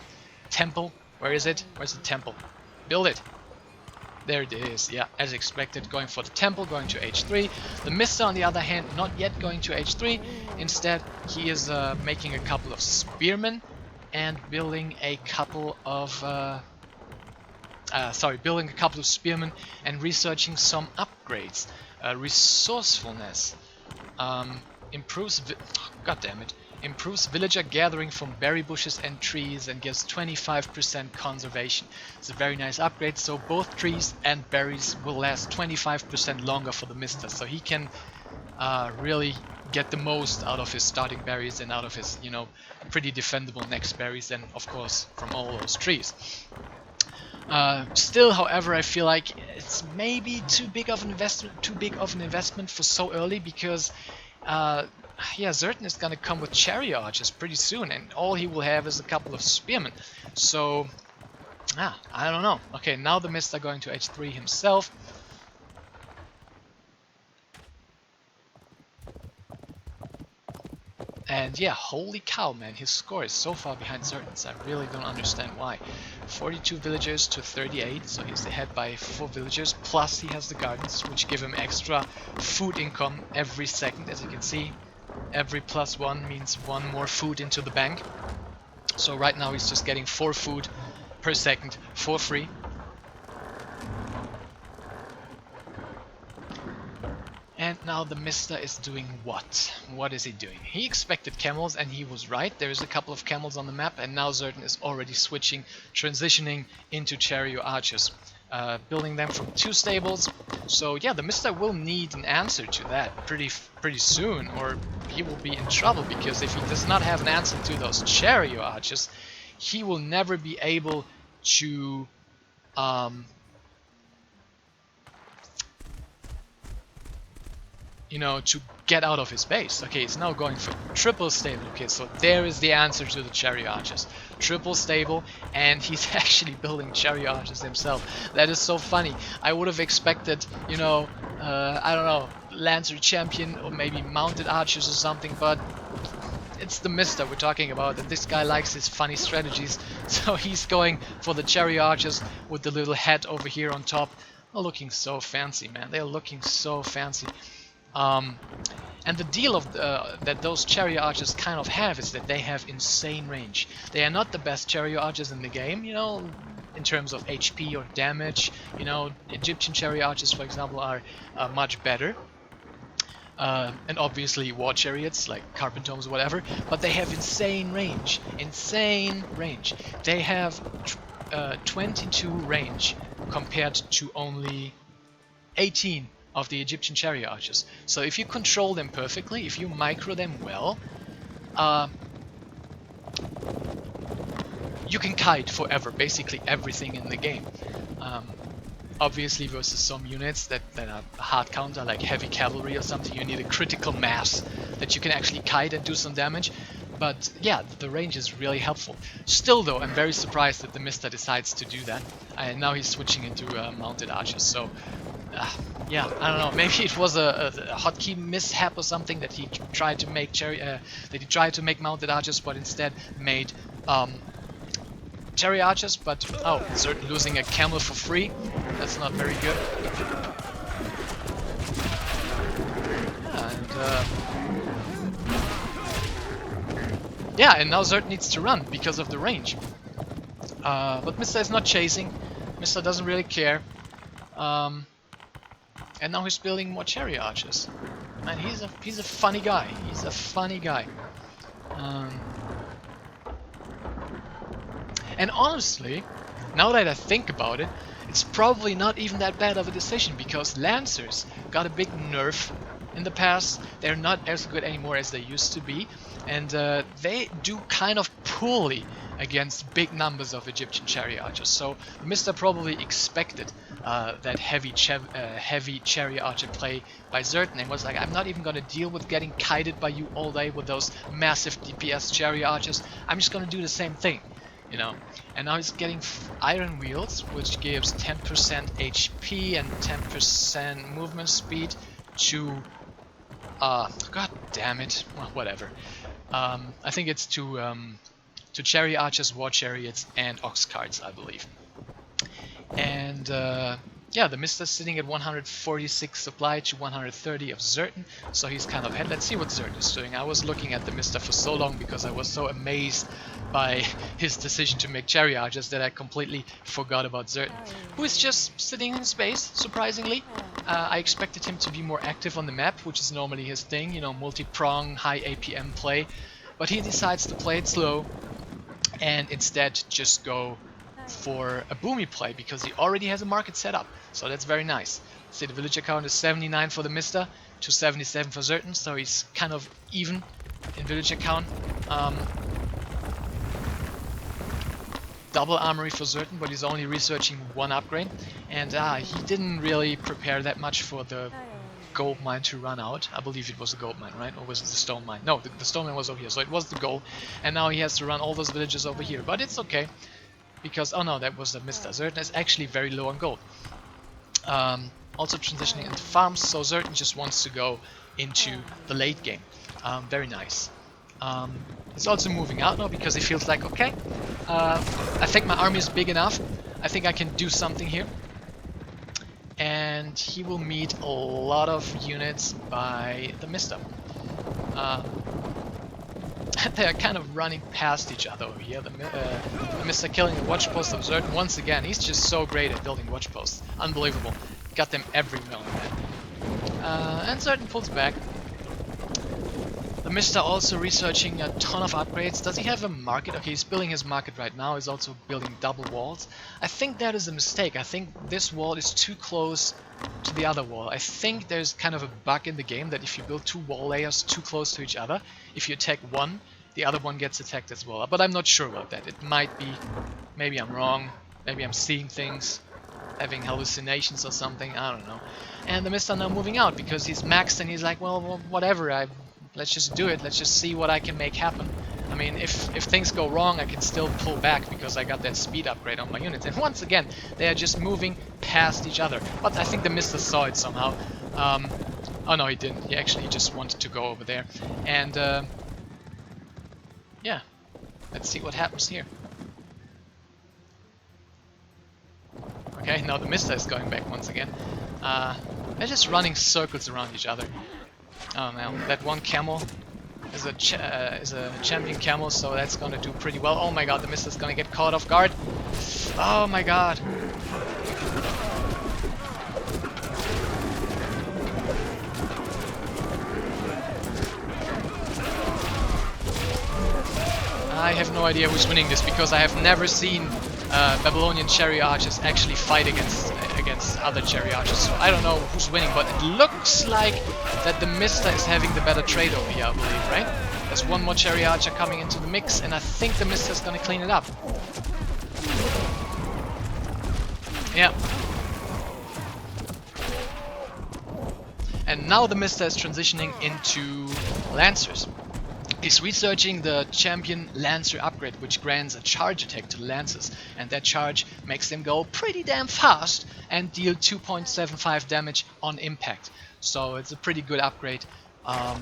temple. Where is it? Where's the temple? Build it. There it is. Yeah, as expected, going for the temple, going to H3. The TheMista, on the other hand, not yet going to H3. Instead, he is making a couple of spearmen and building a couple of building a couple of spearmen and researching some upgrades. Resourcefulness improves. God damn it! Improves villager gathering from berry bushes and trees and gives 25% conservation. It's a very nice upgrade. So both trees and berries will last 25% longer for the TheMista. So he can really get the most out of his starting berries and out of his, you know, pretty defendable next berries, and of course from all those trees. Still, however, I feel like it's maybe too big of an investment for so early, because yeah, Zertan is gonna come with chariot archers pretty soon, and all he will have is a couple of spearmen. So, I don't know. Okay, now the TheMista going to H3 himself. And yeah, holy cow, man, his score is so far behind Zertan's. I really don't understand why. 42 villagers to 38, so he's ahead by 4 villagers, plus he has the gardens, which give him extra food income every second, as you can see. Every +1 means 1 more food into the bank. So right now he's just getting 4 food per second for free. now TheMista is doing what? What is he doing? He expected camels and he was right. There's a couple of camels on the map, and now Zertan is already switching, transitioning into chariot archers, building them from 2 stables. So yeah, TheMista will need an answer to that pretty soon, or he will be in trouble, because if he does not have an answer to those chariot archers, he will never be able to you know, to get out of his base. Okay, he's now going for triple stable. Okay, so there is the answer to the chariot archers. Triple stable, and he's actually building chariot archers himself. That is so funny. I would have expected, you know, I don't know, Lancer champion or maybe mounted archers or something, but it's TheMista we're talking about, and this guy likes his funny strategies, so he's going for the chariot archers with the little hat over here on top. They're looking so fancy, man. They're looking so fancy. And the deal of that those chariot archers kind of have is that they have insane range. They are not the best chariot archers in the game, you know, in terms of HP or damage. You know, Egyptian chariot archers, for example, are much better. And obviously war chariots like carpentomes or whatever, but they have insane range. Insane range. They have 22 range compared to only 18 of the Egyptian chariot archers. So if you control them perfectly, if you micro them well, you can kite forever basically everything in the game. Obviously versus some units that are hard counter, like heavy cavalry or something, you need a critical mass that you can actually kite and do some damage. But yeah, the range is really helpful. Still though, I'm very surprised that TheMista decides to do that. And now he's switching into mounted archers. So yeah, I don't know. Maybe it was a hotkey mishap or something, that he tried to make mounted archers, but instead made chariot archers. But oh, Zertan losing a camel for free. That's not very good. Yeah, and now Zertan needs to run because of the range. But Mista is not chasing. Mista doesn't really care. And now he's building more chariot archers. And he's a funny guy. He's a funny guy. And honestly, now that I think about it, it's probably not even that bad of a decision, because Lancers got a big nerf in the past. They're not as good anymore as they used to be, and they do kind of poorly against big numbers of Egyptian chariot archers. So Mr. probably expected that heavy chariot archer play by Zertan, and was like, I'm not even gonna deal with getting kited by you all day with those massive DPS chariot archers. I'm just gonna do the same thing, you know. And now he's getting iron wheels, which gives 10% HP and 10% movement speed to god damn it, well, whatever. I think it's to chariot archers, war chariots, and ox carts, I believe. And yeah, TheMista's sitting at 146 supply to 130 of Zertan, so he's kind of ahead. Let's see what Zertan is doing. I was looking at TheMista for so long because I was so amazed by his decision to make chariot archers that I completely forgot about Zertan, who is just sitting in space, surprisingly. I expected him to be more active on the map, which is normally his thing, you know, multi-prong, high APM play, but he decides to play it slow and instead just go for a boomy play, because he already has a market set up. So that's very nice. See, the villager count is 79 for TheMista to 77 for Zertan, so he's kind of even in villager count. Double armory for Zertan, but he's only researching one upgrade, and he didn't really prepare that much for the gold mine to run out. I believe it was the gold mine, right? Or was it the stone mine? No, the stone mine was over here, so it was the gold, and now he has to run all those villages over here, but it's okay. Because, oh no, that was TheMista. Zertan is actually very low on gold. Also transitioning into farms, so Zertan just wants to go into the late game. Very nice. He's also moving out now because he feels like, okay, I think my army is big enough. I think I can do something here. And he will meet a lot of units by TheMista. They're kind of running past each other over here. TheMista killing the watch post of Zertan once again. He's just so great at building watch posts. Unbelievable. Got them everywhere on that. And Certain pulls back. TheMista also researching a ton of upgrades. Does he have a market? Okay, he's building his market right now. He's also building double walls. I think that is a mistake. I think this wall is too close to the other wall. I think there's kind of a bug in the game that if you build two wall layers too close to each other, if you attack one, the other one gets attacked as well. But I'm not sure about that. It might be. Maybe I'm wrong. Maybe I'm seeing things, having hallucinations or something. I don't know. And TheMista now moving out because he's maxed and he's like, well whatever. Let's just do it. Let's just see what I can make happen. I mean, if things go wrong, I can still pull back because I got that speed upgrade on my units. And once again, they are just moving past each other. But I think TheMista saw it somehow. Oh no, he didn't. He actually just wanted to go over there. And yeah, let's see what happens here. Okay, now TheMista is going back once again. They're just running circles around each other. Oh man, that one camel is a champion camel, so that's gonna do pretty well. Oh my god, TheMista's gonna get caught off guard. Oh my god. I have no idea who's winning this because I have never seen Babylonian chariot archers actually fight against other chariot archers, so I don't know who's winning, but it looks like that TheMista is having the better trade over here, I believe, right? There's one more chariot archer coming into the mix, and I think TheMista is gonna clean it up. Yeah. And now TheMista is transitioning into Lancers. He's researching the champion Lancer upgrade, which grants a charge attack to the Lancers, and that charge makes them go pretty damn fast and deal 2.75 damage on impact. So it's a pretty good upgrade. Oh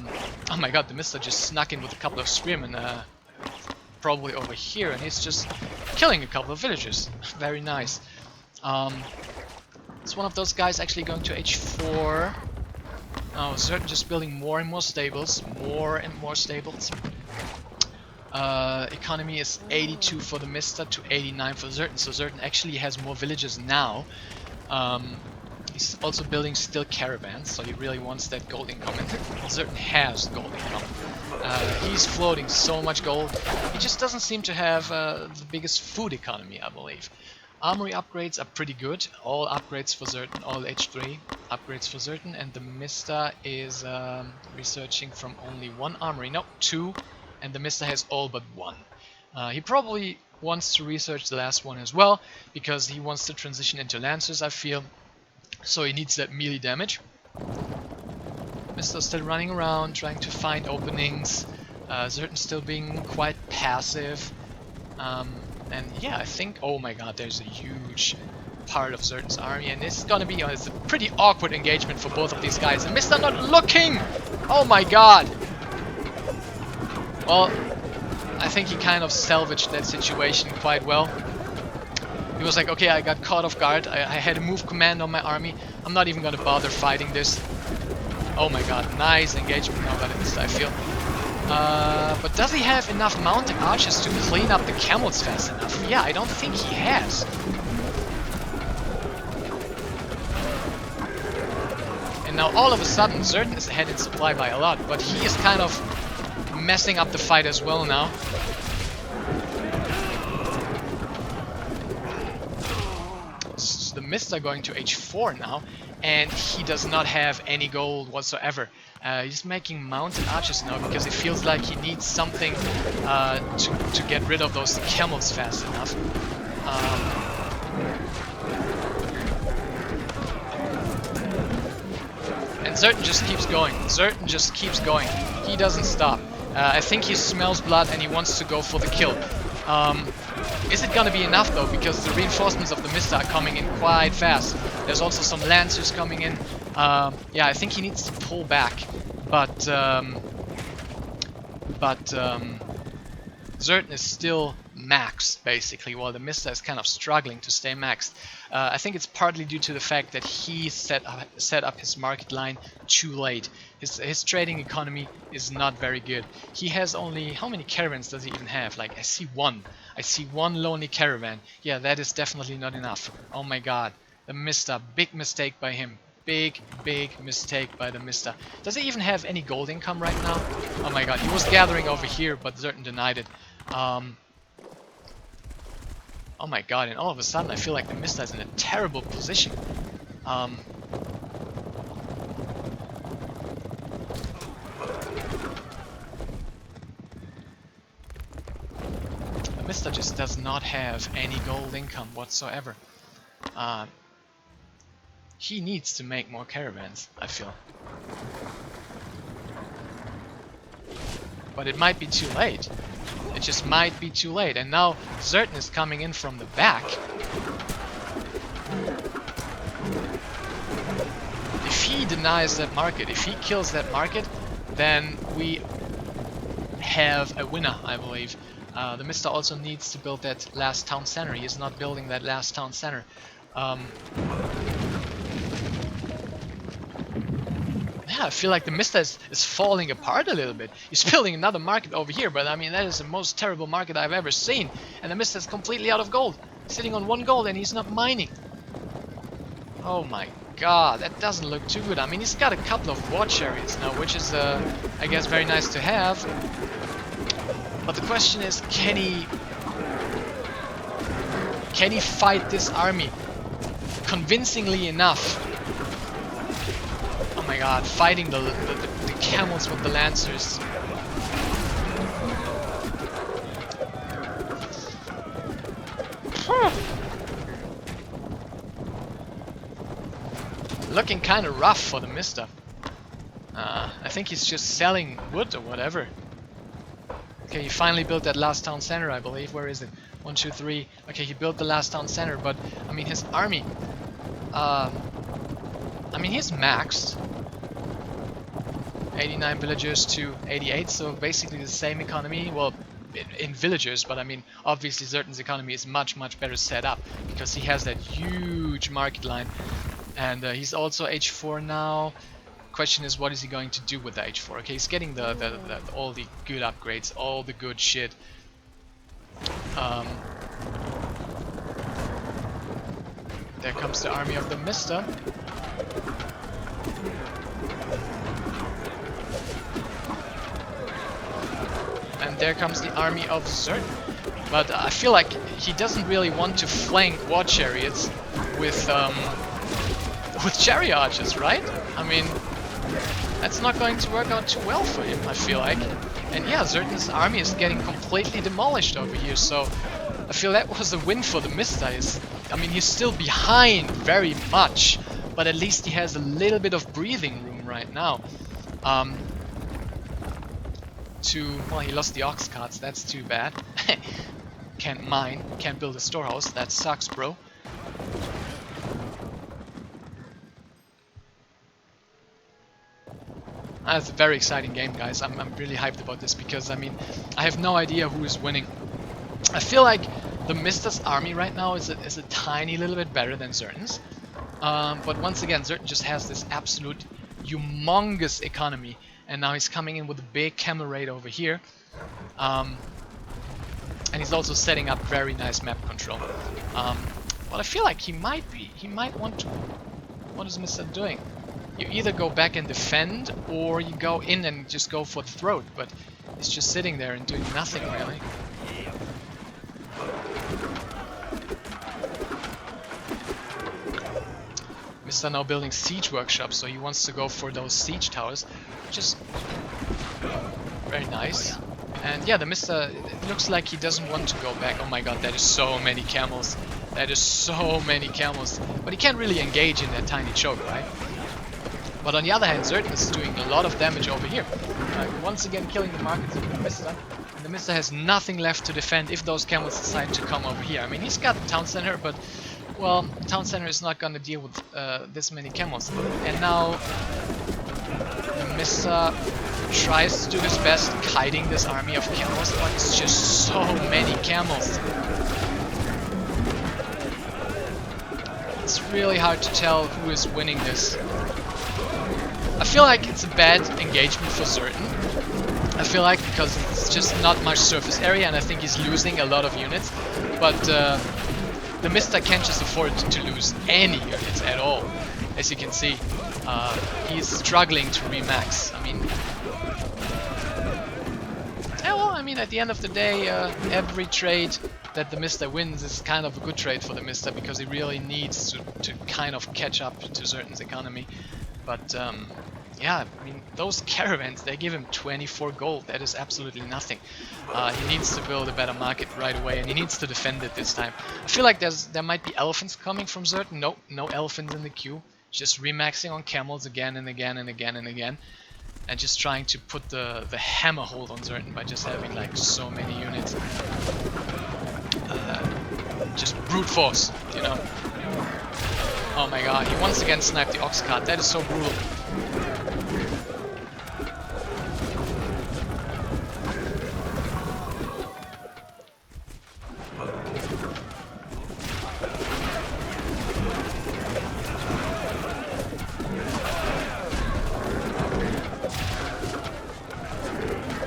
my god, TheMista just snuck in with a couple of spearmen, probably over here, and he's just killing a couple of villagers. Very nice. It's one of those guys actually going to H4. Oh, Certain just building more and more stables. Economy is 82 for TheMista to 89 for Certain, so Certain actually has more villages now. He's also building still caravans, so he really wants that gold income, and Certain has gold income. He's floating so much gold. He just doesn't seem to have the biggest food economy, I believe. Armory upgrades are pretty good. All upgrades for Certain, all H3 upgrades for Certain, and TheMista is researching from only one armory, no, two, and TheMista has all but one. He probably wants to research the last one as well, because he wants to transition into Lancers, I feel, so he needs that melee damage. TheMista still running around, trying to find openings, Certain still being quite passive. And yeah, I think, oh my god, there's a huge part of Certain's army, and it's gonna be, it's a pretty awkward engagement for both of these guys. And TheMista not looking! Oh my god! Well, I think he kind of salvaged that situation quite well. He was like, okay, I got caught off guard, I had a move command on my army, I'm not even gonna bother fighting this. Oh my god, nice engagement now by TheMista, I feel. But does he have enough mounted archers to clean up the camels fast enough? Yeah, I don't think he has. And now all of a sudden, Certain is ahead in supply by a lot, but he is kind of messing up the fight as well now. TheMista going to H4 now, and he does not have any gold whatsoever. He's making mounted archers now because he feels like he needs something to get rid of those camels fast enough. And Certain just keeps going. Certain just keeps going. He doesn't stop. I think he smells blood and he wants to go for the kill. Is it gonna be enough though? Because the reinforcements of TheMista are coming in quite fast. There's also some Lancers coming in. Yeah, I think he needs to pull back. But Certain is still maxed, basically, while TheMista is kind of struggling to stay maxed. I think it's partly due to the fact that he set up his market line too late. His trading economy is not very good. He has only, how many caravans does he even have? Like, I see one. I see one lonely caravan. Yeah, that is definitely not enough. Oh my god. TheMista, big mistake by him. big mistake by the Mista. Does he even have any gold income right now? Oh my god, he was gathering over here, but Zertan denied it. Oh my god, and all of a sudden I feel like the Mista is in a terrible position. The Mista just does not have any gold income whatsoever. He needs to make more caravans, I feel. But it might be too late. It just might be too late. And now Zertan is coming in from the back. If he denies that market, if he kills that market, then we have a winner, I believe. The Mista also needs to build that last town center. He is not building that last town center. Yeah, I feel like the Mista is falling apart a little bit. He's building another market over here, but I mean, that is the most terrible market I've ever seen. And the Mista is completely out of gold. Sitting on 1 gold and he's not mining. Oh my god, that doesn't look too good. I mean, he's got a couple of war chariots now, which is, I guess, very nice to have. But the question is, can he fight this army convincingly enough? Oh my god, fighting the camels with the lancers. Looking kind of rough for the Mista. I think he's just selling wood or whatever. Okay, he finally built that last town center, I believe. Where is it? 1, 2, 3. Okay, he built the last town center, but I mean, his army. I mean, he's maxed. 89 villagers to 88, so basically the same economy. Well, in villagers, but I mean, obviously Zertan's economy is much better set up because he has that huge market line, and he's also H4 now. Question is, what is he going to do with the H4? Okay, he's getting all the good upgrades, all the good shit. There comes the army of the Mista. And there comes the army of Zertan. But I feel like he doesn't really want to flank war chariots with chariot archers, right? I mean, that's not going to work out too well for him, I feel like. And yeah, Zertan's army is getting completely demolished over here, so I feel that was a win for the Mista. I mean, he's still behind very much, but at least he has a little bit of breathing room right now. Well, he lost the ox carts, that's too bad. Can't mine, can't build a storehouse, that sucks, bro. That's a very exciting game, guys. I'm really hyped about this because, I mean, I have no idea who is winning. I feel like the Mista's army right now is a tiny little bit better than Zertan's. But once again, Zertan just has this absolute humongous economy. And now he's coming in with a big camel raid over here. And he's also setting up very nice map control. Well, I feel like he might want to... What is Mista doing? You either go back and defend, or you go in and just go for the throat, but he's just sitting there and doing nothing really. Mista now building siege workshops, so he wants to go for those siege towers, which is very nice. And yeah, the Mista, it looks like he doesn't want to go back. Oh my god, that is so many camels. That is so many camels. But he can't really engage in that tiny choke, right? But on the other hand, Zertan is doing a lot of damage over here. Once again killing the markets of the Mista. And the Mista has nothing left to defend if those camels decide to come over here. I mean, he's got the town center, but... well, the town center is not gonna deal with this many camels. And now... the Mista tries to do his best kiting this army of camels, but it's just so many camels. It's really hard to tell who is winning this. I feel like it's a bad engagement for Zertan. I feel like because it's just not much surface area, and I think he's losing a lot of units. But the Mista can't just afford to lose any units at all. as you can see, he's struggling to remax. I mean, yeah, well, I mean, at the end of the day, every trade that TheMista wins is kind of a good trade for TheMista, because he really needs to kind of catch up to Zertan's economy. But yeah, I mean, those caravans, they give him 24 gold. That is absolutely nothing. He needs to build a better market right away, and he needs to defend it this time. I feel like there might be elephants coming from Zertan. Nope, no elephants in the queue. Just remaxing on camels again and again and again and again. And just trying to put the hammer hold on Zertan by just having like so many units. Just brute force, you know. Oh my god, he once again sniped the ox cart. That is so brutal.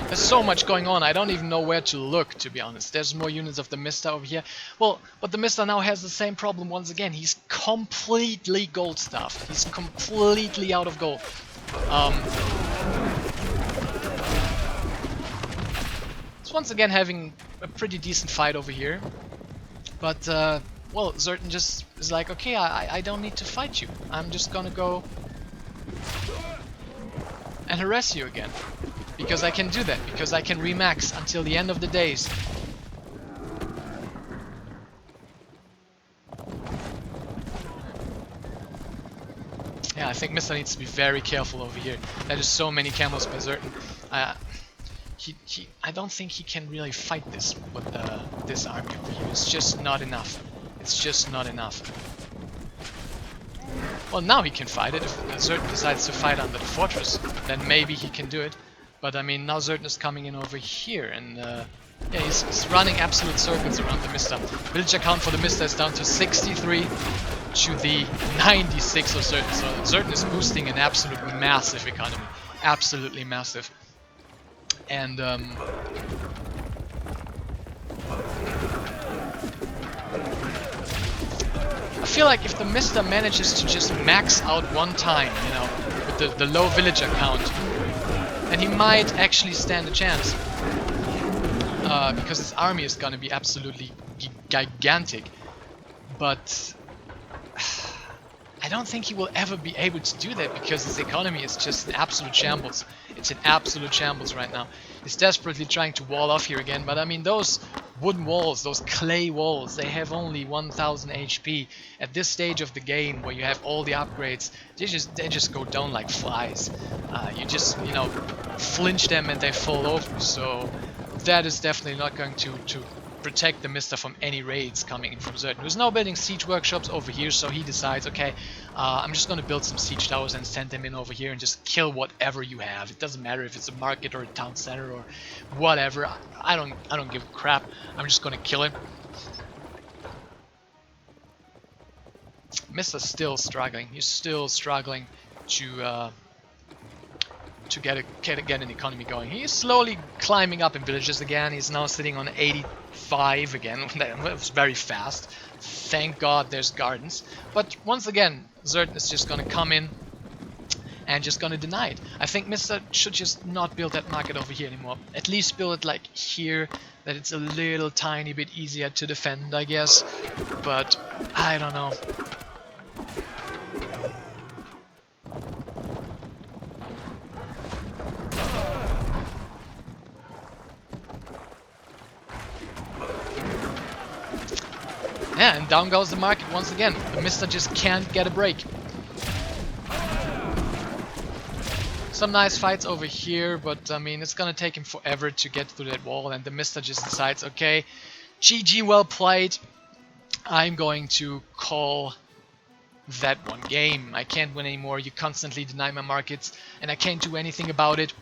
There's so much going on, I don't even know where to look, to be honest. There's more units of TheMista over here. Well, but TheMista now has the same problem once again. He's completely gold stuffed. He's completely out of gold. He's once again having a pretty decent fight over here. But, well, Zertan just is like, okay, I don't need to fight you. I'm just gonna go and harass you again. Because I can do that, because I can remax until the end of the days. Yeah, I think Mista needs to be very careful over here. There is so many camels by Zertan. I don't think he can really fight this with this army over here. It's just not enough. It's just not enough. Well, now he can fight it. If Zertan decides to fight under the fortress, then maybe he can do it. But I mean, now Zertan is coming in over here, and yeah, he's running absolute circles around TheMista. Villager count for TheMista is down to 63 to the 96 of Zertan. So Zertan is boosting an absolute massive economy, absolutely massive. And I feel like if TheMista manages to just max out one time, you know, with the low villager count, then he might actually stand a chance. Because his army is gonna be absolutely gigantic. But I don't think he will ever be able to do that, because his economy is just an absolute shambles. It's an absolute shambles right now. He's desperately trying to wall off here again, but I mean, those wooden walls, those clay walls, they have only 1000 HP. At this stage of the game, where you have all the upgrades, they just go down like flies. You just, you know, flinch them and they fall over. So that is definitely not going to protect TheMista from any raids coming in from Zertan. Who's now building siege workshops over here, so he decides, okay, I'm just going to build some siege towers and send them in over here and just kill whatever you have. It doesn't matter if it's a market or a town center or whatever. I don't give a crap. I'm just going to kill it. Mista's still struggling. He's still struggling to get an economy going. He's slowly climbing up in villages again. He's now sitting on 85 again. That was very fast. Thank God there's gardens. But once again, Zertan is just gonna come in and just gonna deny it. I think Mista should just not build that market over here anymore. At least build it like here, that it's a little tiny bit easier to defend, I guess. But I don't know. Yeah, and down goes the market once again. TheMista just can't get a break. Some nice fights over here, but I mean, it's gonna take him forever to get through that wall, and TheMista just decides, okay, GG, well played. I'm going to call that one game. I can't win anymore. You constantly deny my markets, and I can't do anything about it.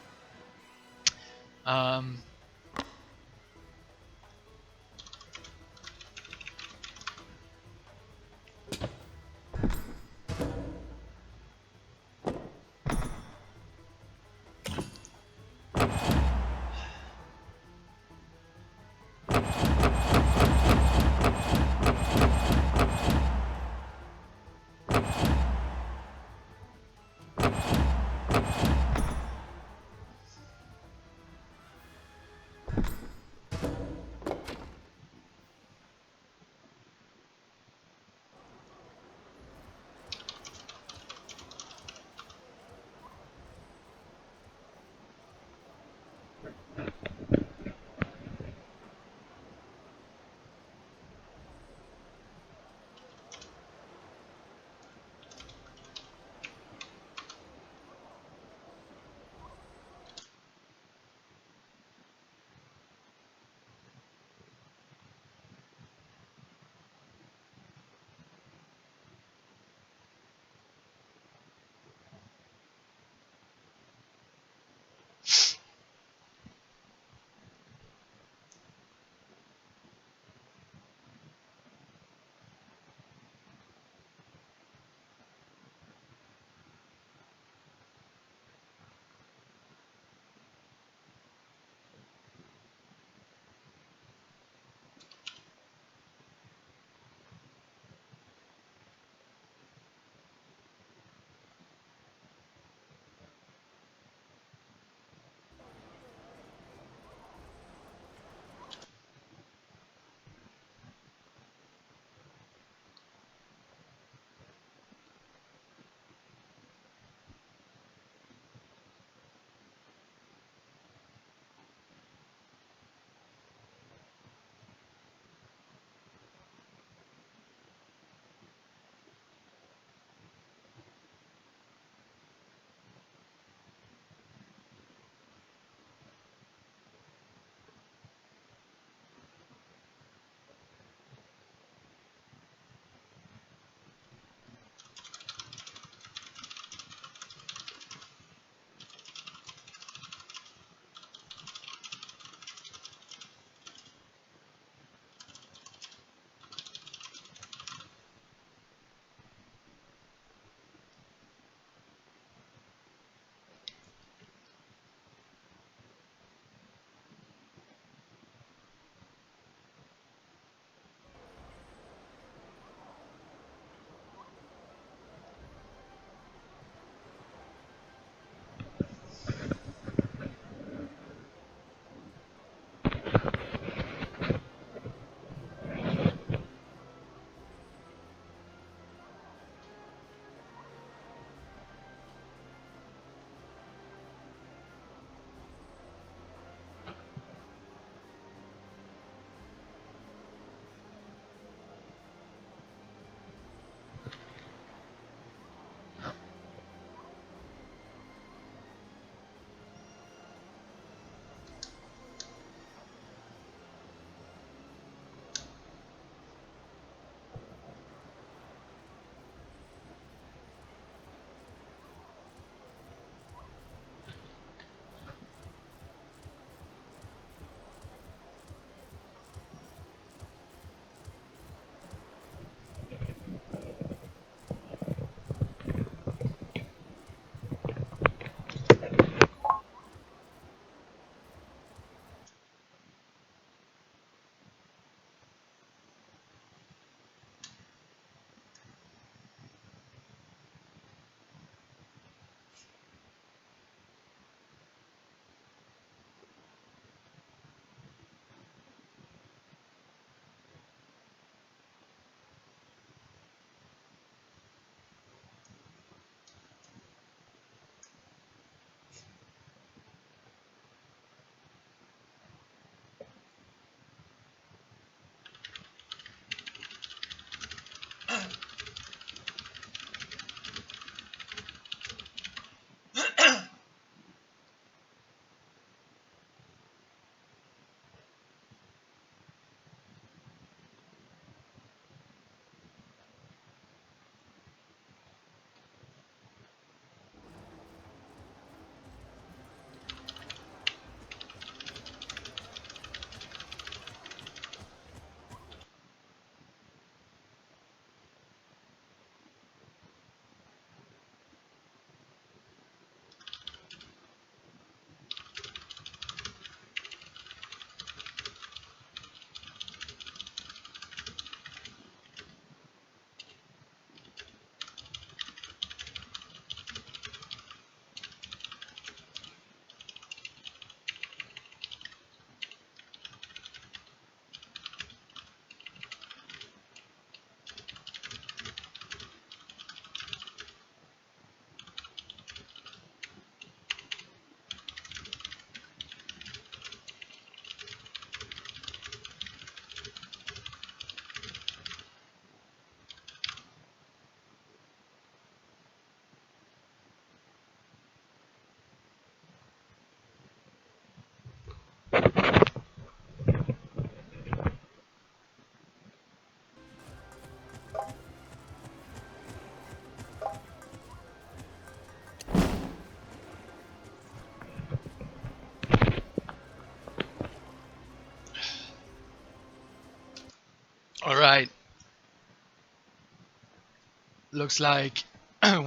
looks like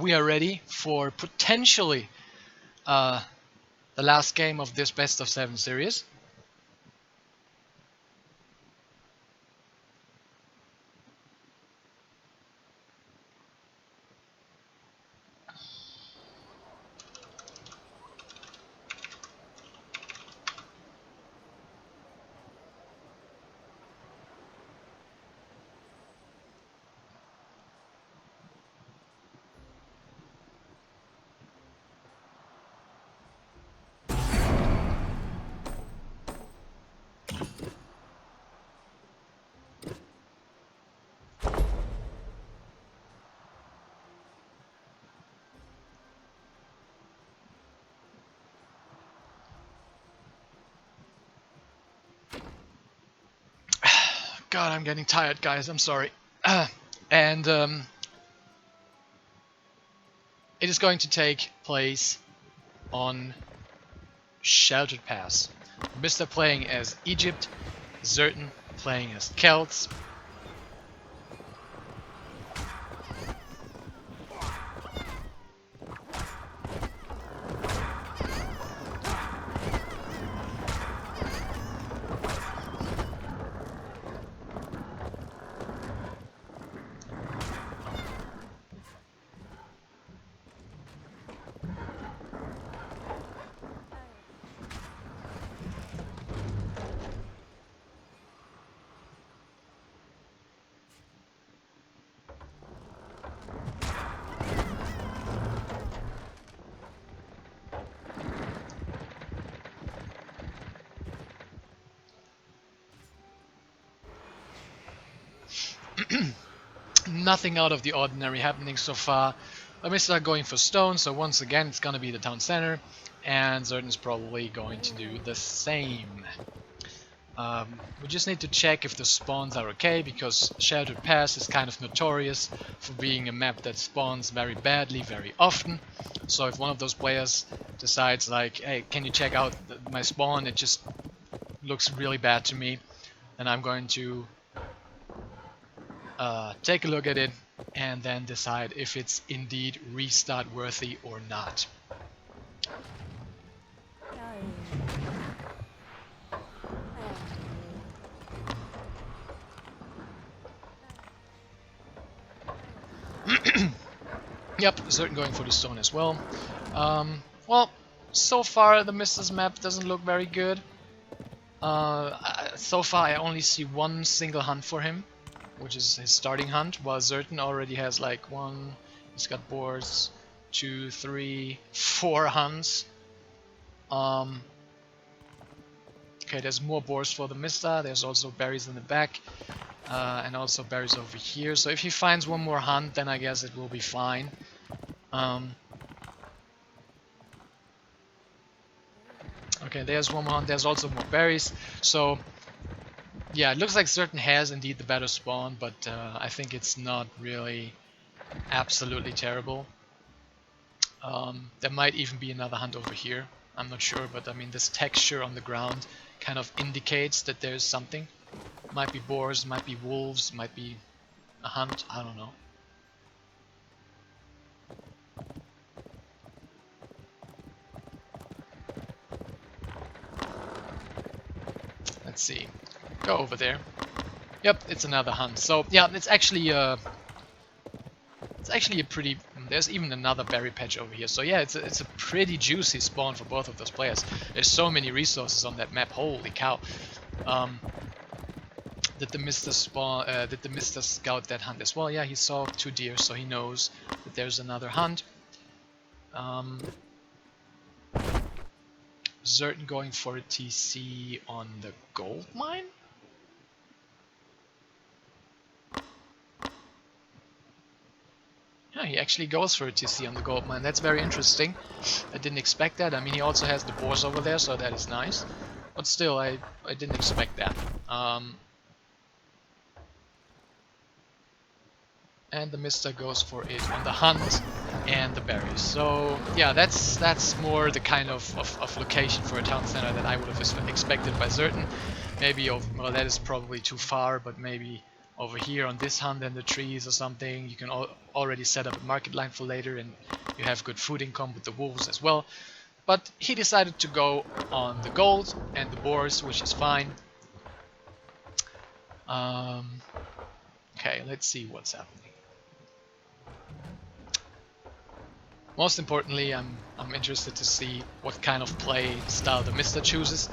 we are ready for potentially the last game of this best of 7 series. God, I'm getting tired, guys. I'm sorry. And it is going to take place on Sheltered Pass. Mr. playing as Egypt, Zertan playing as Celts. Nothing out of the ordinary happening so far. TheMista going for stone, so once again it's gonna be the town center, and Zertan's probably going to do the same. We just need to check if the spawns are okay, because Sheltered Pass is kind of notorious for being a map that spawns very badly very often. So if one of those players decides like, hey, can you check out my spawn, it just looks really bad to me, then I'm going to take a look at it and then decide if it's indeed restart worthy or not. Yep, Zertan going for the stone as well. Well, so far the TheMista's map doesn't look very good. So far I only see one single hunt for him, which is his starting hunt, while Zertan already has like he's got boars, 2, 3, 4 hunts. Okay, there's more boars for the TheMista, there's also berries in the back, and also berries over here, so if he finds one more hunt, then I guess it will be fine. Okay, there's one more hunt, there's also more berries, so yeah, it looks like Zertan has indeed the better spawn, but I think it's not really absolutely terrible. There might even be another hunt over here, I'm not sure, but I mean this texture on the ground kind of indicates that there's something. Might be boars, might be wolves, might be a hunt, I don't know. Let's see. Go over there. Yep, it's another hunt. So yeah, it's actually a pretty. There's even another berry patch over here. So yeah, it's a pretty juicy spawn for both of those players. There's so many resources on that map. Holy cow! Did the TheMista scout that hunt as well? Yeah, he saw 2 deer, so he knows that there's another hunt. Zertan going for a TC on the gold mine? Yeah, he actually goes for a TC on the gold mine. That's very interesting. I didn't expect that. I mean, he also has the boars over there, so that is nice. But still, I didn't expect that. And the TheMista goes for it on the hunt and the berries. So yeah, that's more the kind of location for a town center that I would have expected by Zertan. Maybe, well, that is probably too far, but maybe over here on this hunt in the trees or something. You can already set up a market line for later, and you have good food income with the wolves as well. But he decided to go on the gold and the boars, which is fine. Okay, let's see what's happening. Most importantly, I'm interested to see what kind of play style TheMista chooses,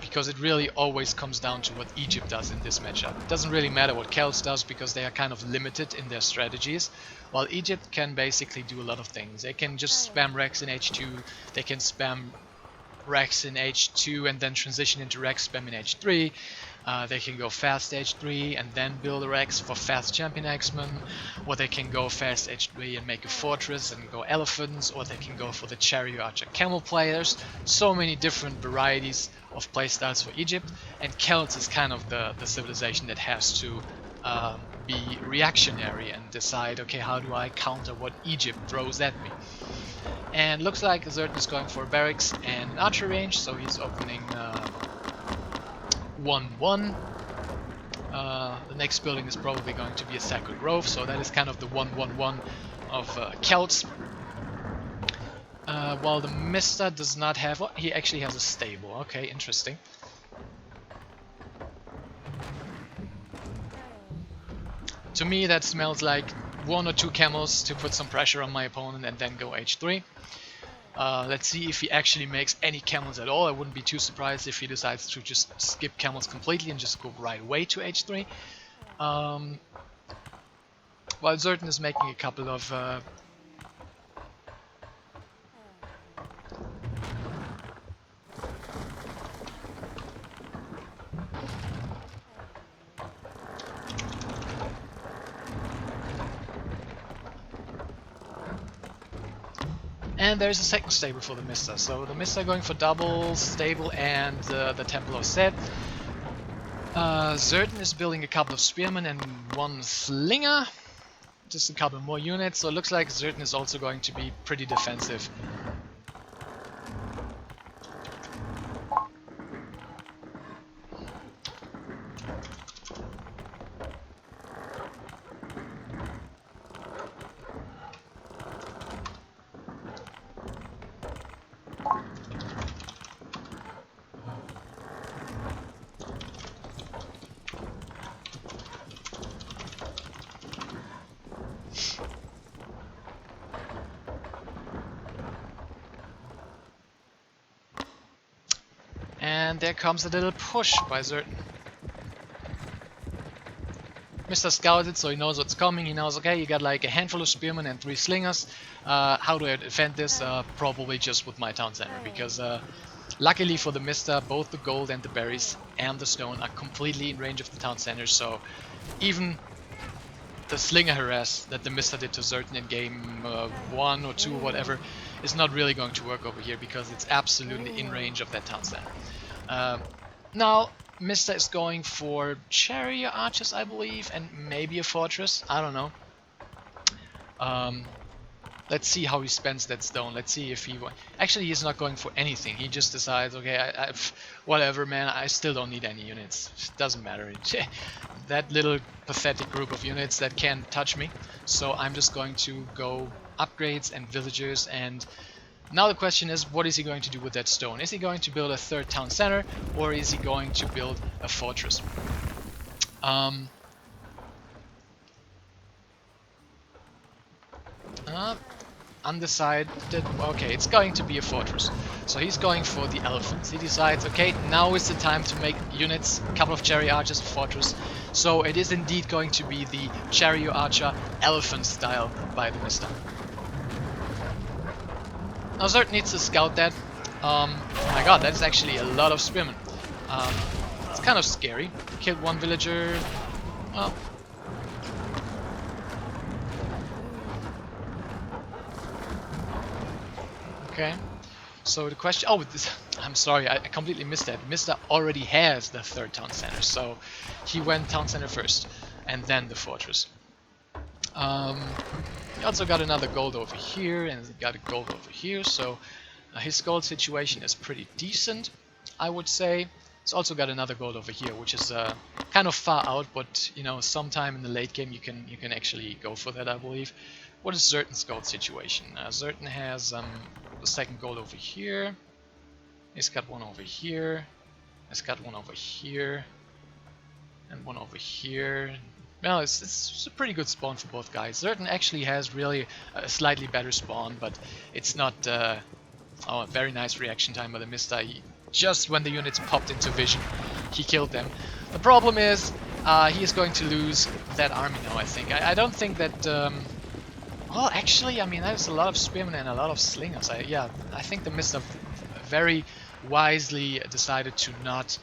because it really always comes down to what Egypt does in this matchup. It doesn't really matter what Celts does, because they are kind of limited in their strategies, while Egypt can basically do a lot of things. They can just spam Rex in H2, they can spam Rex in H2 and then transition into Rex spam in H3. They can go fast H3 and then build a Rex for fast champion X-Men, or they can go fast H3 and make a fortress and go elephants, or they can go for the chariot archer camel players. So many different varieties of playstyles for Egypt, and Celts is kind of the civilization that has to be reactionary and decide, okay, how do I counter what Egypt throws at me? And looks like Zertan is going for barracks and an archer range, so he's opening 1-1. The next building is probably going to be a Sacred Grove, so that is kind of the 1-1-1 of Celts. While TheMista does not have... Well, he actually has a stable. Okay, interesting. To me that smells like 1 or 2 camels to put some pressure on my opponent and then go H3. Let's see if he actually makes any camels at all. I wouldn't be too surprised if he decides to just skip camels completely and just go right away to H3. While Zertan is making a couple of and there's a second stable for TheMista. So TheMista going for double stable and the Temple of Set. Zertan is building a couple of spearmen and 1 slinger. Just a couple more units. So it looks like Zertan is also going to be pretty defensive. And there comes a little push by Zertan. Mr. scouted, so he knows what's coming. He knows, okay, you got like a handful of spearmen and 3 slingers. How do I defend this? Probably just with my town center, because luckily for TheMista, both the gold and the berries and the stone are completely in range of the town center. So even the slinger harass that TheMista did to Zertan in game 1 or 2 or whatever is not really going to work over here, because it's absolutely in range of that town center. Now Mista is going for chariot archers, I believe, and maybe a fortress. I don't know. Let's see how he spends that stone. Let's see if he... Actually, he's not going for anything. He just decides, okay, whatever, man, I still don't need any units. It doesn't matter. That little pathetic group of units that can't touch me. So I'm just going to go upgrades and villagers. And now the question is, what is he going to do with that stone? Is he going to build a 3rd town center, or is he going to build a fortress? Undecided. Okay, it's going to be a fortress. So he's going for the elephants. He decides, okay, now is the time to make units, a couple of chariot archers, a fortress. So it is indeed going to be the chariot archer elephant style by TheMista. Now Zertan needs to scout that. Oh my god, that is actually a lot of spearmen. It's kind of scary. Killed 1 villager. Well, okay, so the question... Oh, I'm sorry, I completely missed that. Mista already has the 3rd town center, so he went town center first, and then the fortress. He also got another gold over here, and got a gold over here, so his gold situation is pretty decent, I would say. He's also got another gold over here, which is kind of far out, but you know, sometime in the late game you can actually go for that, I believe. What is Zertan's gold situation? Zertan has the second gold over here. He's got one over here. He's got one over here. And one over here. Well, it's a pretty good spawn for both guys. Zertan actually has really a slightly better spawn, but it's not... oh, a very nice reaction time by the Mista. Just when the units popped into vision, he killed them. The problem is, he is going to lose that army now, I think. I don't think that... well, actually, I mean, there's a lot of spearmen and a lot of slingers. I think the Mista very wisely decided to not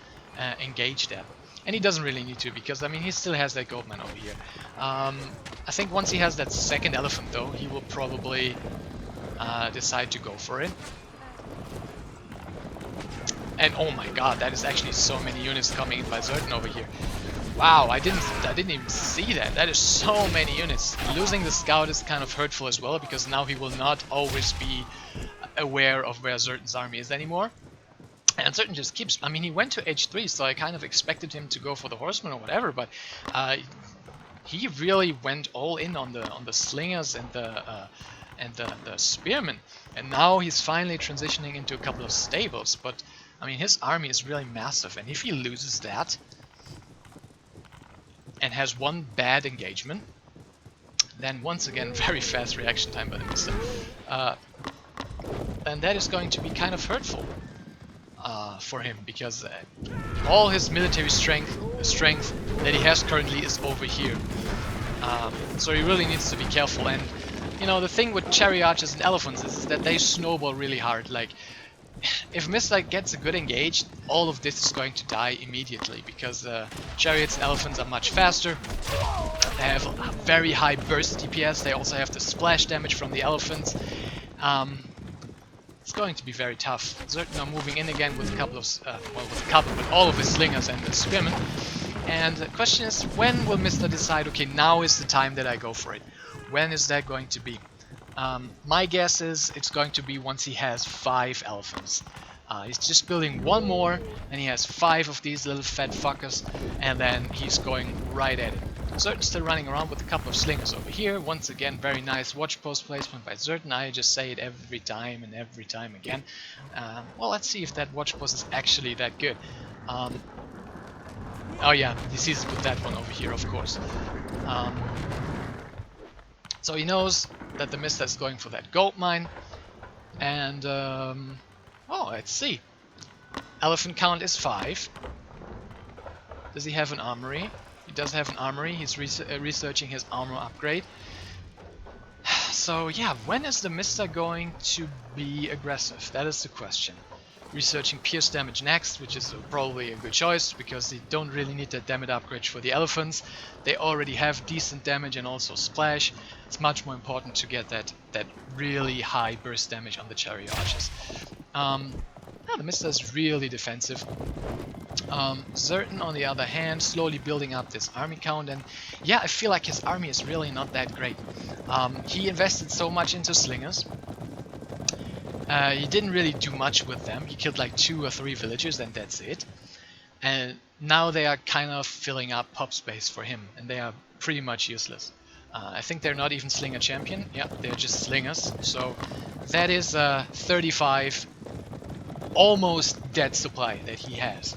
engage them. And he doesn't really need to, because I mean he still has that goldmine over here. I think once he has that second elephant though, he will probably decide to go for it. And oh my god, that is actually so many units coming in by Zertan over here. Wow, I didn't even see that. That is so many units. Losing the scout is kind of hurtful as well, because now he will not always be aware of where Zertan's army is anymore. And Zertan just keeps... I mean, he went to H3, so I kind of expected him to go for the horseman or whatever, but he really went all in on the slingers and the spearmen. And now he's finally transitioning into a couple of stables, but I mean, his army is really massive, and if he loses that and has one bad engagement, then once again, very fast reaction time by the Mista. And that is going to be kind of hurtful for him, because all his military strength that he has currently is over here. So he really needs to be careful. And you know, the thing with chariot archers and elephants is that they snowball really hard. Like, if Mista gets a good engage, all of this is going to die immediately, because chariots and elephants are much faster. They have a very high burst DPS. They also have the splash damage from the elephants. It's going to be very tough. Zertan are moving in again with a couple of, with all of his slingers and the spearmen. And the question is, when will Mista decide, okay, now is the time that I go for it? When is that going to be? My guess is it's going to be once he has 5 elephants. He's just building one more, and he has 5 of these little fat fuckers, and then he's going right at it. Zertan's still running around with a couple of slingers over here. Once again, very nice watch post placement by Zertan. I just say it every time and every time again. Well, let's see if that watch post is actually that good. Oh yeah, he sees it with that one over here, of course. So he knows that the Mista is going for that gold mine. And, oh, let's see. Elephant count is 5. Does he have an armory? He does have an armory. He's researching his armor upgrade. So yeah, when is the Mista going to be aggressive? That is the question. Researching pierce damage next, which is probably a good choice, because they don't really need that damage upgrade for the elephants. They already have decent damage and also splash. It's much more important to get that really high burst damage on the chariot archers. Yeah, the Mista is really defensive. Zertan, on the other hand, slowly building up this army count, and yeah, I feel like his army is really not that great. He invested so much into slingers. He didn't really do much with them. He killed like 2 or 3 villagers, and that's it. And now they are kind of filling up pop space for him, and they are pretty much useless. I think they're not even slinger champion. Yeah, they're just slingers. So that is 35 almost dead supply that he has.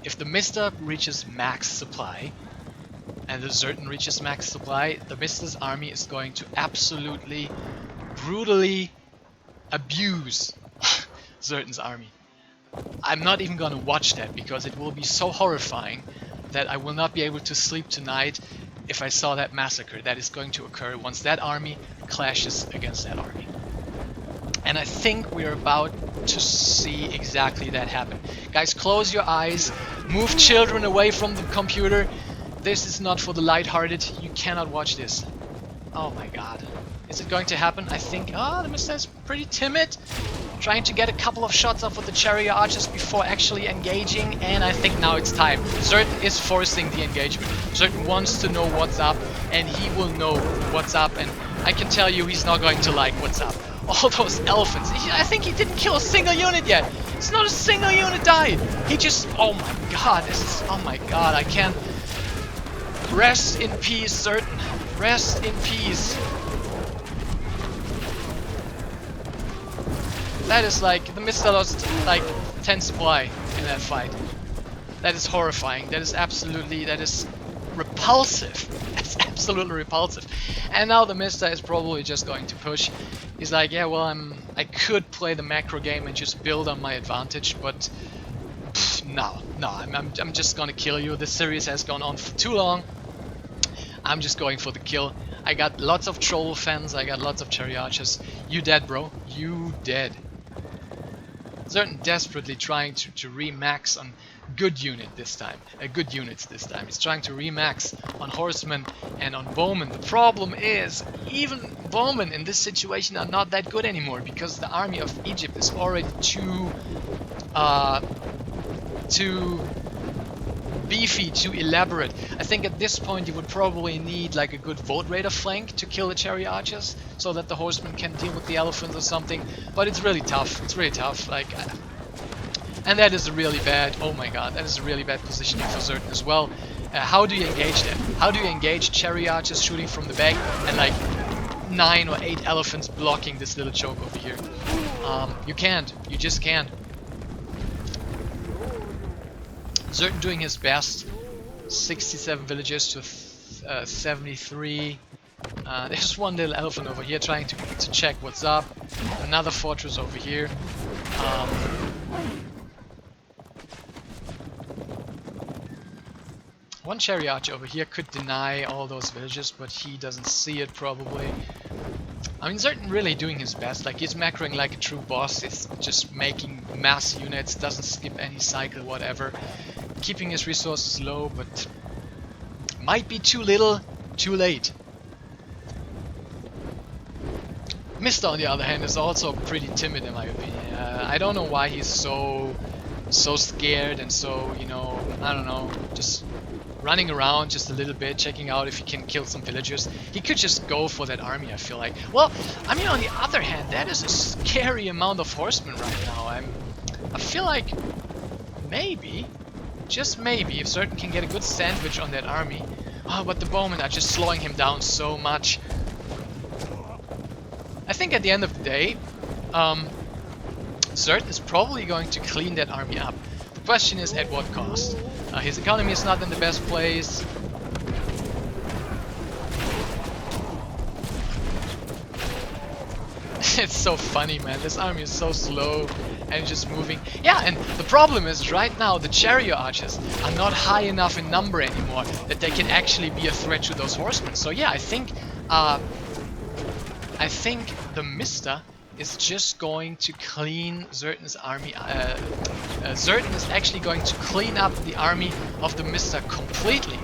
If the Mista reaches max supply and the Zertan reaches max supply, the Mista's army is going to absolutely brutally abuse Zertan's army. I'm not even gonna watch that, because it will be so horrifying that I will not be able to sleep tonight if I saw that massacre that is going to occur once that army clashes against that army. And I think we're about to see exactly that happen. Guys, close your eyes, move children away from the computer. This is not for the lighthearted. You cannot watch this. Oh my god. Is it going to happen? I think... Oh, the Mista is pretty timid. Trying to get a couple of shots off with the chariot archers before actually engaging. And I think now it's time. Zertan is forcing the engagement. Zertan wants to know what's up, and he will know what's up. And I can tell you he's not going to like what's up. all those elephants. I think he didn't kill a single unit yet. It's not a single unit died. He just, oh my god, this is, oh my god, I can't. Rest in peace, certain. Rest in peace. That is like, the Mista lost like 10 supply in that fight. That is horrifying. That is absolutely, that is repulsive. That's absolutely repulsive. And now the Mista is probably just going to push. He's like, yeah, well, I could play the macro game and just build on my advantage, but no, I'm just gonna kill you. This series has gone on for too long. I'm just going for the kill. I got lots of troll fans, I got lots of cherry archers. You dead, bro. You dead. Certain desperately trying to remax on good unit this time. Good units this time. He's trying to remax on horsemen and on bowmen. The problem is, even bowmen in this situation are not that good anymore because the army of Egypt is already too beefy, too elaborate. I think at this point you would probably need like a good Vote Raider flank to kill the cherry archers so that the horsemen can deal with the elephants or something, but it's really tough. It's really tough. Like, and that is a really bad, oh my god, that is a really bad positioning for certain as well. How do you engage that? How do you engage cherry archers shooting from the back and like 9 or 8 elephants blocking this little choke over here? You can't. You just can't. Certain doing his best. 67 villagers to 73. There's one little elephant over here trying to check what's up. Another fortress over here. One cherry archer over here could deny all those villages, but he doesn't see it probably. I mean, certain really doing his best. Like, he's macroing like a true boss. It's just making mass units, doesn't skip any cycle, whatever. Keeping his resources low, but might be too little, too late. Mista, on the other hand, is also pretty timid in my opinion. I don't know why he's so scared and so, you know, I don't know, just running around just a little bit, checking out if he can kill some villagers. He could just go for that army, I feel like. Well, I mean, on the other hand, that is a scary amount of horsemen right now. I feel like maybe, just maybe, if certain can get a good sandwich on that army. Oh, but the bowmen are just slowing him down so much. I think at the end of the day, Zert is probably going to clean that army up. The question is at what cost? His economy is not in the best place. It's so funny, man. This army is so slow and just moving. Yeah, and the problem is right now the chariot archers are not high enough in number anymore that they can actually be a threat to those horsemen. So yeah, I think the Mista is just going to clean Zertin's army. Zertin is actually going to clean up the army of the Mista completely.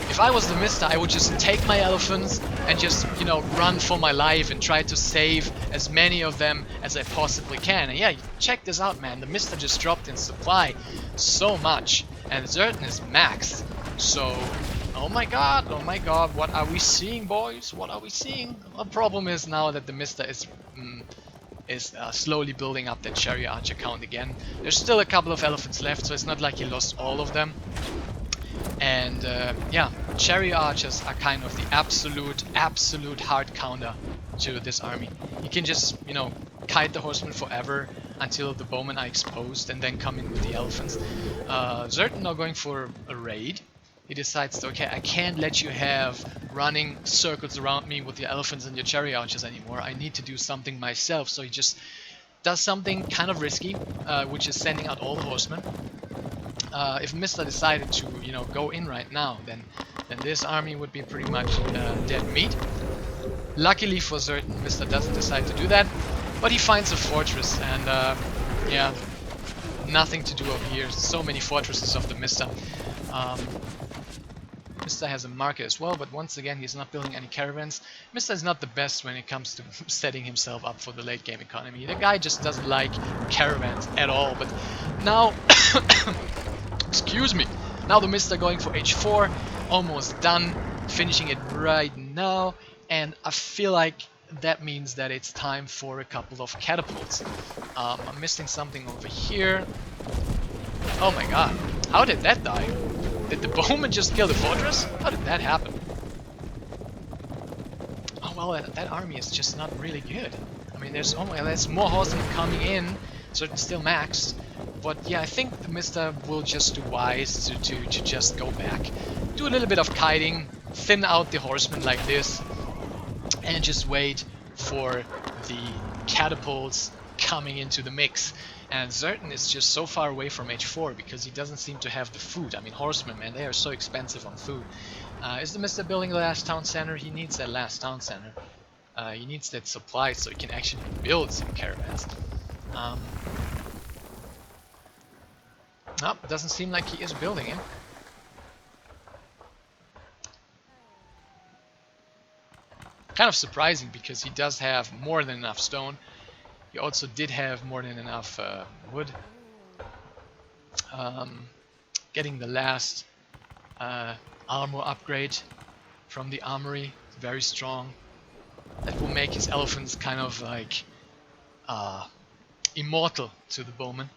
If I was the Mista, I would just take my elephants and just, you know, run for my life and try to save as many of them as I possibly can. And yeah, check this out, man. The Mista just dropped in supply so much, and Zertin is maxed. So, oh my god, what are we seeing, boys? What are we seeing? The problem is now that the Mista is slowly building up that chariot archer count again. There's still a couple of elephants left, so it's not like he lost all of them. And yeah, chariot archers are kind of the absolute hard counter to this army. You can just, you know, kite the horsemen forever until the bowmen are exposed and then come in with the elephants. Zertin now going for a raid. He decides, okay, I can't let you have running circles around me with your elephants and your chariot archers anymore. I need to do something myself. So he just does something kind of risky, which is sending out all the horsemen. If Mista decided to, you know, go in right now, then this army would be pretty much dead meat. Luckily for certain, Mista doesn't decide to do that, but he finds a fortress, and yeah, nothing to do over here. So many fortresses of the Mista. Mista has a market as well, but once again he's not building any caravans. Mista is not the best when it comes to setting himself up for the late game economy. The guy just doesn't like caravans at all. But now, excuse me, now the Mista going for H4, almost done, finishing it right now, and I feel like that means that it's time for a couple of catapults. I'm missing something over here. Oh my god, how did that die? Did the bowman just kill the fortress? How did that happen? Oh well, that army is just not really good. I mean, there's more horsemen coming in, so it's still maxed. But yeah, I think the Mista will just do wise to just go back. Do a little bit of kiting, thin out the horsemen like this, and just wait for the catapults coming into the mix. And Zertan is just so far away from H4 because he doesn't seem to have the food. I mean, horsemen, man, they are so expensive on food. Is the Mista building the last town center? He needs that last town center. He needs that supply so he can actually build some caravans. Nope, doesn't seem like he is building it. Kind of surprising because he does have more than enough stone. He also did have more than enough wood. Getting the last armor upgrade from the armory, very strong. That will make his elephants kind of like immortal to the bowman.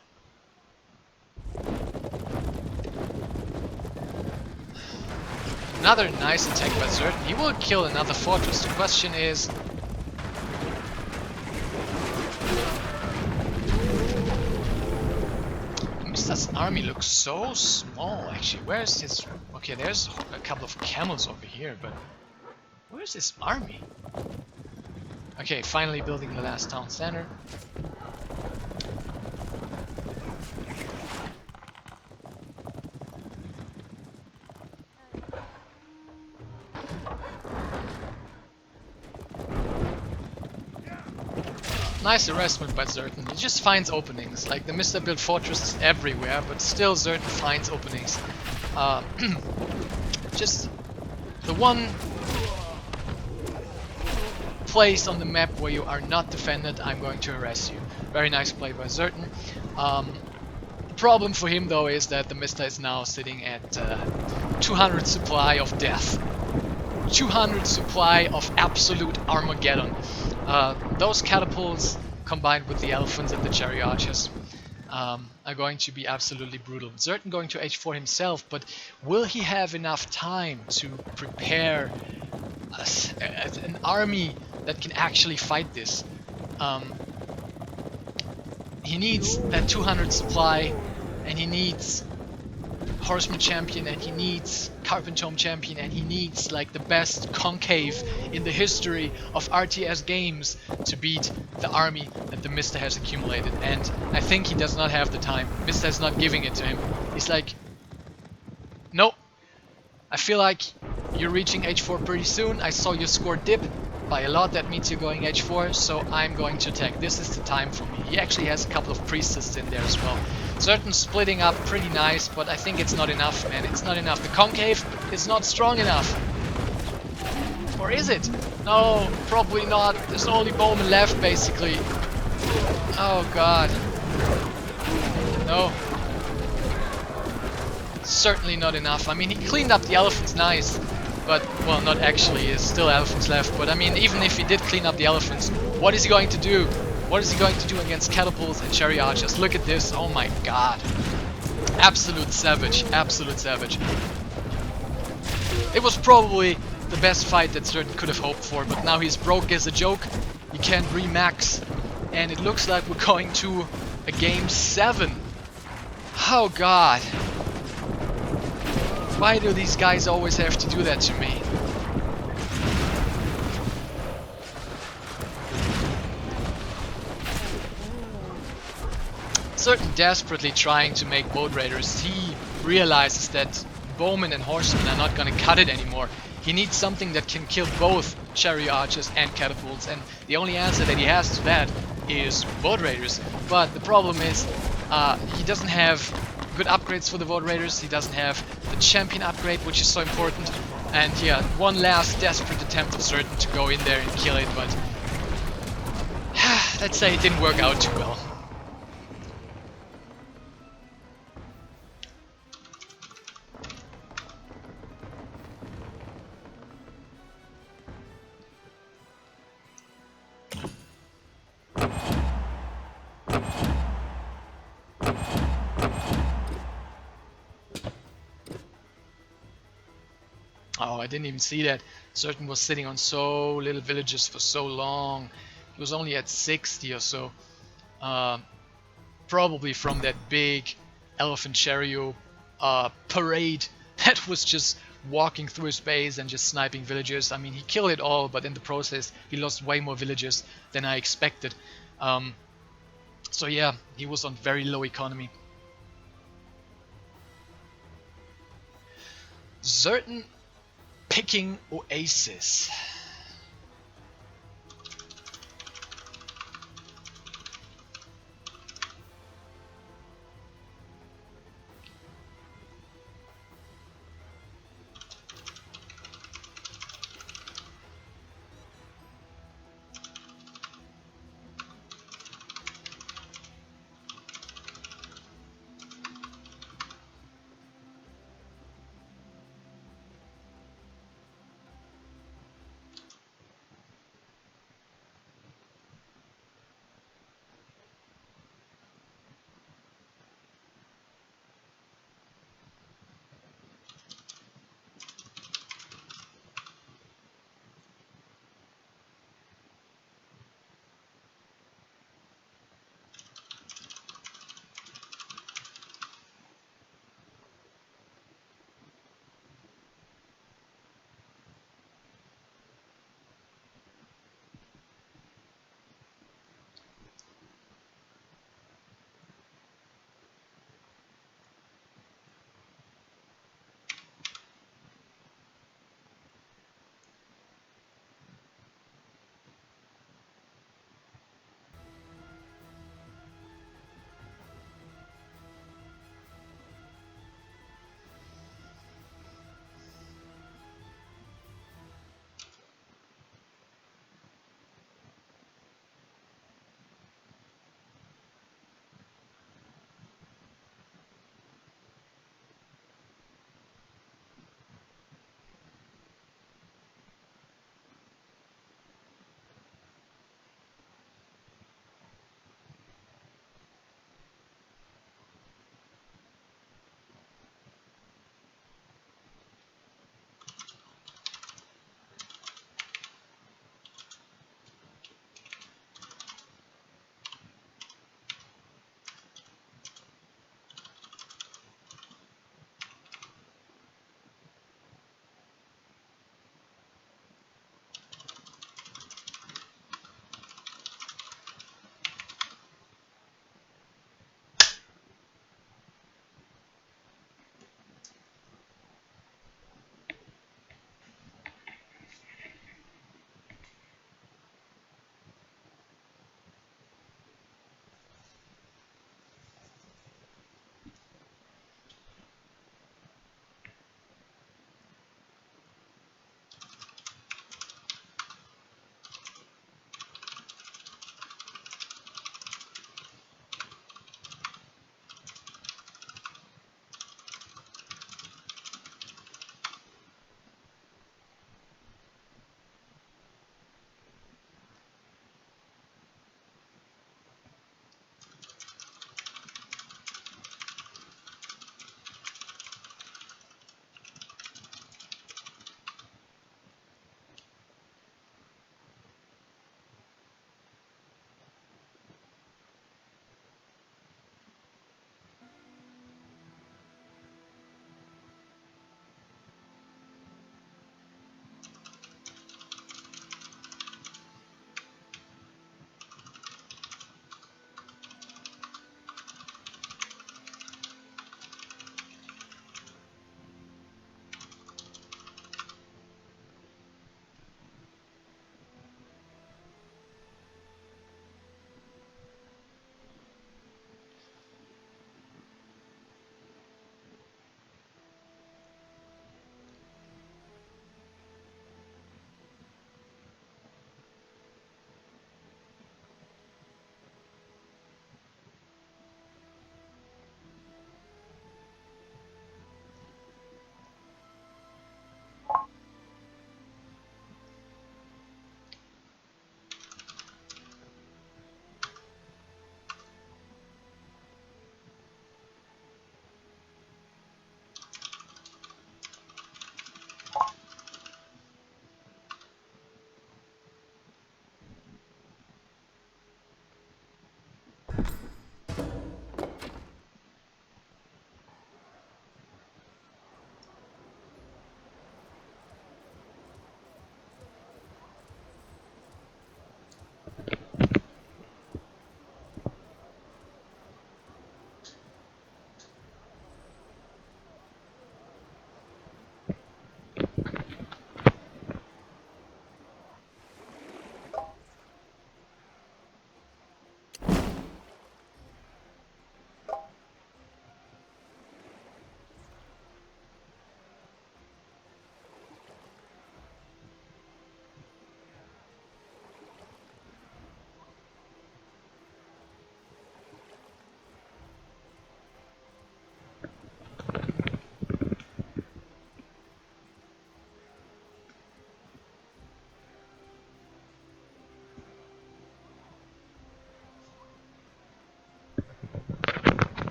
Another nice attack by Zertan. He will kill another fortress. The question is... Mista's army looks so small actually. Where's his... Okay, there's a couple of camels over here, but... Where's his army? Okay, finally building the last town center. Nice arrestment by Zertan. He just finds openings. Like the Mista built fortresses everywhere, but still Zertan finds openings. Just the one place on the map where you are not defended, I'm going to harass you. Very nice play by Zertan. The problem for him though is that the Mista is now sitting at 200 supply of death. 200 supply of absolute Armageddon. Those catapults combined with the elephants and the cherry archers are going to be absolutely brutal. Zertan going to H4 himself, but will he have enough time to prepare an army that can actually fight this? He needs that 200 supply, and he needs Horseman champion, and he needs Carpentome champion, and he needs like the best concave in the history of RTS games to beat the army that the Mista has accumulated. And I think he does not have the time. Mista is not giving it to him. He's like, nope, I feel like you're reaching H4 pretty soon. I saw your score dip by a lot. That means you're going H4, so I'm going to attack. This is the time for me. He actually has a couple of priestesses in there as well. Zertan splitting up pretty nice, but I think it's not enough, man. It's not enough. The concave is not strong enough. Or is it? No, probably not. There's only bowmen left, basically. Oh god. No. Certainly not enough. I mean, he cleaned up the elephants nice, but, well, not actually. There's still elephants left. But I mean, even if he did clean up the elephants, what is he going to do? What is he going to do against catapults and cherry archers? Look at this. Oh my god. Absolute savage. Absolute savage. It was probably the best fight that Zertan could have hoped for, but now he's broke as a joke. He can't remax. And it looks like we're going to a game 7. Oh god. Why do these guys always have to do that to me? Zertan desperately trying to make boat raiders. He realizes that bowmen and horsemen are not gonna cut it anymore. He needs something that can kill both cherry archers and catapults, and the only answer that he has to that is boat raiders. But the problem is he doesn't have good upgrades for the boat raiders. He doesn't have the champion upgrade, which is so important. And yeah, one last desperate attempt of Zertan to go in there and kill it, but let's say it didn't work out too well. Oh, I didn't even see that. Certain was sitting on so little villages for so long. He was only at 60 or so. Probably from that big elephant chariot parade that was just walking through his base and just sniping villagers. I mean, he killed it all, but in the process, he lost way more villagers than I expected. So yeah, he was on very low economy. Certain picking Oasis.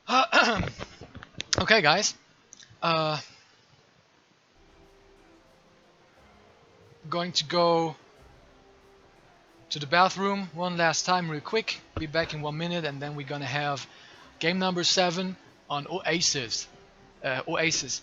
Okay, guys. Going to go to the bathroom one last time real quick. Be back in 1 minute, and then we're gonna have game number 7 on Oasis. Oasis.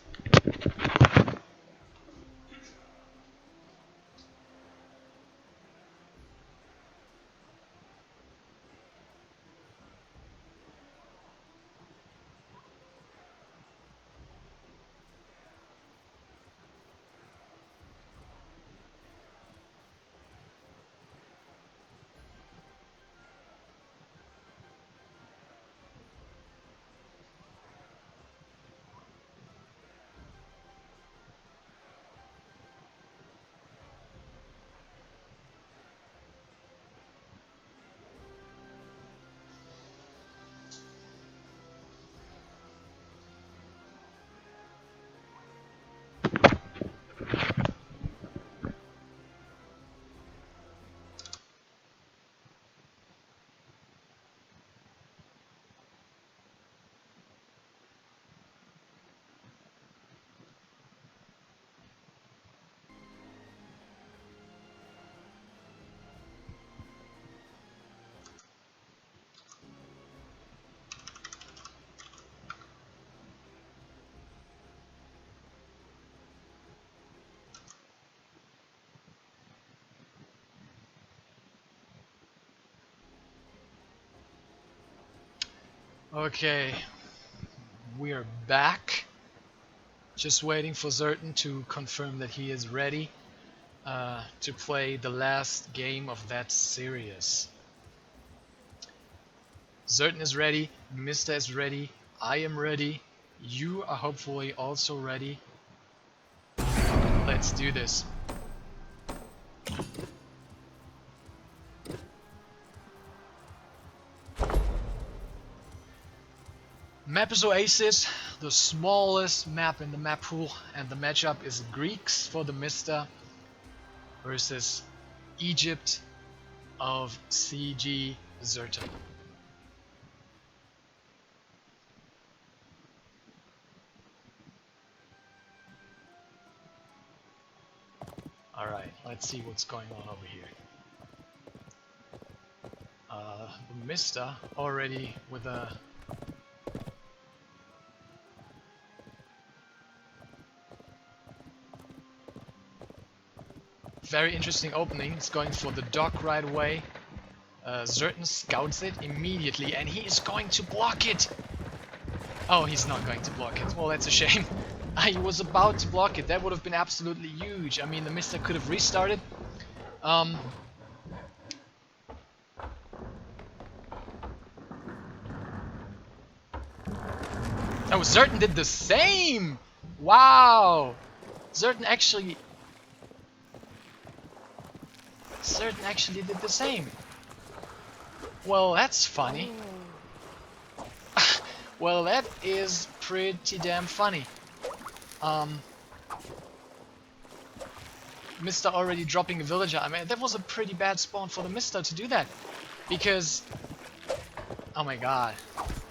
Okay, we are back. Just waiting for Zerton to confirm that he is ready to play the last game of that series. Zerton is ready, Mr. is ready, I am ready, you are hopefully also ready. Let's do this. Map is Oasis, the smallest map in the map pool, and the matchup is Greeks for TheMista versus Egypt of CG Zerton. Alright, let's see what's going on over here. TheMista already with a very interesting opening. It's going for the dock right away. Zerton scouts it immediately and he is going to block it. Oh, he's not going to block it. Well, that's a shame. He was about to block it. That would have been absolutely huge. I mean, TheMista could have restarted. Oh, Zerton did the same! Wow! Zerton actually did the same. Well, that's funny. Well, that is pretty damn funny. Mr. already dropping a villager. I mean, that was a pretty bad spawn for TheMista to do that. Because... oh my god.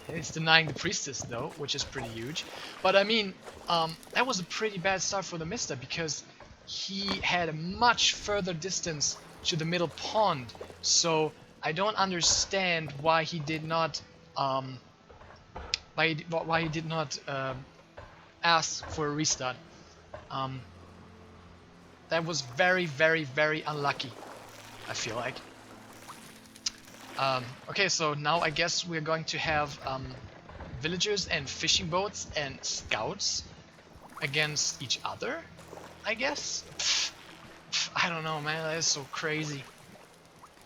It's denying the priestess though, which is pretty huge. But I mean, that was a pretty bad start for TheMista because he had a much further distance to the middle pond. So I don't understand why he did not ask for a restart. That was very, very, very unlucky, I feel like. Okay, so now I guess we're going to have villagers and fishing boats and scouts against each other, I guess? I don't know, man, that is so crazy.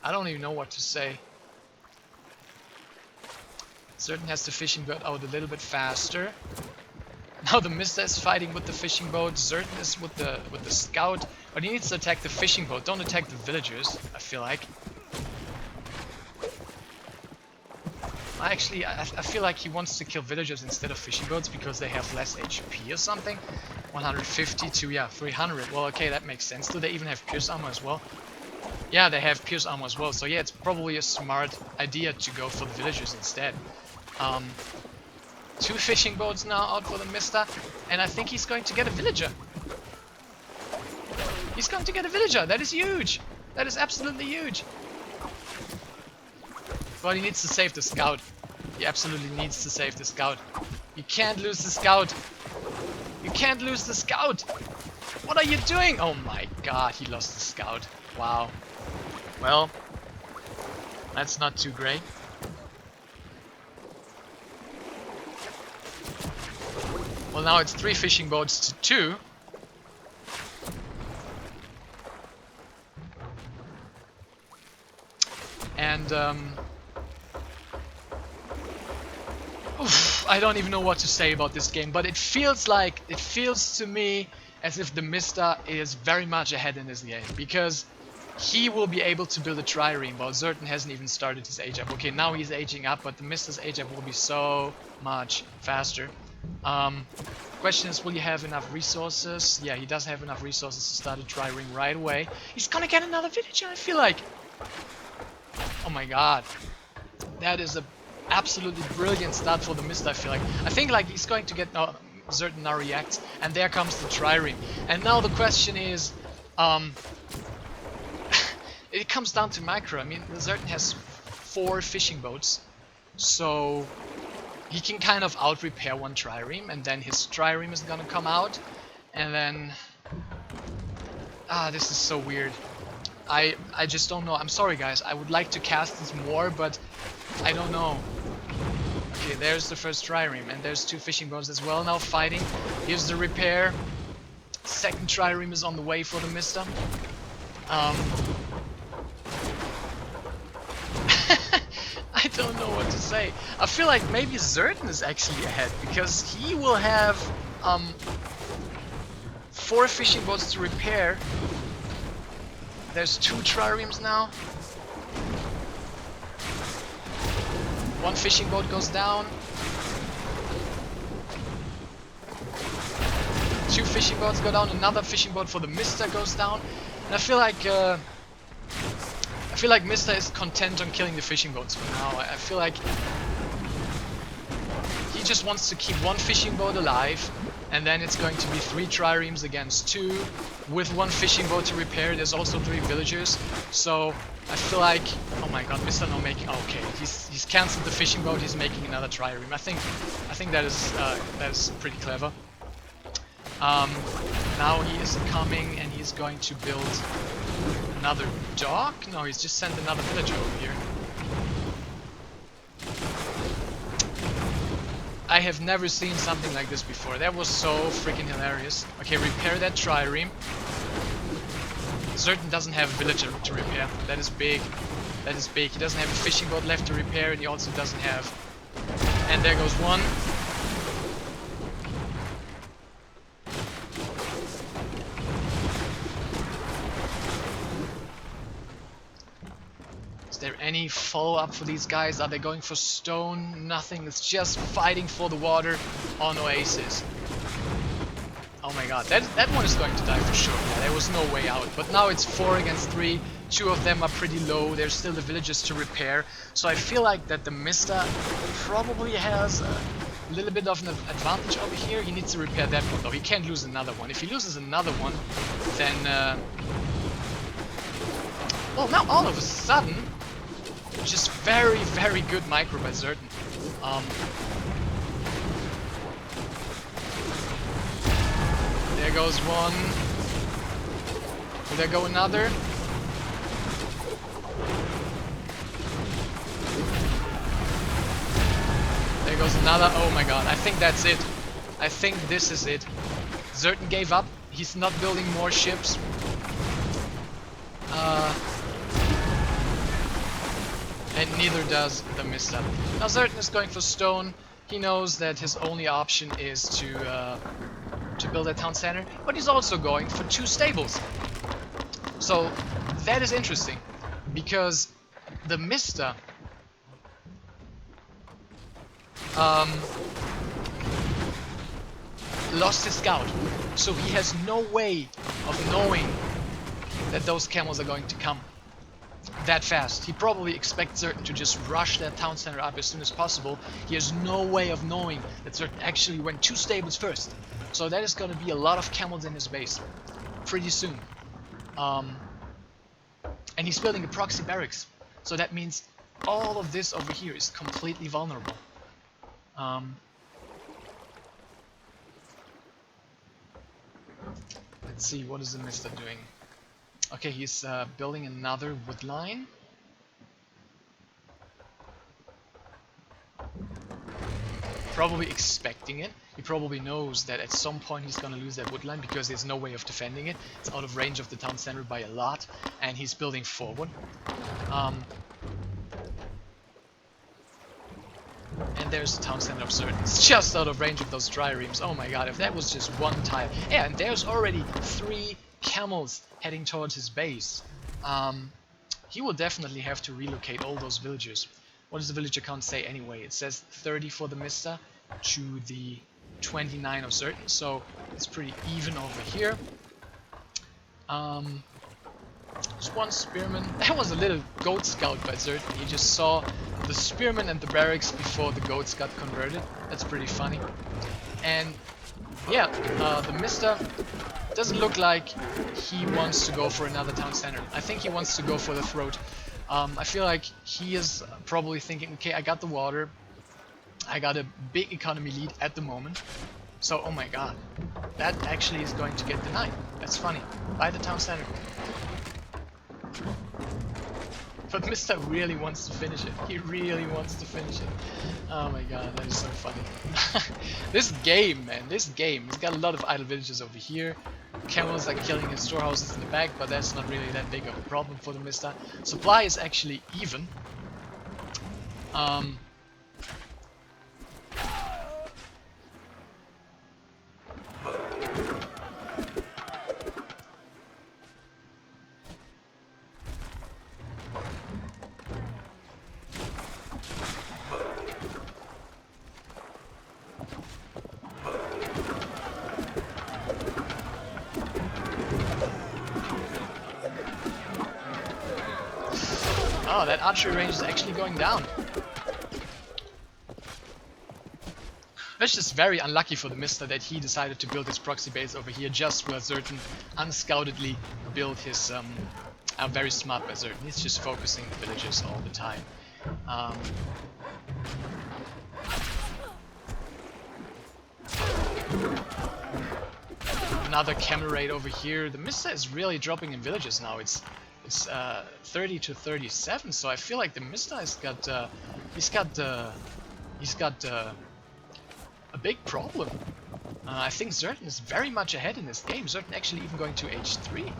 I don't even know what to say. Zerton has the fishing boat out a little bit faster. Now TheMista is fighting with the fishing boat, Zerton is with the scout, but he needs to attack the fishing boat, don't attack the villagers, I feel like. Actually, I feel like he wants to kill villagers instead of fishing boats because they have less HP or something. 150 to, yeah, 300. Well, okay, that makes sense. Do they even have pierce armor as well? Yeah, they have pierce armor as well. So yeah, it's probably a smart idea to go for the villagers instead. 2 fishing boats now out for the TheMista, and I think he's going to get a villager. He's going to get a villager. That is huge. That is absolutely huge. But he needs to save the scout. He absolutely needs to save the scout. You can't lose the scout. You can't lose the scout. What are you doing? Oh my god, he lost the scout. Wow. Well, that's not too great. Well, now it's 3 fishing boats to 2. And oof, I don't even know what to say about this game, but it feels to me as if the TheMista is very much ahead in this game, because he will be able to build a trireme while Zertan hasn't even started his age up. Okay, now he's aging up, but the TheMista's age up will be so much faster. Question is, will he have enough resources? Yeah, he does have enough resources to start a trireme right away. He's gonna get another villager, I feel like. Oh my god. That is a absolutely brilliant start for the TheMista, I feel like. I think like he's going to get Zertan now reacts, and there comes the trireme. And now the question is, it comes down to micro. I mean, Zertan has 4 fishing boats, so he can kind of out repair 1 trireme, and then his trireme is gonna come out, and then this is so weird. I just don't know. I'm sorry guys, I would like to cast this more, but I don't know. Okay, there's the first trireme, and there's 2 fishing boats as well now fighting. Here's the repair. Second trireme is on the way for the TheMista. I don't know what to say. I feel like maybe Zertan is actually ahead, because he will have 4 fishing boats to repair. There's 2 triremes now. 1 fishing boat goes down. 2 fishing boats go down. Another fishing boat for the TheMista goes down. And I feel like TheMista is content on killing the fishing boats for now. I feel like he just wants to keep 1 fishing boat alive, and then it's going to be 3 triremes against 2 with 1 fishing boat to repair. There's also 3 villagers, so I feel like, oh my god, TheMista now making, okay, he's cancelled the fishing boat, he's making another trireme. I think that is pretty clever. Now he is coming, and he's going to build another dock? No, he's just sent another villager over here. I have never seen something like this before. That was so freaking hilarious. Okay, repair that trireme. Zertan doesn't have a villager to repair. That is big. That is big. He doesn't have a fishing boat left to repair, and he also doesn't have... And there goes 1. Is there any follow-up for these guys? Are they going for stone? Nothing. It's just fighting for the water on Oasis. Oh my god, that one is going to die for sure. Yeah, there was no way out. But now it's 4 against 3. 2 of them are pretty low. There's still the villagers to repair. So I feel like that the TheMista probably has a little bit of an advantage over here. He needs to repair that one though. He can't lose another one. If he loses another one, then... well, now all of a sudden... just very, very good micro by Zertan. There goes 1. Will there go another? There goes another. Oh my god, I think that's it. I think this is it. Zertan gave up. He's not building more ships. And neither does the TheMista. Now Zertan is going for stone. He knows that his only option is to build a town center, but he's also going for 2 stables. So that is interesting, because the TheMista lost his scout, so he has no way of knowing that those camels are going to come. that fast. He probably expects Zertan to just rush that town center up as soon as possible. He has no way of knowing that Zertan actually went 2 stables first. So that is going to be a lot of camels in his base pretty soon. And he's building a proxy barracks. So that means all of this over here is completely vulnerable. Let's see, what is TheMista doing? Okay, he's building another wood line. Probably expecting it. He probably knows that at some point he's gonna lose that wood line because there's no way of defending it. It's out of range of the town center by a lot, and he's building forward. And there's the town center of Zertan. It's just out of range of those triremes. Oh my god, if that was just one tile. Yeah, and there's already 3 camels heading towards his base. He will definitely have to relocate all those villagers. What does the villager count say anyway? It says 30 for TheMista to the 29 of Zertan, so it's pretty even over here. Just one spearman. That was a little goat scout by Zertan. He just saw the spearman and the barracks before the goats got converted. That's pretty funny. And yeah, TheMista doesn't look like he wants to go for another town center. I think he wants to go for the throat. I feel like he is probably thinking, okay, I got the water. I got a big economy lead at the moment. So, oh my god, that actually is going to get denied. That's funny. By the town center. But Mr. really wants to finish it. He really wants to finish it. Oh my god, that is so funny. This game, man, this game. He's got a lot of idle villages over here. Camels are killing his storehouses in the back, but that's not really that big of a problem for TheMista. Supply is actually even. Oh, that archery range is actually going down. That's just very unlucky for TheMista that he decided to build his proxy base over here just where Zertan unscoutedly built his very smart by Zertan. He's just focusing the villages all the time. Another camel raid over here. TheMista is really dropping in villages now. It's 30 to 37, so I feel like TheMista has got he's got a big problem. I think Zertan is very much ahead in this game. Zertan actually even going to H3.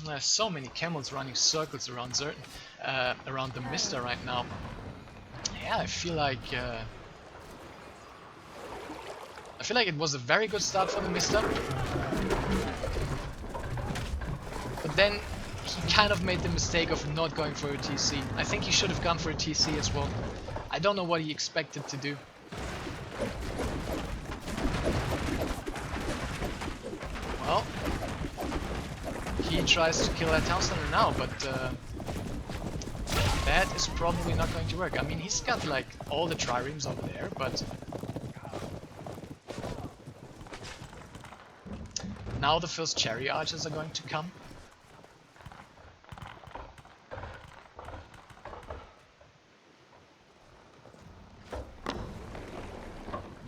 There's so many camels running circles around Zertan, around TheMista right now. Yeah, I feel like it was a very good start for TheMista, but then he kind of made the mistake of not going for a TC. I think he should have gone for a TC as well. I don't know what he expected to do. Well, he tries to kill that town center now, but that is probably not going to work. I mean, he's got like all the triremes over there, but now the first cherry archers are going to come.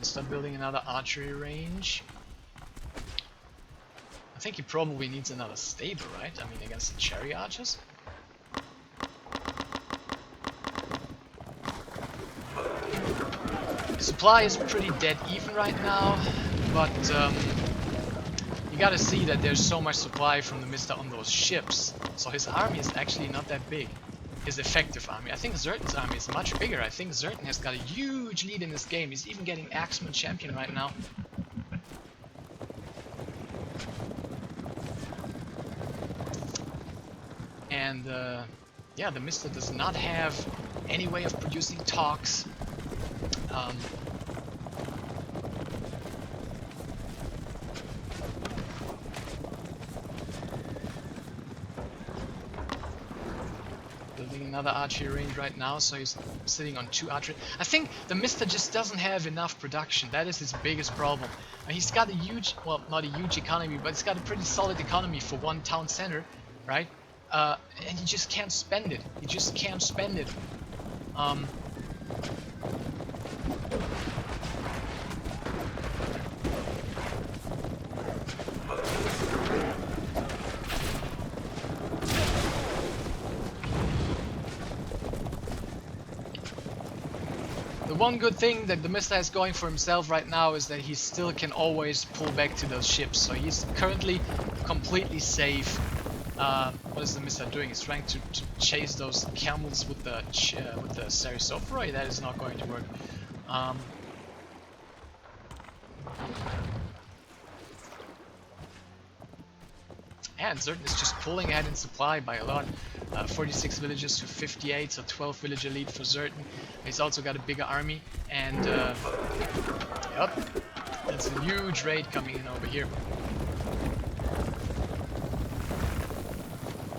Start building another archery range. I think he probably needs another stable, right? I mean, against the cherry archers. Supply is pretty dead even right now, but you gotta see that there's so much supply from TheMista on those ships. So his army is actually not that big. His effective army. I think Zertan's army is much bigger. I think Zertan has got a huge lead in this game. He's even getting Axeman champion right now. And yeah, the Mista does not have any way of producing tox. Building another archery range right now, so he's sitting on 2 archery. I think the Mista just doesn't have enough production. That is his biggest problem. He's got a huge, well, not a huge economy, but he's got a pretty solid economy for one town center, right? And he just can't spend it. He just can't spend it. The one good thing that the Mista has going for himself right now is that he still can always pull back to those ships. So he's currently completely safe. What is the Mista doing? He's trying to chase those camels with the Sarasophroi. That is not going to work. And Zertan is just pulling ahead in supply by a lot. 46 villages to 58, so 12 villager lead for Zertan. He's also got a bigger army, and yep, that's a huge raid coming in over here.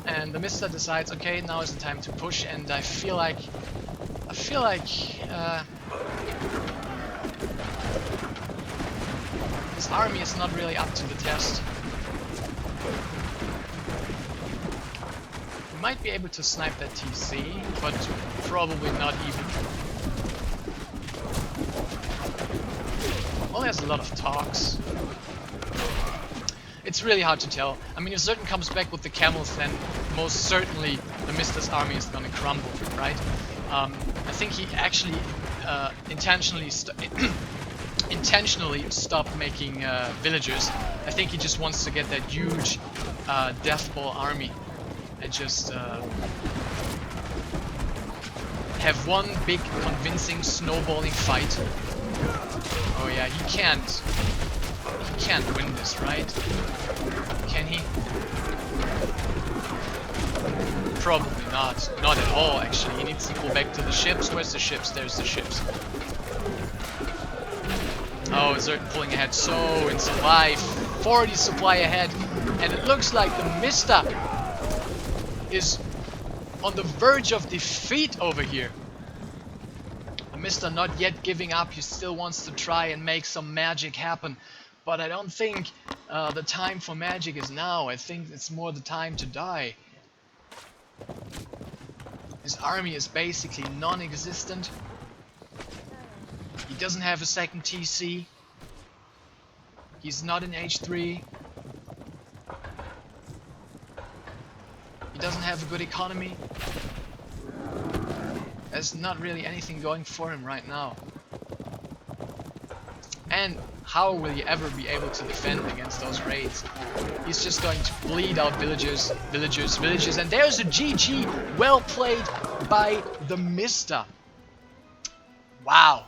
And the Mista decides, okay, now is the time to push, and I feel like this army is not really up to the test. We might be able to snipe that TC, but probably not even. Well, there's a lot of talks. It's really hard to tell. I mean, if Zertan comes back with the camels, then most certainly the Mista's army is gonna crumble, right? I think he actually intentionally stopped making villagers. I think he just wants to get that huge death ball army and just have one big convincing snowballing fight. Oh yeah, he can't win this, right? Can he? Probably not. Not at all, actually. He needs to go back to the ships. Where's the ships? There's the ships. Oh, Zertan pulling ahead so in supply. 40 supply ahead. And it looks like the Mista is on the verge of defeat over here. The Mista not yet giving up. He still wants to try and make some magic happen. But I don't think the time for magic is now. I think it's more the time to die. His army is basically non-existent. He doesn't have a second TC. He's not in H3. He doesn't have a good economy. There's not really anything going for him right now. And how will he ever be able to defend against those raids? He's just going to bleed out villagers, villagers, villagers, and there's a GG! Well played by the Mista. Wow.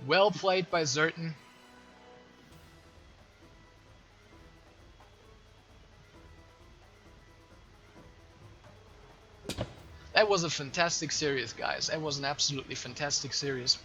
Well played by Zertan. That was a fantastic series, guys. That was an absolutely fantastic series.